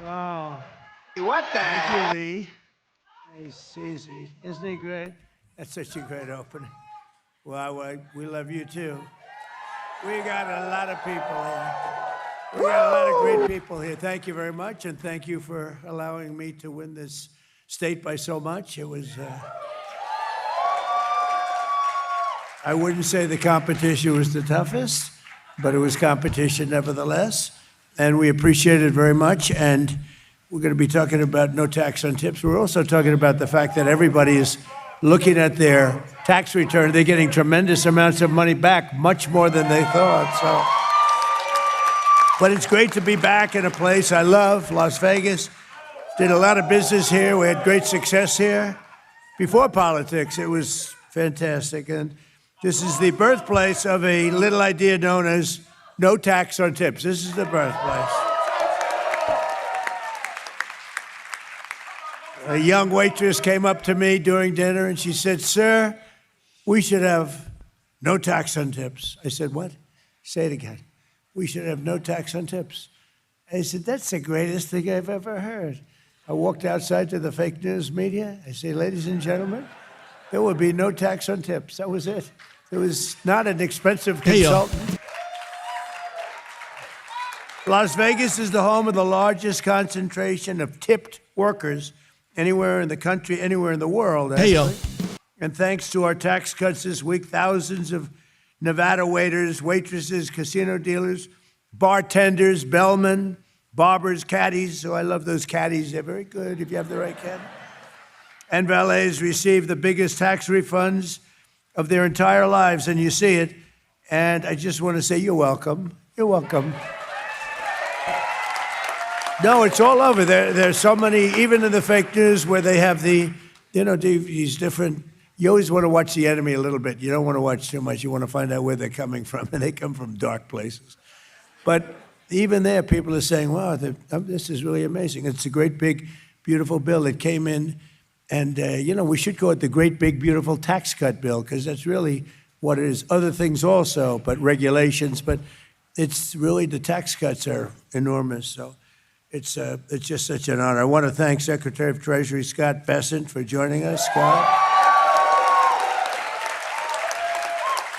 Wow. What the Thank you, Lee. Nice, easy. Isn't he great? That's such a great opening. Well, we love you too. We got a lot of people here. We got a lot of great people here. Thank you very much, and thank you for allowing me to win this state by so much. It was, I wouldn't say the competition was the toughest, but it was competition nevertheless. And we appreciate it very much. And We're going to be talking about no tax on tips. We're also talking about the fact that everybody is looking at their tax return. They're getting tremendous amounts of money back, much more than they thought. But it's great to be back in a place I love, Las Vegas. Did a lot of business here. We had great success here. Before politics, it was fantastic. And this is the birthplace of a little idea known as no tax on tips. This is the birthplace. A young waitress came up to me during dinner and she said, "Sir, we should have no tax on tips." I said, "What?" Say it again. "We should have no tax on tips." I said, "That's the greatest thing I've ever heard." I walked outside to the fake news media. I say, "Ladies and gentlemen, there will be no tax on tips." That was it. It was not an expensive consultant. Las Vegas is the home of the largest concentration of tipped workers anywhere in the country, anywhere in the world, actually. And thanks to our tax cuts this week, thousands of Nevada waiters, waitresses, casino dealers, bartenders, bellmen, barbers, caddies. So I love those caddies. They're very good if you have the right caddy. And valets receive the biggest tax refunds of their entire lives, and you see it. And I just want to say, you're welcome. You're welcome. No, it's all over. There's so many, even in the fake news, where they have these different. You always want to watch the enemy a little bit. You don't want to watch too much. You want to find out where they're coming from, and they come from dark places. But even there, people are saying, "Wow, this is really amazing." It's a great, big, beautiful bill that came in, and we should call it the great, big, beautiful tax cut bill, because that's really what it is. Other things also, but regulations. But it's really, the tax cuts are enormous. So. It's just such an honor. I want to thank Secretary of Treasury Scott Bessent for joining us. Scott.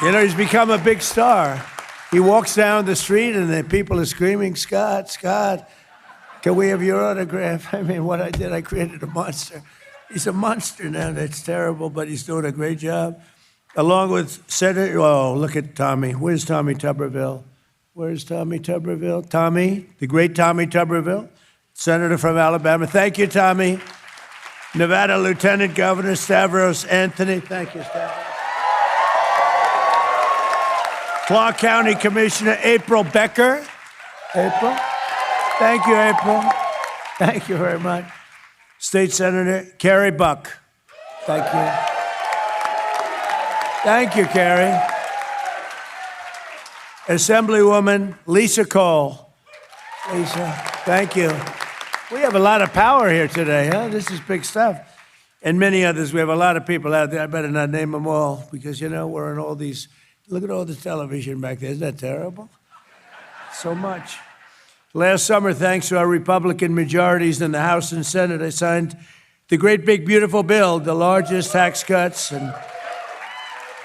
He's become a big star. He walks down the street and the people are screaming, "Scott, Scott, can we have your autograph?" I mean, what I did, I created a monster. He's a monster now. That's terrible, but he's doing a great job. Along with Senator, look at Tommy. Where's Tommy Tuberville? Where's Tommy Tuberville? Tommy, the great Tommy Tuberville, Senator from Alabama. Thank you, Tommy. Nevada Lieutenant Governor Stavros Anthony. Thank you, Stavros. Clark County Commissioner April Becker. April. Thank you, April. Thank you very much. State Senator Carrie Buck. Thank you. Thank you, Carrie. Assemblywoman Lisa Cole. Lisa, thank you. We have a lot of power here today, huh? This is big stuff. And many others. We have a lot of people out there. I better not name them all because, we're in all these. Look at all the television back there. Isn't that terrible? So much. Last summer, thanks to our Republican majorities in the House and Senate, I signed the great, big, beautiful bill, the largest tax cuts and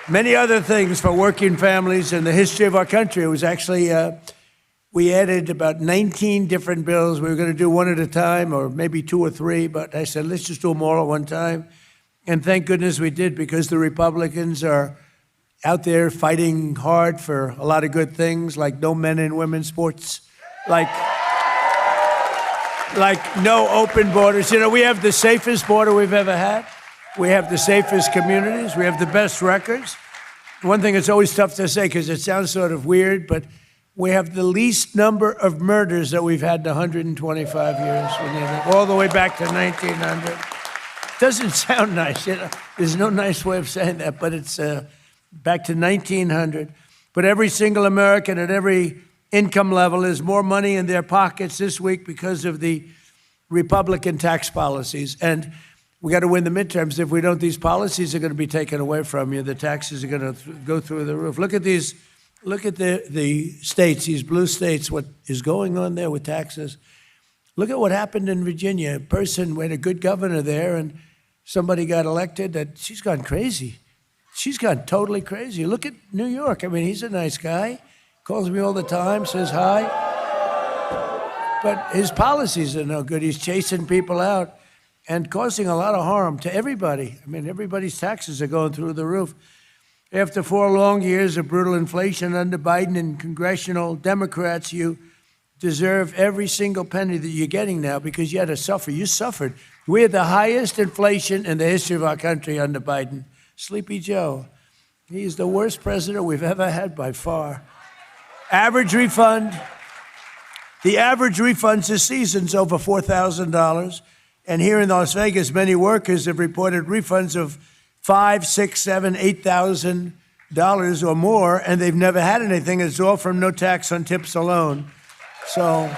many other things for working families in the history of our country. It was actually, we added about 19 different bills. We were going to do one at a time or maybe two or three, but I said, let's just do them all at one time. And thank goodness we did, because the Republicans are out there fighting hard for a lot of good things, like no men and women's sports, like no open borders. We have the safest border we've ever had. We have the safest communities. We have the best records. One thing that's always tough to say because it sounds sort of weird, but we have the least number of murders that we've had in 125 years, all the way back to 1900. Doesn't sound nice. There's no nice way of saying that, but it's back to 1900. But every single American at every income level has more money in their pockets this week because of the Republican tax policies. And we got to win the midterms. If we don't, these policies are going to be taken away from you. The taxes are going to go through the roof. Look at these. Look at the states, these blue states, what is going on there with taxes. Look at what happened in Virginia. A person, we had a good governor there, and somebody got elected that she's gone crazy. She's gone totally crazy. Look at New York. I mean, he's a nice guy. Calls me all the time, says hi. But his policies are no good. He's chasing people out and causing a lot of harm to everybody. I mean, everybody's taxes are going through the roof. After 4 long years of brutal inflation under Biden and congressional Democrats, you deserve every single penny that you're getting now because you had to suffer. You suffered. We had the highest inflation in the history of our country under Biden. Sleepy Joe. He's the worst president we've ever had by far. Average refund. The average refund this season's over $4,000. And here in Las Vegas, many workers have reported refunds of $5,000, $6,000, $7,000, $8,000 or more, and they've never had anything. It's all from no tax on tips alone. So,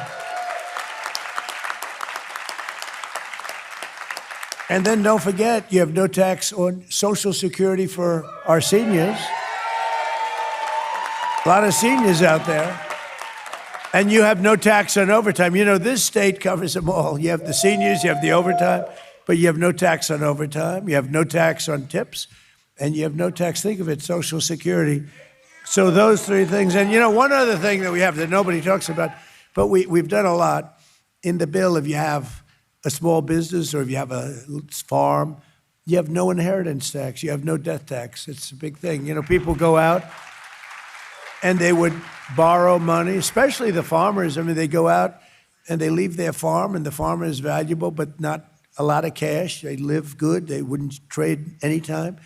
and then don't forget, you have no tax on Social Security for our seniors. A lot of seniors out there. And you have no tax on overtime. You know, this state covers them all. You have the seniors, you have the overtime, but you have no tax on overtime. You have no tax on tips, and you have no tax, think of it, Social Security. So those three things. And, you know, one other thing that we have that nobody talks about, but we've done a lot in the bill. If you have a small business or if you have a farm, you have no inheritance tax. You have no death tax. It's a big thing. You know, people go out and they would borrow money, especially the farmers. I mean, they go out and they leave their farm, and the farm is valuable, but not a lot of cash. They live good. They wouldn't trade anytime.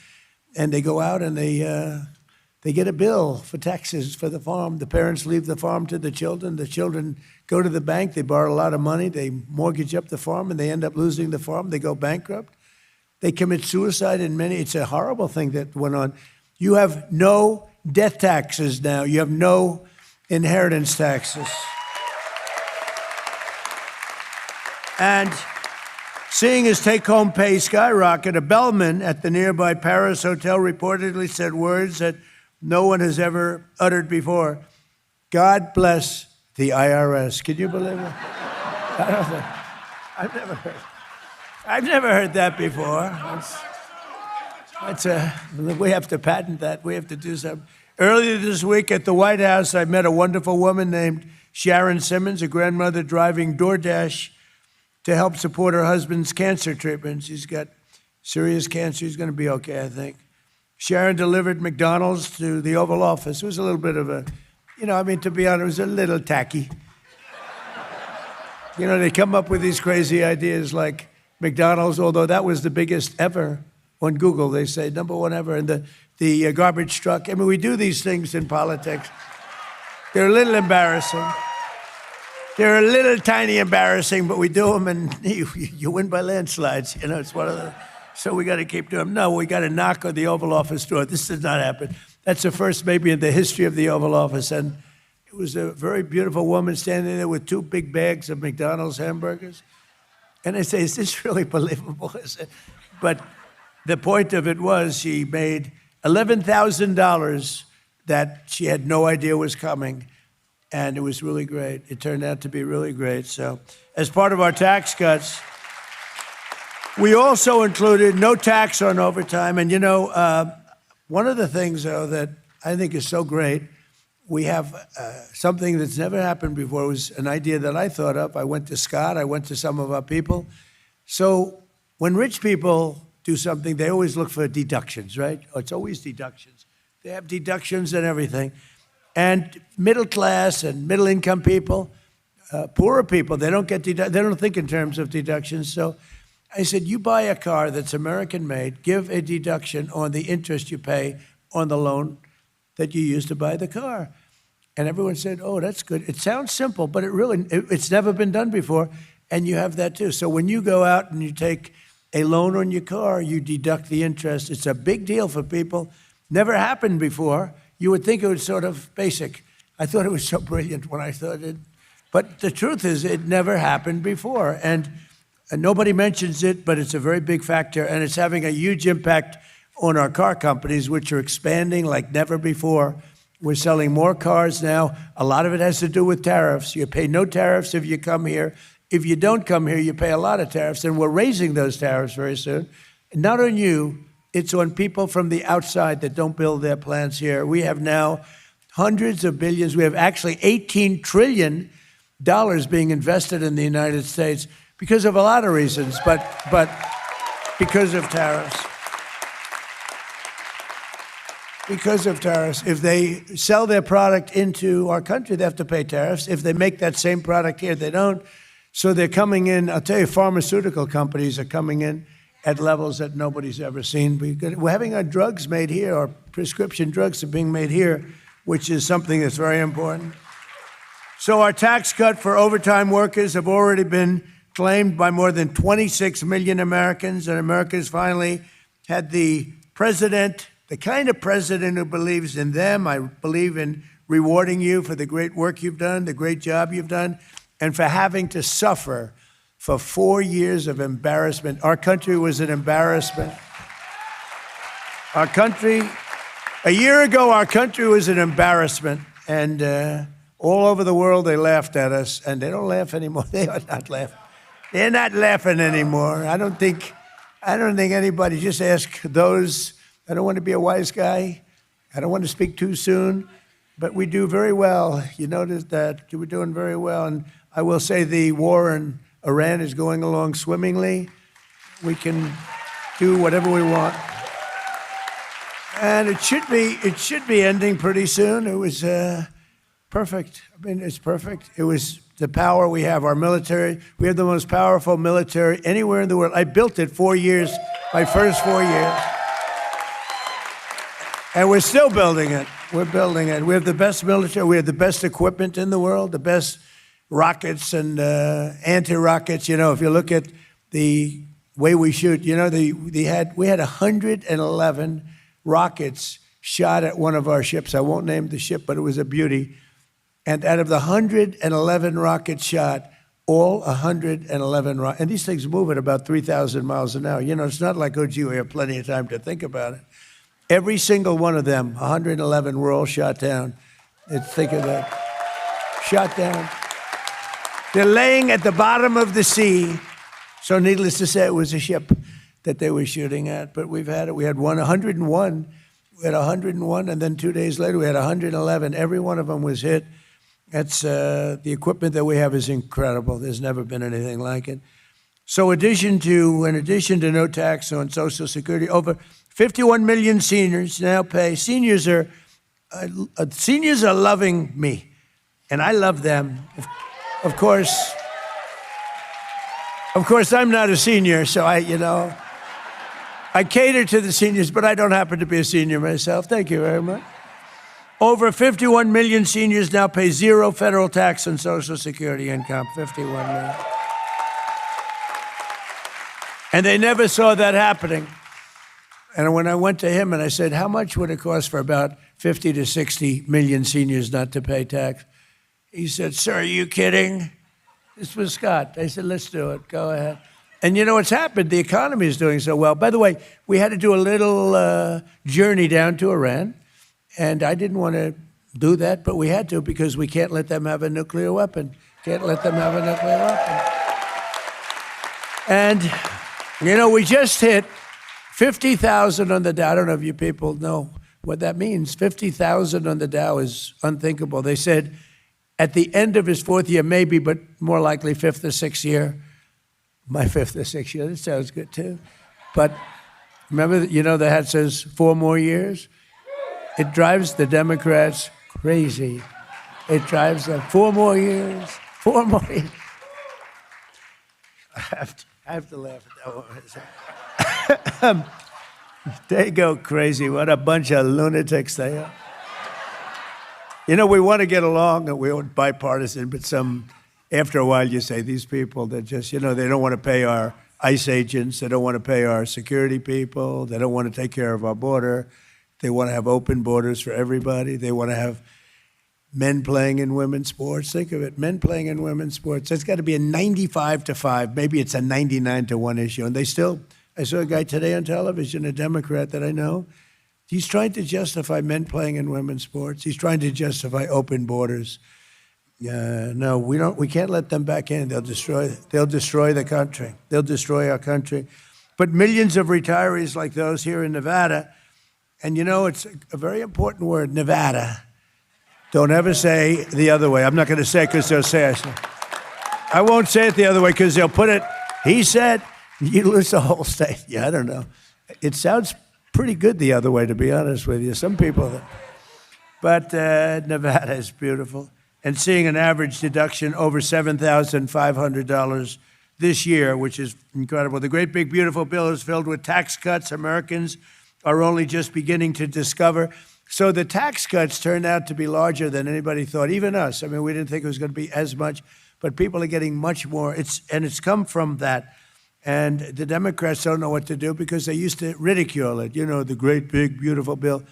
And they go out and they get a bill for taxes for the farm. The parents leave the farm to the children. The children go to the bank. They borrow a lot of money. They mortgage up the farm, and they end up losing the farm. They go bankrupt. They commit suicide in many. It's a horrible thing that went on. You have no death taxes now. You have no inheritance taxes. And seeing his take-home pay skyrocket, a bellman at the nearby Paris hotel reportedly said words that no one has ever uttered before. God bless the IRS. Can you believe it? I've never heard that before. We have to patent that. We have to do something. Earlier this week at the White House, I met a wonderful woman named Sharon Simmons, a grandmother driving DoorDash to help support her husband's cancer treatment. She's got serious cancer. He's going to be okay, I think. Sharon delivered McDonald's to the Oval Office. It was a little bit of a, to be honest, it was a little tacky. They come up with these crazy ideas like McDonald's, although that was the biggest ever on Google. They say #1 ever. And the garbage truck. I mean, we do these things in politics. They're a little embarrassing. They're a little tiny embarrassing, but we do them, and you win by landslides. It's one of the. So we got to keep doing them. No, we got to knock on the Oval Office door. This does not happen. That's the first maybe in the history of the Oval Office. And it was a very beautiful woman standing there with 2 big bags of McDonald's hamburgers. And I say, is this really believable? But the point of it was she made $11,000 that she had no idea was coming. And it was really great. It turned out to be really great. So as part of our tax cuts, we also included no tax on overtime. And, one of the things, though, that I think is so great, we have something that's never happened before. It was an idea that I thought up. I went to Scott. I went to some of our people. So when rich people do something, they always look for deductions, right? It's always deductions. They have deductions and everything. And middle class and middle income people, poorer people, they don't get they don't think in terms of deductions. So I said, you buy a car that's American made, give a deduction on the interest you pay on the loan that you use to buy the car. And everyone said, oh, that's good. It sounds simple, but it's never been done before. And you have that too. So when you go out and you take a loan on your car, you deduct the interest. It's a big deal for people. Never happened before. You would think it was sort of basic. I thought it was so brilliant when I thought it. But the truth is, it never happened before. And nobody mentions it, but it's a very big factor. And it's having a huge impact on our car companies, which are expanding like never before. We're selling more cars now. A lot of it has to do with tariffs. You pay no tariffs if you come here. If you don't come here, you pay a lot of tariffs. And we're raising those tariffs very soon. Not on you. It's on people from the outside that don't build their plants here. We have now hundreds of billions. We have actually $18 trillion being invested in the United States because of a lot of reasons, but because of tariffs. Because of tariffs. If they sell their product into our country, they have to pay tariffs. If they make that same product here, they don't. So they're coming in, I'll tell you, pharmaceutical companies are coming in at levels that nobody's ever seen. We're having our drugs made here, our prescription drugs are being made here, which is something that's very important. So our tax cut for overtime workers have already been claimed by more than 26 million Americans, and America's finally had the president, the kind of president who believes in them. I believe in rewarding you for the great work you've done, the great job you've done, and for having to suffer for 4 years of embarrassment. Our country was an embarrassment. Our country, a year ago, our country was an embarrassment, and all over the world they laughed at us, and they don't laugh anymore. They are not laughing. They're not laughing anymore. I don't think anybody, just ask those. I don't want to be a wise guy. I don't want to speak too soon, but we do very well. You notice that we're doing very well, and I will say the war in Iran is going along swimmingly. We can do whatever we want. And it should be ending pretty soon. It was perfect. I mean, it's perfect. It was the power we have, our military. We have the most powerful military anywhere in the world. I built it 4 years, my first 4 years. And we're still building it. We're building it. We have the best military. We have the best equipment in the world, the best rockets and anti-rockets. You know, if you look at the way we shoot, you know, we had 111 rockets shot at one of our ships. I won't name the ship, but it was a beauty. And out of the 111 rockets shot, all 111 rockets, and these things move at about 3,000 miles an hour. You know, it's not like, oh, gee, we have plenty of time to think about it. Every single one of them, 111, were all shot down. Think of that. Shot down. They're laying at the bottom of the sea. So needless to say, it was a ship that they were shooting at. But we've had it. We had 101. We had 101, and then 2 days later, we had 111. Every one of them was hit. That's the equipment that we have is incredible. There's never been anything like it. So in addition to no tax on Social Security, over 51 million seniors now pay. Seniors are loving me, and I love them. Of course, I'm not a senior, so I cater to the seniors, but I don't happen to be a senior myself. Thank you very much. Over 51 million seniors now pay zero federal tax on Social Security income. 51 million. And they never saw that happening. And when I went to him and I said, how much would it cost for about 50 to 60 million seniors not to pay tax? He said, sir, are you kidding? This was Scott. I said, let's do it. Go ahead. And you know what's happened? The economy is doing so well. By the way, we had to do a little journey down to Iran. And I didn't want to do that, but we had to because we can't let them have a nuclear weapon. Can't let them have a nuclear weapon. And, you know, we just hit 50,000 on the Dow. I don't know if you people know what that means. 50,000 on the Dow is unthinkable. They said at the end of his fourth year, maybe, but more likely fifth or sixth year. My fifth or sixth year, that sounds good too. But remember, you know, the hat says 4 more years? It drives the Democrats crazy. It drives them 4 more years, 4 more years. I have to laugh at that one. They go crazy. What a bunch of lunatics they are. You know, we want to get along and we're bipartisan, but after a while you say, these people, they're just, you know, they don't want to pay our ICE agents. They don't want to pay our security people. They don't want to take care of our border. They want to have open borders for everybody. They want to have men playing in women's sports. Think of it, men playing in women's sports. It's got to be a 95-5. Maybe it's a 99-1 issue. And I saw a guy today on television, a Democrat that I know. He's trying to justify men playing in women's sports. He's trying to justify open borders. No, we can't let them back in. They'll destroy the country. They'll destroy our country. But millions of retirees like those here in Nevada, and you know, it's a very important word, Nevada. Don't ever say the other way. I'm not going to say it because they'll say I won't say it the other way because they'll put it, he said, you lose the whole state. Yeah, I don't know. It sounds pretty good the other way, to be honest with you. Some people, but Nevada is beautiful. And seeing an average deduction over $7,500 this year, which is incredible. The great big beautiful bill is filled with tax cuts Americans are only just beginning to discover. So the tax cuts turned out to be larger than anybody thought, even us. I mean, we didn't think it was going to be as much, but people are getting much more. It's come from that. And the Democrats don't know what to do because they used to ridicule it, you know, the great big beautiful bill.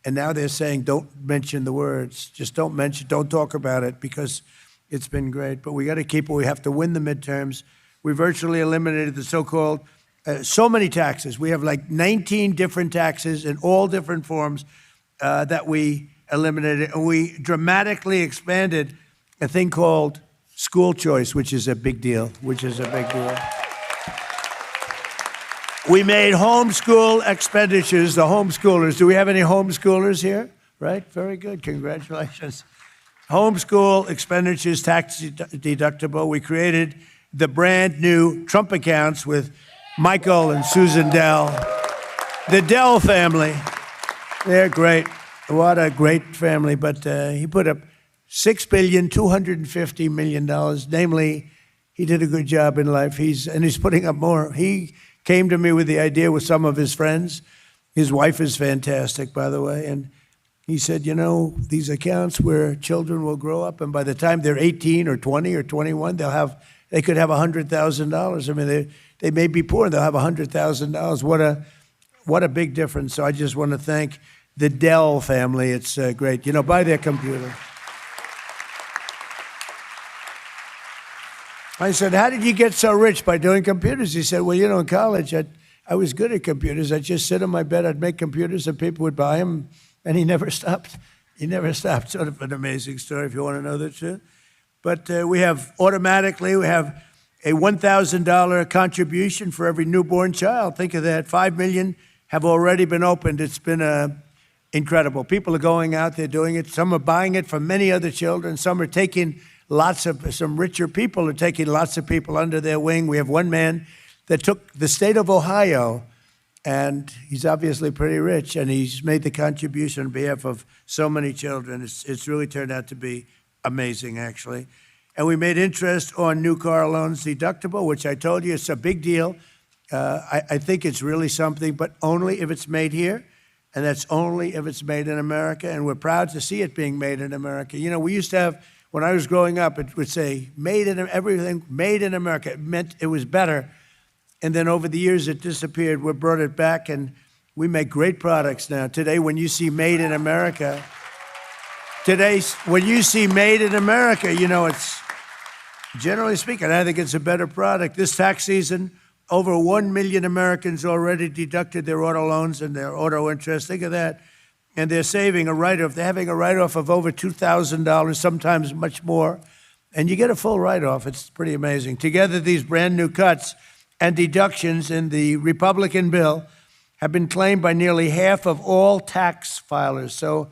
And now they're saying, don't mention the words. Just don't talk about it, because it's been great. But we got to keep it. We have to win the midterms. We virtually eliminated the so-called, so many taxes. We have like 19 different taxes in all different forms that we eliminated. And we dramatically expanded a thing called school choice, which is a big deal, We made homeschool expenditures, the homeschoolers. Do we have any homeschoolers here? Right? Very good. Congratulations. Homeschool expenditures tax deductible. We created the brand new Trump accounts with Michael and Susan Dell. The Dell family. They're great. What a great family. But he put up $6.25 billion. Namely, he did a good job in life. He's putting up more. He came to me with the idea with some of his friends. His wife is fantastic, by the way. And he said, you know, these accounts where children will grow up, and by the time they're 18 or 20 or 21, they could have $100,000. I mean, they may be poor, and they'll have $100,000. What a big difference. So I just want to thank the Dell family. It's great. You know, buy their computer. I said, how did you get so rich by doing computers? He said, well, you know, in college, I was good at computers. I'd just sit on my bed, I'd make computers, and people would buy them, and he never stopped. Sort of an amazing story, if you want to know the truth. But we have a $1,000 contribution for every newborn child. Think of that. 5 million have already been opened. It's been incredible. People are going out there doing it. Some are buying it from many other children. Some are taking some richer people are taking lots of people under their wing. We have one man that took the state of Ohio, and he's obviously pretty rich, and he's made the contribution on behalf of so many children. It's really turned out to be amazing, actually. And we made interest on new car loans deductible, which I told you it's a big deal. I think it's really something, but only if it's made here, and that's only if it's made in America, and we're proud to see it being made in America. You know, we used to have, when I was growing up, it would say, everything made in America. It meant it was better. And then over the years, it disappeared. We brought it back, and we make great products now. Today, when you see made in America, you know, it's, generally speaking, I think it's a better product. This tax season, over 1 million Americans already deducted their auto loans and their auto interest. Think of that. And they're saving a write-off. They're having a write-off of over $2,000, sometimes much more. And you get a full write-off. It's pretty amazing. Together, these brand new cuts and deductions in the Republican bill have been claimed by nearly half of all tax filers. So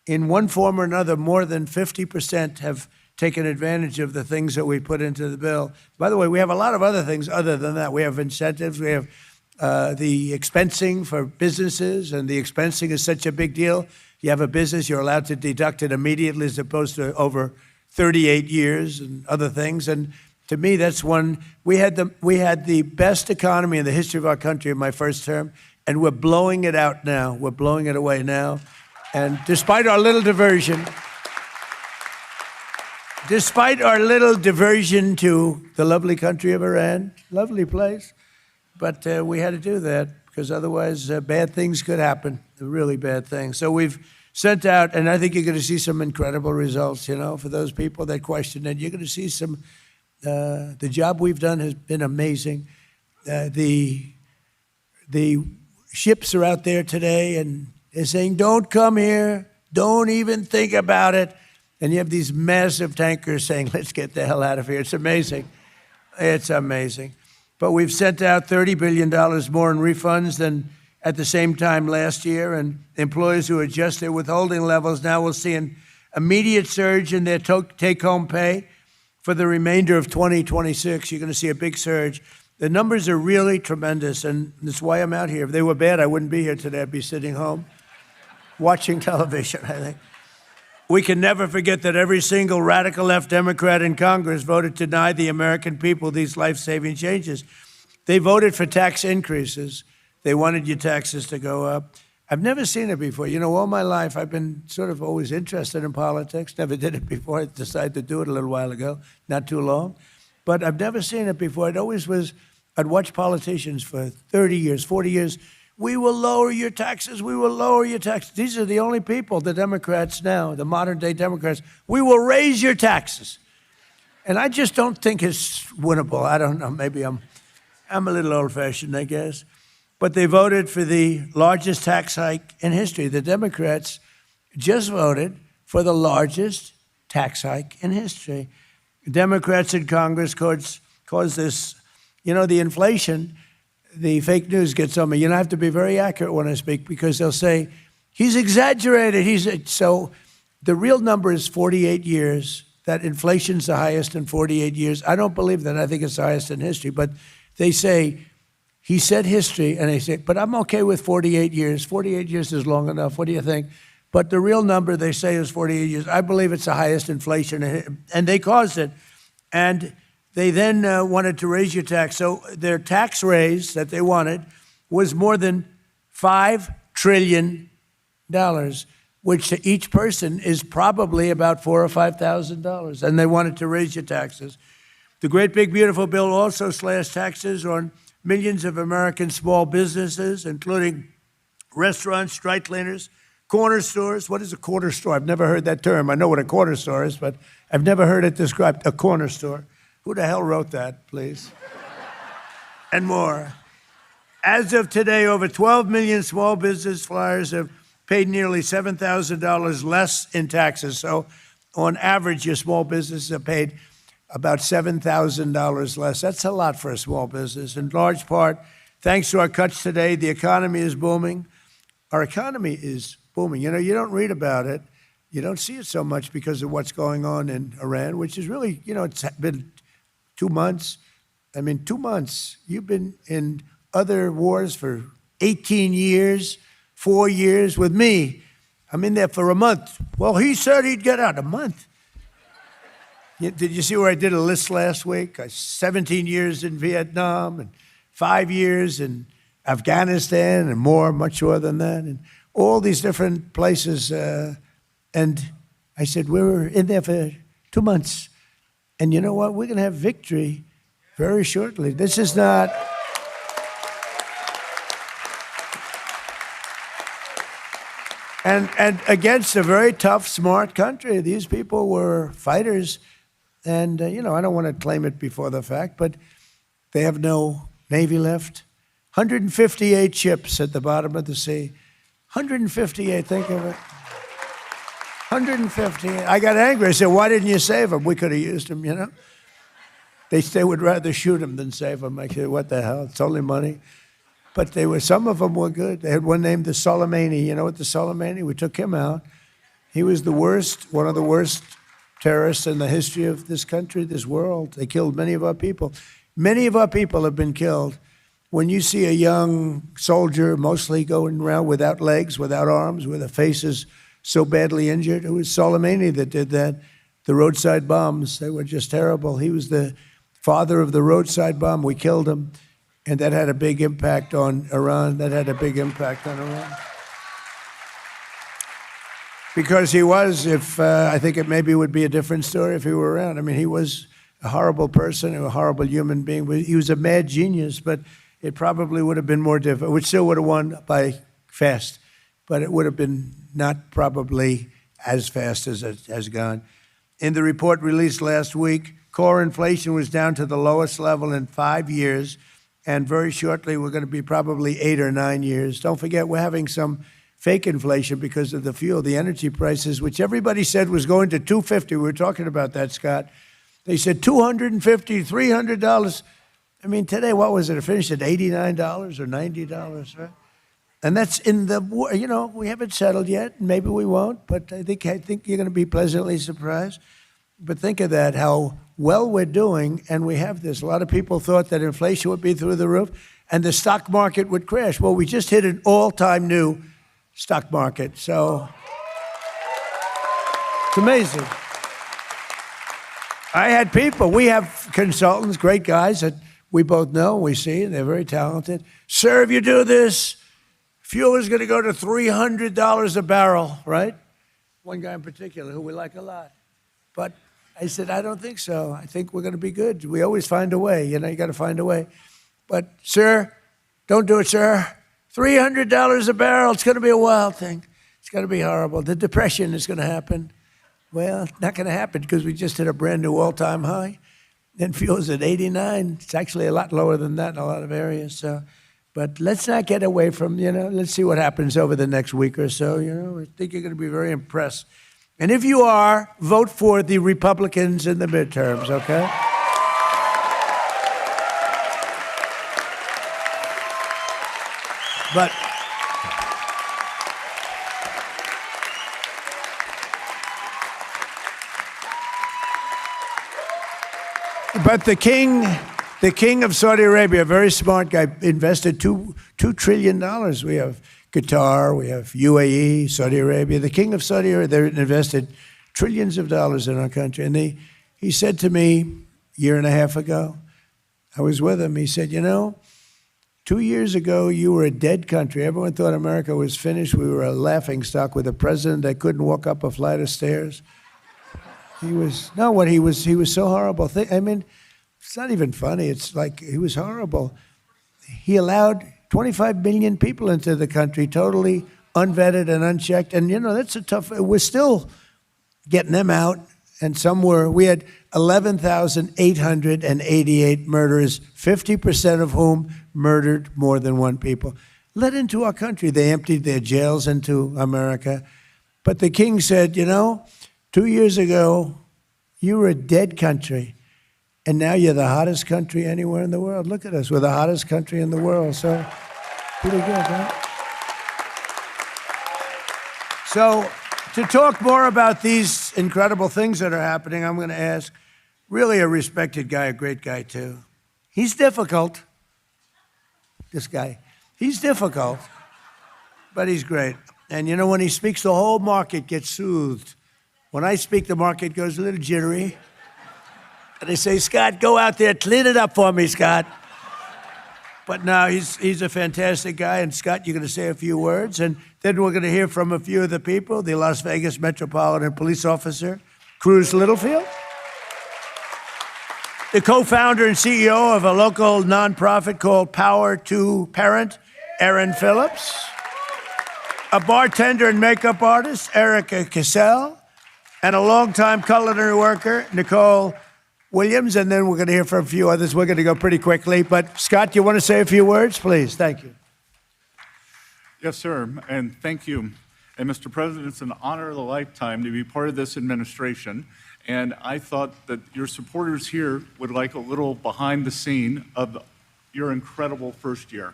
in one form or another, more than 50% have taken advantage of the things that we put into the bill. By the way, we have a lot of other things other than that. We have incentives. We have the expensing for businesses, and the expensing is such a big deal. You have a business, you're allowed to deduct it immediately as opposed to over 38 years and other things. And to me, that's one. We had the best economy in the history of our country in my first term, and we're blowing it out now. We're blowing it away now. And despite our little diversion to the lovely country of Iran, lovely place, but we had to do that because otherwise bad things could happen, really bad things. So we've sent out, and I think you're going to see some incredible results, you know, for those people that question it. You're going to see some, the job we've done has been amazing. The ships are out there today, and they're saying, don't come here, don't even think about it. And you have these massive tankers saying, let's get the hell out of here. It's amazing. It's amazing. But we've sent out $30 billion more in refunds than at the same time last year, and employers who adjust their withholding levels now will see an immediate surge in their take-home pay for the remainder of 2026. You're going to see a big surge. The numbers are really tremendous, and that's why I'm out here. If they were bad, I wouldn't be here today. I'd be sitting home watching television, I think. We can never forget that every single radical left Democrat in Congress voted to deny the American people these life-saving changes. They voted for tax increases. They wanted your taxes to go up. I've never seen it before. You know, all my life, I've been sort of always interested in politics. Never did it before. I decided to do it a little while ago, not too long. But I've never seen it before. It always was, I'd watch politicians for 30 years, 40 years. We will lower your taxes. We will lower your taxes. These are the only people, the Democrats now, the modern-day Democrats. We will raise your taxes. And I just don't think it's winnable. I don't know. Maybe I'm a little old-fashioned, I guess. But they voted for the largest tax hike in history. The Democrats just voted for the largest tax hike in history. Democrats in Congress caused this, you know, the inflation, the fake news gets on me. You know, I have to be very accurate when I speak because they'll say, he's exaggerated. So the real number is 48 years. That inflation's the highest in 48 years. I don't believe that. I think it's the highest in history. But they say, he said history, and they say, but I'm okay with 48 years. 48 years is long enough. What do you think? But the real number they say is 48 years. I believe it's the highest inflation, and they caused it. And they then wanted to raise your tax. So their tax raise that they wanted was more than $5 trillion, which to each person is probably about $4,000 or $5,000. And they wanted to raise your taxes. The great big beautiful bill also slashed taxes on millions of American small businesses, including restaurants, dry cleaners, corner stores. What is a corner store? I've never heard that term. I know what a corner store is, but I've never heard it described, a corner store. Who the hell wrote that, please? And more. As of today, over 12 million small business flyers have paid nearly $7,000 less in taxes. So on average, your small businesses have paid about $7,000 less. That's a lot for a small business. In large part, thanks to our cuts today, the economy is booming. Our economy is booming. You know, you don't read about it. You don't see it so much because of what's going on in Iran, which is really, you know, it's been 2 months. I mean, 2 months. You've been in other wars for 18 years, 4 years with me. I'm in there for a month. Well, he said he'd get out a month. Did you see where I did a list last week? 17 years in Vietnam and 5 years in Afghanistan and more, much more than that, and all these different places. And I said, we were in there for 2 months. And you know what? We're going to have victory very shortly. This is not... And against a very tough, smart country. These people were fighters. And, you know, I don't want to claim it before the fact, but they have no Navy left. 158 ships at the bottom of the sea. 158, think of it. 158. I got angry. I said, why didn't you save them? We could have used them, you know. They would rather shoot them than save them. I said, what the hell? It's only money. But some of them were good. They had one named the Soleimani. You know what the Soleimani? We took him out. He was the worst, one of the worst terrorists in the history of this country, this world. They killed many of our people. Many of our people have been killed. When you see a young soldier mostly going around without legs, without arms, with their faces so badly injured, it was Soleimani that did that. The roadside bombs, they were just terrible. He was the father of the roadside bomb. We killed him. And that had a big impact on Iran. That had a big impact on Iran. Because he was, I think it maybe would be a different story if he were around. I mean, he was a horrible person, a horrible human being. He was a mad genius, but it probably would have been more difficult. We still would have won by fast, but it would have been not probably as fast as it has gone. In the report released last week, core inflation was down to the lowest level in 5 years, and very shortly we're going to be probably 8 or 9 years. Don't forget, we're having some fake inflation because of the fuel, the energy prices, which everybody said was going to $250. We were talking about that, Scott. They said $250, $300. I mean, today, what was it? It finished at $89 or $90, right? And that's in the, you know, we haven't settled yet. Maybe we won't, but I think you're going to be pleasantly surprised. But think of that, how well we're doing, and we have this. A lot of people thought that inflation would be through the roof and the stock market would crash. Well, we just hit an all-time new stock market. So it's amazing. I had people, we have consultants, great guys that we both know, we see, and they're very talented. Sir, if you do this, fuel is going to go to $300 a barrel, right? One guy in particular who we like a lot. But I said, I don't think so. I think we're going to be good. We always find a way. You know, you got to find a way. But, sir, don't do it, sir. $300 a barrel. It's going to be a wild thing. It's going to be horrible. The depression is going to happen. Well, it's not going to happen because we just hit a brand new all-time high. Then fuel's at 89. It's actually a lot lower than that in a lot of areas. So, but let's not get away from, let's see what happens over the next week or so. I think you're going to be very impressed. And if you are, vote for the Republicans in the midterms, okay? But the king of Saudi Arabia, a very smart guy, invested $2 trillion. We have Qatar, we have UAE, Saudi Arabia. The king of Saudi Arabia, they invested trillions of dollars in our country. And he said to me a year and a half ago, I was with him, he said, 2 years ago, you were a dead country. Everyone thought America was finished. We were a laughingstock with a president that couldn't walk up a flight of stairs. He was so horrible. I mean, it's not even funny. It's like he was horrible. He allowed 25 million people into the country, totally unvetted and unchecked. And, that's a tough, we're still getting them out. And we had 11,888 murderers, 50% of whom murdered more than one people. Let into our country. They emptied their jails into America. But the king said, 2 years ago, you were a dead country, and now you're the hottest country anywhere in the world. Look at us. We're the hottest country in the world, so pretty good, right? So to talk more about these incredible things that are happening, I'm going to ask really a respected guy, a great guy, too. He's difficult, this guy. He's difficult, but he's great. And, when he speaks, the whole market gets soothed. When I speak, the market goes a little jittery. And they say, Scott, go out there, clean it up for me, Scott. But no, he's a fantastic guy. And Scott, you're going to say a few words. And then we're going to hear from a few of the people, the Las Vegas Metropolitan Police Officer, Cruz Littlefield, the co-founder and CEO of a local nonprofit called Power to Parent, Aaron Phillips, a bartender and makeup artist, Erica Cassell, and a longtime culinary worker, Nicole Williams, and then we're going to hear from a few others. We're going to go pretty quickly. But, Scott, you want to say a few words, please? Thank you. Yes, sir, and thank you. And, Mr. President, it's an honor of a lifetime to be part of this administration, and I thought that your supporters here would like a little behind the scene of your incredible first year.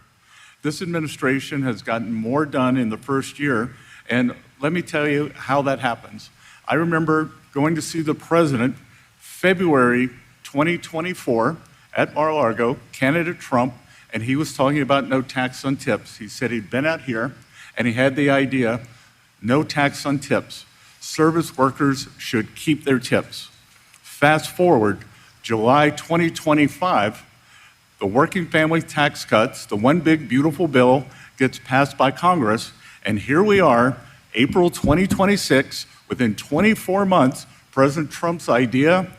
This administration has gotten more done in the first year, and let me tell you how that happens. I remember going to see the president February 2024 at Mar-a-Lago, candidate Trump, and he was talking about no tax on tips. He said he'd been out here and he had the idea, no tax on tips. Service workers should keep their tips. Fast forward, July 2025, the working family tax cuts, the one big beautiful bill gets passed by Congress, and here we are, April 2026, within 24 months, President Trump's idea,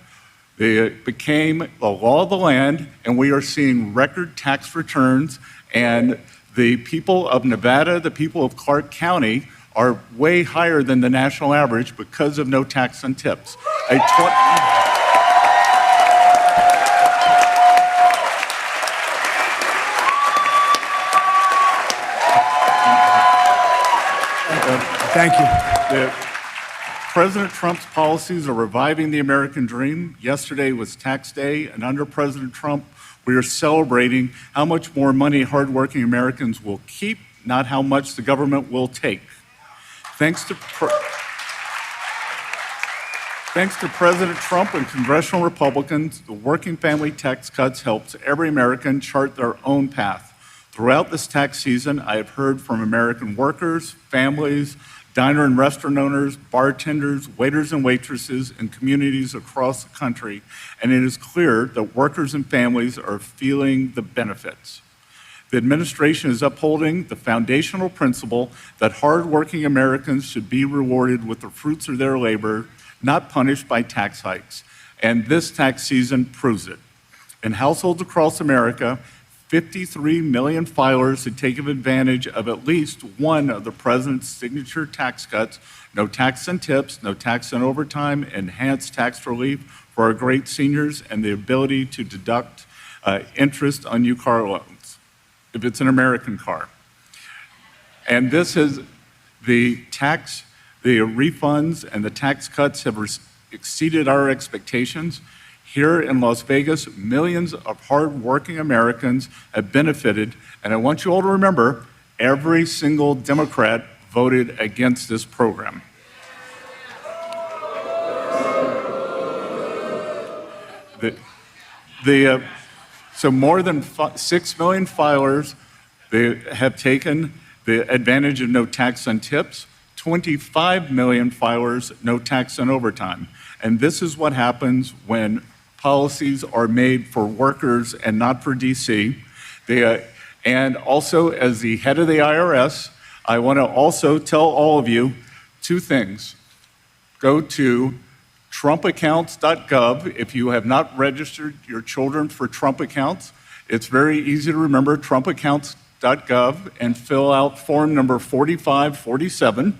it became the law of the land, and we are seeing record tax returns, and the people of Nevada, the people of Clark County, are way higher than the national average because of no tax on tips. Thank you. President Trump's policies are reviving the American dream. Yesterday was tax day, and under President Trump, we are celebrating how much more money hardworking Americans will keep, not how much the government will take. Thanks to Thanks to President Trump and congressional Republicans, the working family tax cuts helps every American chart their own path. Throughout this tax season, I have heard from American workers, families, diner and restaurant owners, bartenders, waiters and waitresses, and communities across the country, and it is clear that workers and families are feeling the benefits. The administration is upholding the foundational principle that hardworking Americans should be rewarded with the fruits of their labor, not punished by tax hikes. And this tax season proves it. In households across America, 53 million filers had taken advantage of at least one of the president's signature tax cuts: no tax on tips, no tax on overtime, enhanced tax relief for our great seniors, and the ability to deduct interest on new car loans, if it's an American car. And this is the refunds and the tax cuts have exceeded our expectations. Here in Las Vegas, millions of hardworking Americans have benefited, and I want you all to remember, every single Democrat voted against this program. So more than 6 million filers, they have taken the advantage of no tax on tips. 25 million filers, no tax on overtime. And this is what happens when policies are made for workers and not for DC. And also, as the head of the IRS, I want to also tell all of you two things. Go to trumpaccounts.gov if you have not registered your children for Trump accounts. It's very easy to remember, trumpaccounts.gov, and fill out form number 4547.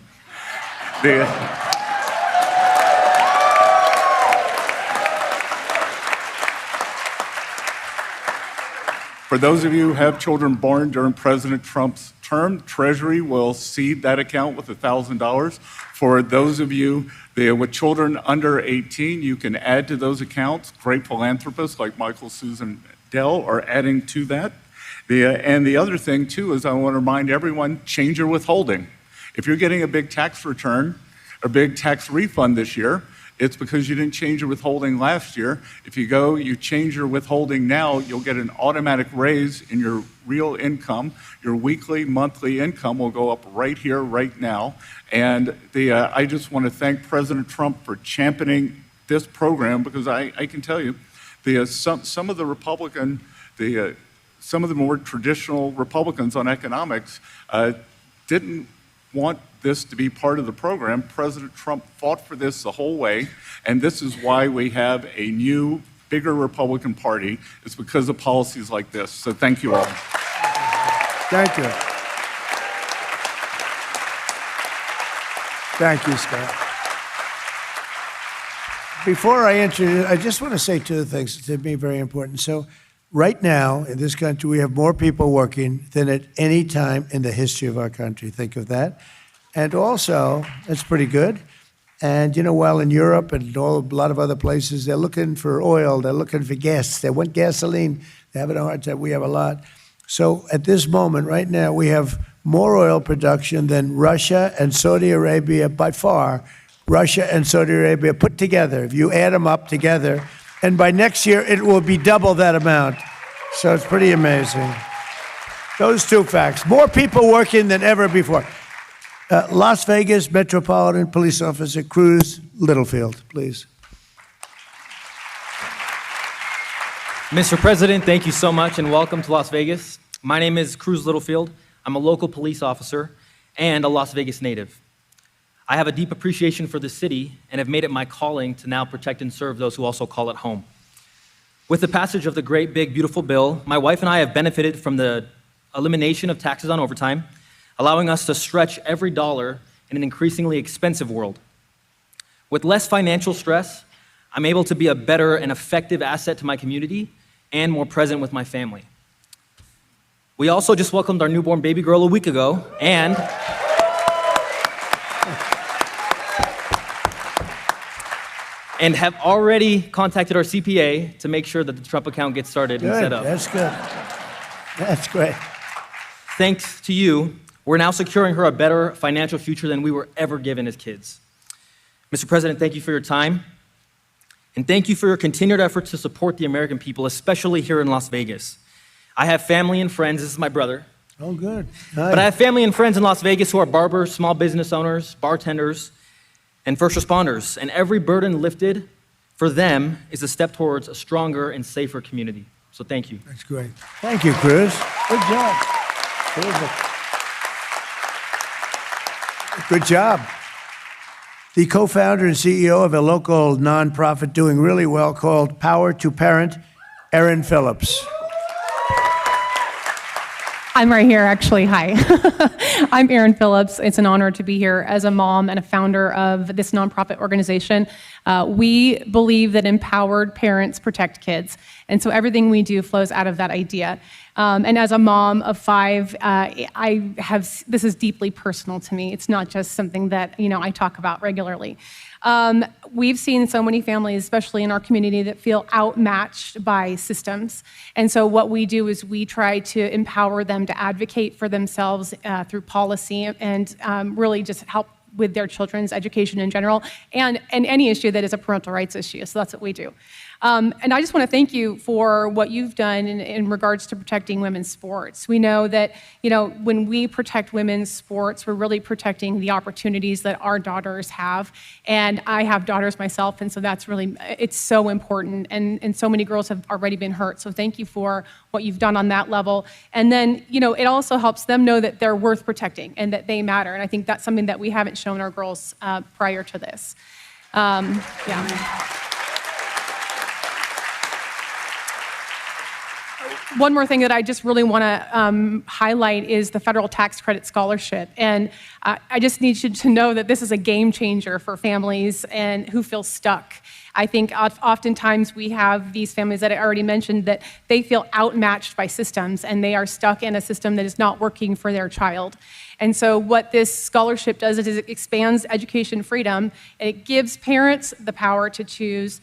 For those of you who have children born during President Trump's term, Treasury will seed that account with $1,000. For those of you with children under 18, you can add to those accounts. Great philanthropists like Michael, Susan, Dell are adding to that. And the other thing, too, is I want to remind everyone, change your withholding. If you're getting a big tax return, a big tax refund this year, it's because you didn't change your withholding last year. If you change your withholding now, you'll get an automatic raise in your real income. Your weekly, monthly income will go up right here, right now. And I just want to thank President Trump for championing this program, because I can tell you, some of the more traditional Republicans on economics didn't want this to be part of the program. President Trump fought for this the whole way, and this is why we have a new, bigger Republican Party. It's because of policies like this. So thank you all. Thank you. Thank you, Scott. Before I introduce, I just want to say two things to me very important. So right now in this country, we have more people working than at any time in the history of our country. Think of that. And also, that's pretty good. And while in Europe and a lot of other places, they're looking for oil, they're looking for gas, they want gasoline, they're having a hard time. We have a lot. So at this moment, right now, we have more oil production than Russia and Saudi Arabia by far. Russia and Saudi Arabia put together, if you add them up together, and by next year, it will be double that amount. So it's pretty amazing. Those two facts. More people working than ever before. Las Vegas Metropolitan Police Officer Cruz Littlefield, please. Mr. President, thank you so much and welcome to Las Vegas. My name is Cruz Littlefield. I'm a local police officer and a Las Vegas native. I have a deep appreciation for the city and have made it my calling to now protect and serve those who also call it home. With the passage of the great, big, beautiful bill, my wife and I have benefited from the elimination of taxes on overtime, allowing us to stretch every dollar in an increasingly expensive world. With less financial stress, I'm able to be a better and effective asset to my community and more present with my family. We also just welcomed our newborn baby girl a week ago, and have already contacted our CPA to make sure that the Trump account gets started and set up. That's good. That's great. Thanks to you, we're now securing her a better financial future than we were ever given as kids. Mr. President, thank you for your time. And thank you for your continued efforts to support the American people, especially here in Las Vegas. I have family and friends, this is my brother. Oh, good. But I have family and friends in Las Vegas who are barbers, small business owners, bartenders, and first responders. And every burden lifted for them is a step towards a stronger and safer community. So thank you. That's great. Thank you, Cruz. Good job. Good job. The co-founder and CEO of a local nonprofit doing really well called Power to Parent, Erin Phillips. I'm right here, actually. Hi. I'm Erin Phillips. It's an honor to be here as a mom and a founder of this nonprofit organization. We believe that empowered parents protect kids. And so everything we do flows out of that idea. And as a mom of 5, this is deeply personal to me. It's not just something that, I talk about regularly. We've seen so many families, especially in our community, that feel outmatched by systems. And so what we do is we try to empower them to advocate for themselves through policy and really just help with their children's education in general and any issue that is a parental rights issue. So that's what we do. And I just want to thank you for what you've done in regards to protecting women's sports. We know that, when we protect women's sports, we're really protecting the opportunities that our daughters have. And I have daughters myself, and so it's so important. And so many girls have already been hurt. So thank you for what you've done on that level. And then, it also helps them know that they're worth protecting and that they matter. And I think that's something that we haven't shown our girls prior to this. Yeah. One more thing that I just really want to highlight is the federal tax credit scholarship. And I just need you to know that this is a game changer for families and who feel stuck. I think oftentimes we have these families that I already mentioned that they feel outmatched by systems and they are stuck in a system that is not working for their child. And so what this scholarship does is it expands education freedom, and it gives parents the power to choose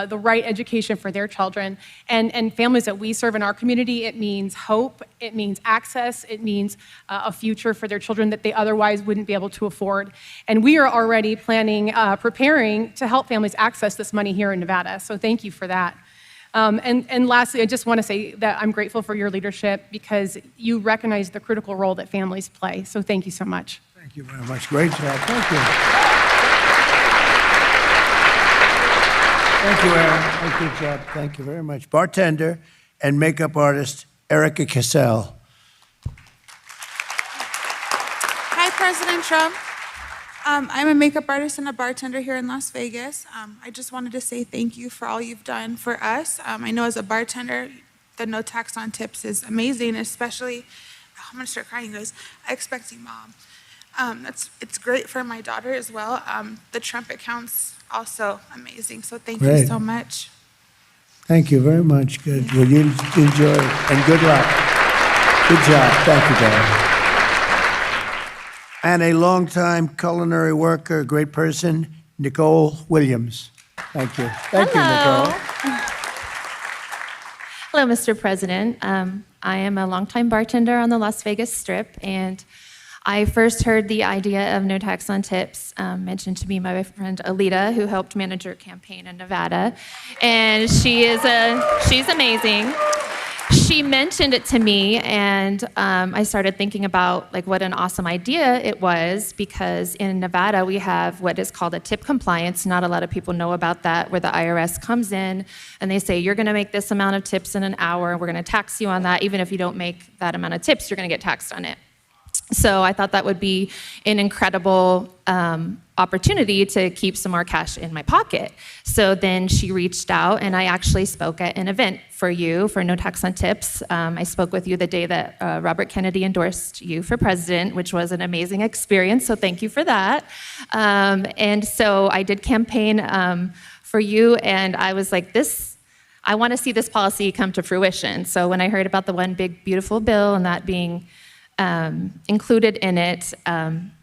the right education for their children. And families that we serve in our community, it means hope, it means access, it means a future for their children that they otherwise wouldn't be able to afford. And we are already preparing to help families access this money here in Nevada. So thank you for that. And lastly, I just want to say that I'm grateful for your leadership because you recognize the critical role that families play. So thank you so much. Thank you very much. Great job. Thank you. Thank you, Erin. Good job. Thank you very much. Bartender and makeup artist, Erica Cassell. Hi, President Trump. I'm a makeup artist and a bartender here in Las Vegas. I just wanted to say thank you for all you've done for us. I know as a bartender, the no tax on tips is amazing, especially, I'm gonna start crying, guys. I expect you, Mom. It's great for my daughter as well. The Trump account's also amazing, so thank you so much. Thank you very much. Good. Well, you enjoy it, and good luck. Good job. Thank you, darling. And a longtime culinary worker, a great person, Nicole Williams. Thank you. Thank you, Nicole. Hello, Mr. President. I am a longtime bartender on the Las Vegas Strip, and I first heard the idea of no tax on tips mentioned to me by my friend Alita, who helped manage your campaign in Nevada, and she's amazing. She mentioned it to me, and I started thinking about what an awesome idea it was, because in Nevada we have what is called a tip compliance. Not a lot of people know about that, where the IRS comes in and they say, you're gonna make this amount of tips in an hour, and we're gonna tax you on that. Even if you don't make that amount of tips, you're gonna get taxed on it. So I thought that would be an incredible opportunity to keep some more cash in my pocket. So then she reached out, and I actually spoke at an event for you for No Tax on Tips. I spoke with you the day that Robert Kennedy endorsed you for president, which was an amazing experience, so thank you for that. And so I did campaign for you, and I was like, I want to see this policy come to fruition. So when I heard about the One Big Beautiful Bill and that being included in it,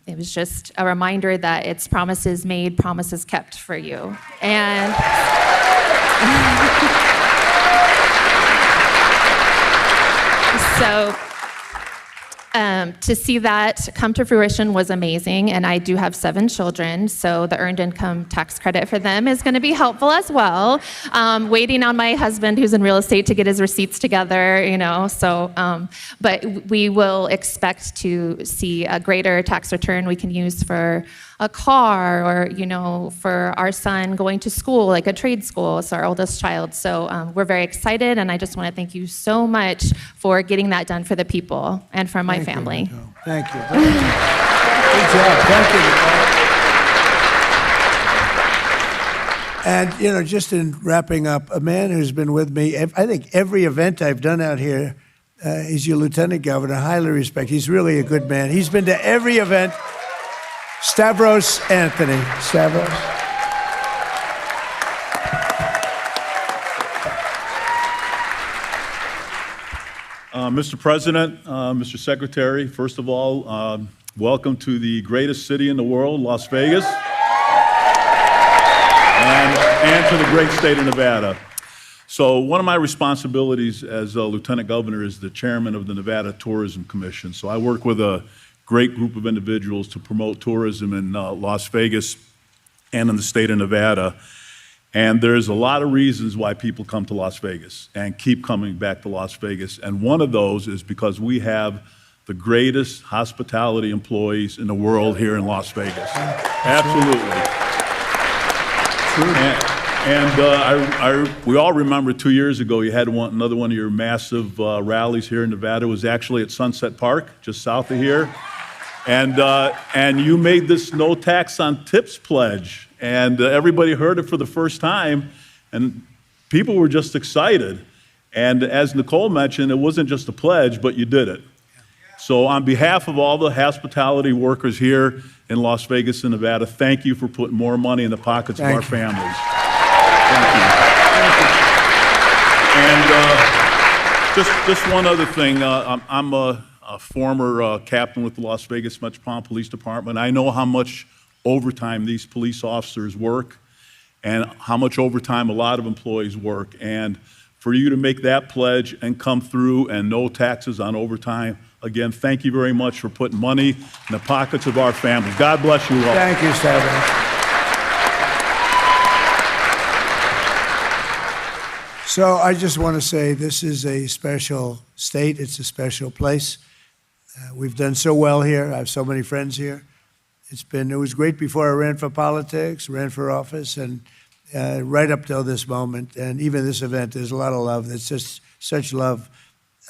it was just a reminder that it's promises made, promises kept for you. And so to see that come to fruition was amazing, and I do have 7 children, so the earned income tax credit for them is going to be helpful as well. Waiting on my husband, who's in real estate, to get his receipts together, but we will expect to see a greater tax return we can use for a car or, for our son going to school, like a trade school, so our oldest child. So we're very excited, and I just want to thank you so much for getting that done for the people and for my family. Thank you. Good job. Thank you. And, just in wrapping up, a man who's been with me, I think every event I've done out here, he's your lieutenant governor, highly respect. He's really a good man. He's been to every event. Stavros Anthony. Stavros. Mr. President, Mr. Secretary, first of all, welcome to the greatest city in the world, Las Vegas, and to the great state of Nevada. So one of my responsibilities as Lieutenant Governor is the chairman of the Nevada Tourism Commission. So I work with a great group of individuals to promote tourism in Las Vegas and in the state of Nevada. And there's a lot of reasons why people come to Las Vegas and keep coming back to Las Vegas. And one of those is because we have the greatest hospitality employees in the world here in Las Vegas. Absolutely. We all remember 2 years ago you had another one of your massive rallies here in Nevada. It was actually at Sunset Park, just south of here. And you made this no tax on tips pledge, and everybody heard it for the first time, and people were just excited. And as Nicole mentioned, it wasn't just a pledge, but you did it. So on behalf of all the hospitality workers here in Las Vegas and Nevada, thank you for putting more money in the pockets of our families. Thank you. And just one other thing, I'm a former captain with the Las Vegas Metropolitan Police Department. I know how much overtime these police officers work and how much overtime a lot of employees work. And for you to make that pledge and come through and no taxes on overtime, again, thank you very much for putting money in the pockets of our families. God bless you all. Thank you, Stavros. So I just want to say this is a special state. It's a special place. We've done so well here. I have so many friends here. It was great before I ran for politics, ran for office, and right up till this moment. And even this event, there's a lot of love. It's just such love.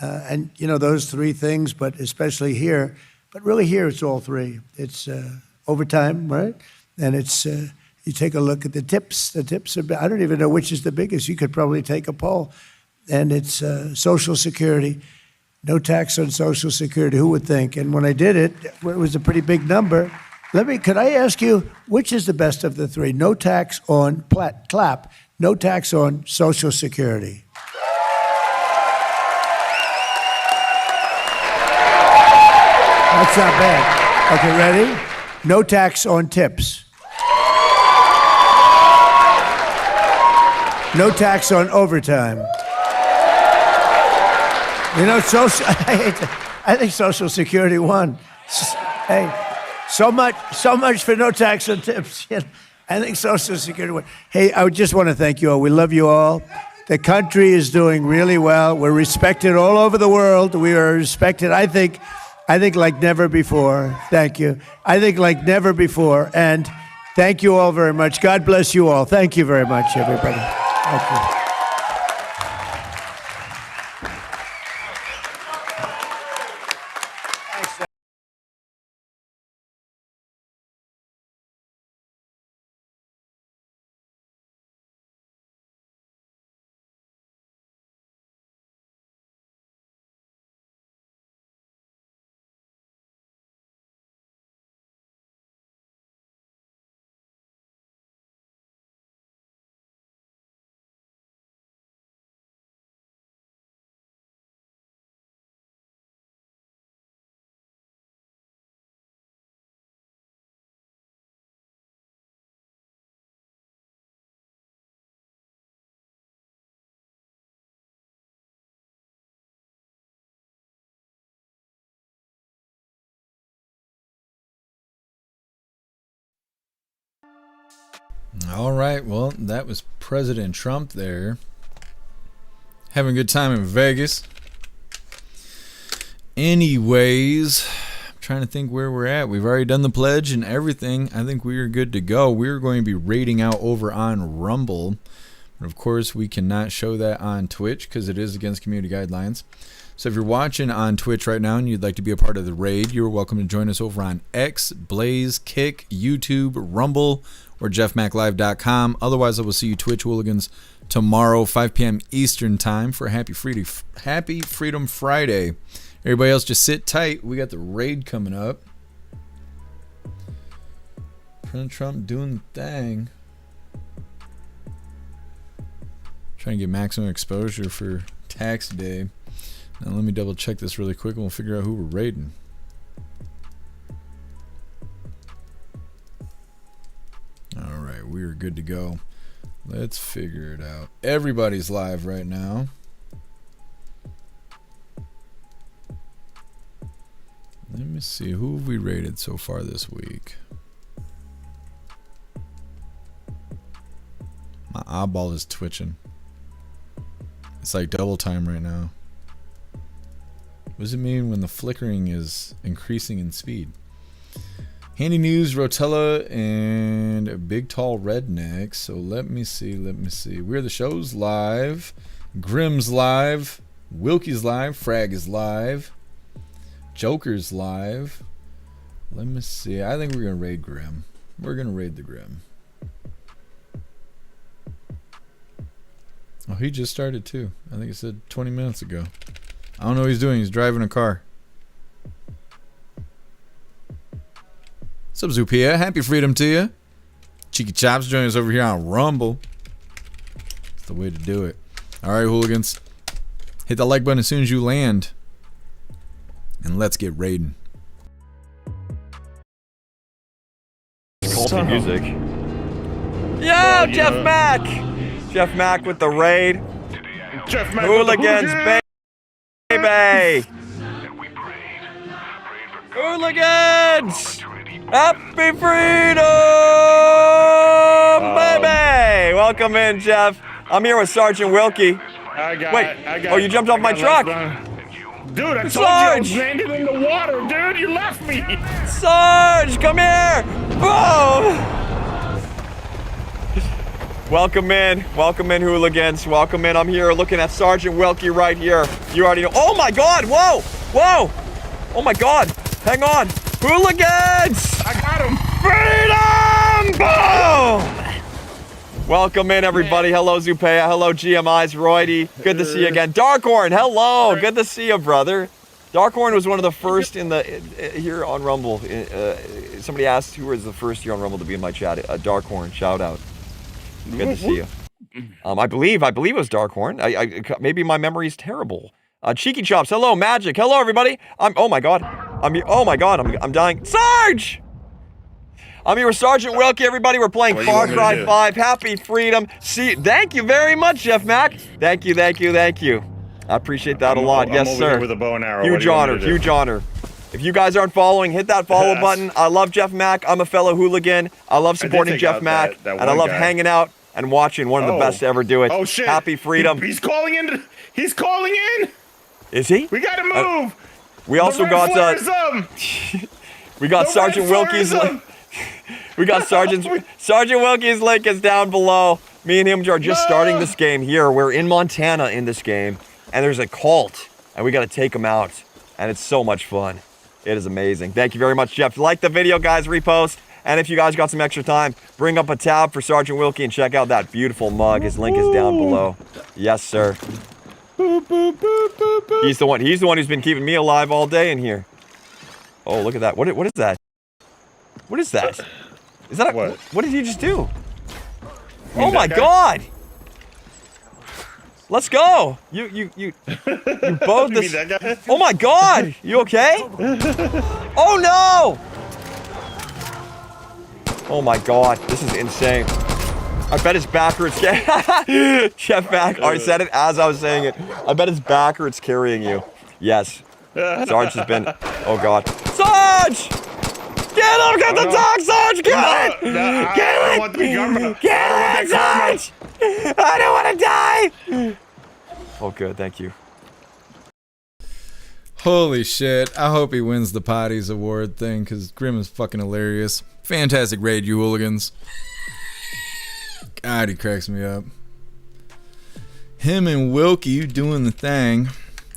And, those 3 things, but especially here. But really here, it's all 3. It's overtime, right? And it's, you take a look at the tips. The tips are, I don't even know which is the biggest. You could probably take a poll. And it's Social Security. No tax on Social Security. Who would think? And when I did it, it was a pretty big number. Could I ask you, which is the best of the 3? No tax on, clap, no tax on Social Security. That's not bad. Okay, ready? No tax on tips. No tax on overtime. I think Social Security won. Hey, so much for no tax on tips. I think Social Security won. Hey, I just want to thank you all. We love you all. The country is doing really well. We're respected all over the world. We are respected, I think like never before. Thank you. I think like never before. And thank you all very much. God bless you all. Thank you very much, everybody. Thank you. All right, well, that was President Trump there. Having a good time in Vegas. Anyways, I'm trying to think where we're at. We've already done the pledge and everything. I think we are good to go. We're going to be raiding out over on Rumble. But of course, we cannot show that on Twitch because it is against community guidelines. So if you're watching on Twitch right now and you'd like to be a part of the raid, you're welcome to join us over on X, Blaze, Kick, YouTube, Rumble, or jeffmaclive.com. Otherwise, I will see you Twitch hooligans tomorrow, 5 p.m. Eastern time for Happy Freedom Friday. Everybody else just sit tight. We got the raid coming up. President Trump doing the thing. Trying to get maximum exposure for tax day. Now let me double check this really quick and we'll figure out who we're raiding. Alright, we are good to go. Let's figure it out. Everybody's live right now. Let me see, who have we raided so far this week? My eyeball is twitching. It's like double time right now. What does it mean when the flickering is increasing in speed? Handy News, Rotella, and Big Tall Redneck. So let me see. We're the show's live. Grimm's live. Wilkie's live. Frag is live. Joker's live. Let me see. I think we're going to raid Grimm. We're going to raid the Grimm. Oh, he just started too. I think it said 20 minutes ago. I don't know what he's doing. He's driving a car. What's up, Zupia? Happy freedom to you. Cheeky Chops joining us over here on Rumble. That's the way to do it. All right, hooligans. Hit that like button as soon as you land. And let's get raiding. Culty music. Yo, Jeff Mack! Jeff Mack with the raid. Jeff Mack Hooligans, baby! Hooligans! Happy freedom, baby! Welcome in, Jeff. I'm here with Sergeant Wilkie. Oh, you jumped off my truck. Dude, I told you I was landed in the water, dude. You left me. Sarge, come here. Boom. Welcome in, hooligans. Welcome in. I'm here looking at Sergeant Wilkie right here. You already know. Oh my God! Whoa! Whoa! Oh my God! Hang on, hooligans! I got him. Freedom! Boom! Welcome in, everybody. Hello, Zupea. Hello, GMI's Roydy. Good to see you again. Darkhorn, hello. Good to see you, brother. Darkhorn was one of the first in the here on Rumble. Somebody asked who was the first here on Rumble to be in my chat. Darkhorn, shout out. Good to see you. I believe it was Darkhorn. Maybe my memory is terrible. Cheeky Chops, hello, Magic, hello, everybody. Oh my God, I'm dying. Sarge! I'm here with Sergeant Wilkie, everybody. We're playing Far Cry 5. Happy freedom. Thank you very much, Jeff Mack. Thank you. I appreciate that a lot. Yes, sir. With a bow and arrow. Huge honor. If you guys aren't following, hit that follow button. I love Jeff Mack. I'm a fellow hooligan. I love supporting Jeff Mack. And I love hanging out and watching. One of the best to ever do it. Oh, shit. Happy freedom. He's calling in. He's calling in. Is he? We got to move. We also got we got Sergeant Wilkie's we got Sergeant Wilkie's link is down below. Me and him are just starting this game here. We're in Montana in this game, and there's a cult, and we got to take them out, and it's so much fun. It is amazing. Thank you very much, Jeff. Like the video, guys, repost. And if you guys got some extra time, bring up a tab for Sergeant Wilkie and check out that beautiful mug. His link is down below. Yes, sir. He's the one who's been keeping me alive all day in here. Oh, look at that. What is that? What is that? Is that what did he just do? Oh my God! Let's go. You both this. Oh my God! You okay? Oh no! Oh my God! This is insane. I bet it's backwards. Jeff Mack. I said it as I was saying it. I bet it's backwards carrying you. Yes. Sarge has been. Oh God. Sarge! Get him! Get the dog, Sarge! Sarge, kill it! No, I Kill don't it! want to be karma. Kill I don't want it, that karma. Sarge! I don't want to die! Oh, good, thank you. Holy shit. I hope he wins the Potties Award thing, because Grim is fucking hilarious. Fantastic raid, you hooligans. God, he cracks me up. Him and Wilkie doing the thing.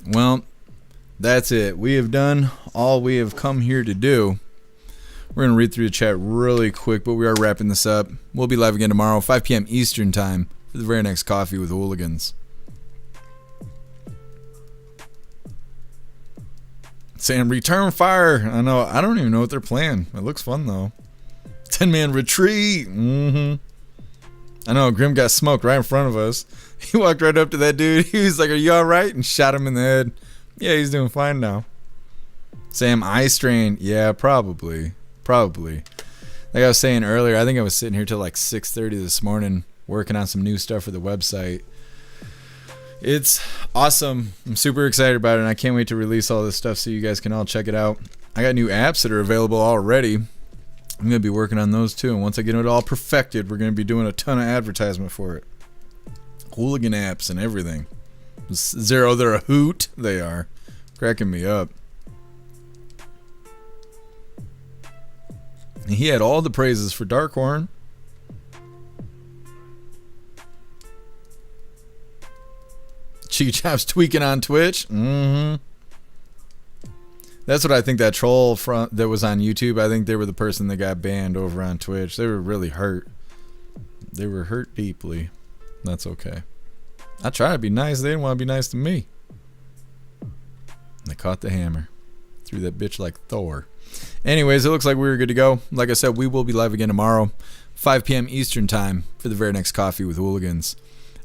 Well, that's it. We have done all we have come here to do. We're going to read through the chat really quick, but we are wrapping this up. We'll be live again tomorrow, 5 p.m. Eastern Time, for the very next Coffee with Hooligans. Saying return fire. I know. I don't even know what they're playing. It looks fun, though. 10-man retreat. I know. Grim got smoked right in front of us. He walked right up to that dude. He was like, "Are you all right?" And shot him in the head. Yeah, he's doing fine now. Sam, eye strain. Yeah, probably. Like I was saying earlier, I think I was sitting here till like 6:30 this morning working on some new stuff for the website. It's awesome. I'm super excited about it, and I can't wait to release all this stuff so you guys can all check it out. I got new apps that are available already. I'm going to be working on those too, and once I get it all perfected, we're going to be doing a ton of advertisement for it. Hooligan apps and everything. Zero, they're a hoot. They are. Cracking me up. And he had all the praises for Darkhorn. Cheeky Chop's tweaking on Twitch. That's what I think that troll that was on YouTube, I think they were the person that got banned over on Twitch. They were really hurt. They were hurt deeply. That's okay. I tried to be nice. They didn't want to be nice to me. They caught the hammer. Threw that bitch like Thor. Anyways, it looks like we were good to go. Like I said, we will be live again tomorrow, 5 p.m. Eastern Time, for the very next Coffee with Hooligans.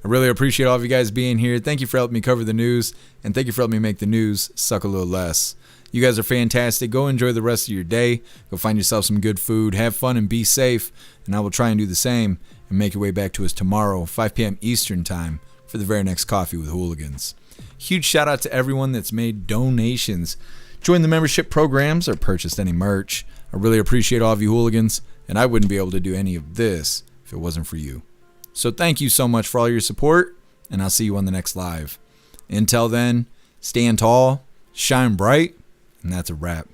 I really appreciate all of you guys being here. Thank you for helping me cover the news, and thank you for helping me make the news suck a little less. You guys are fantastic. Go enjoy the rest of your day. Go find yourself some good food. Have fun and be safe, and I will try and do the same and make your way back to us tomorrow, 5 p.m. Eastern Time, for the very next Coffee with Hooligans. Huge shout out to everyone that's made donations, joined the membership programs, or purchased any merch. I really appreciate all of you hooligans, and I wouldn't be able to do any of this if it wasn't for you. So thank you so much for all your support, and I'll see you on the next live. Until then, stand tall, shine bright, and that's a wrap.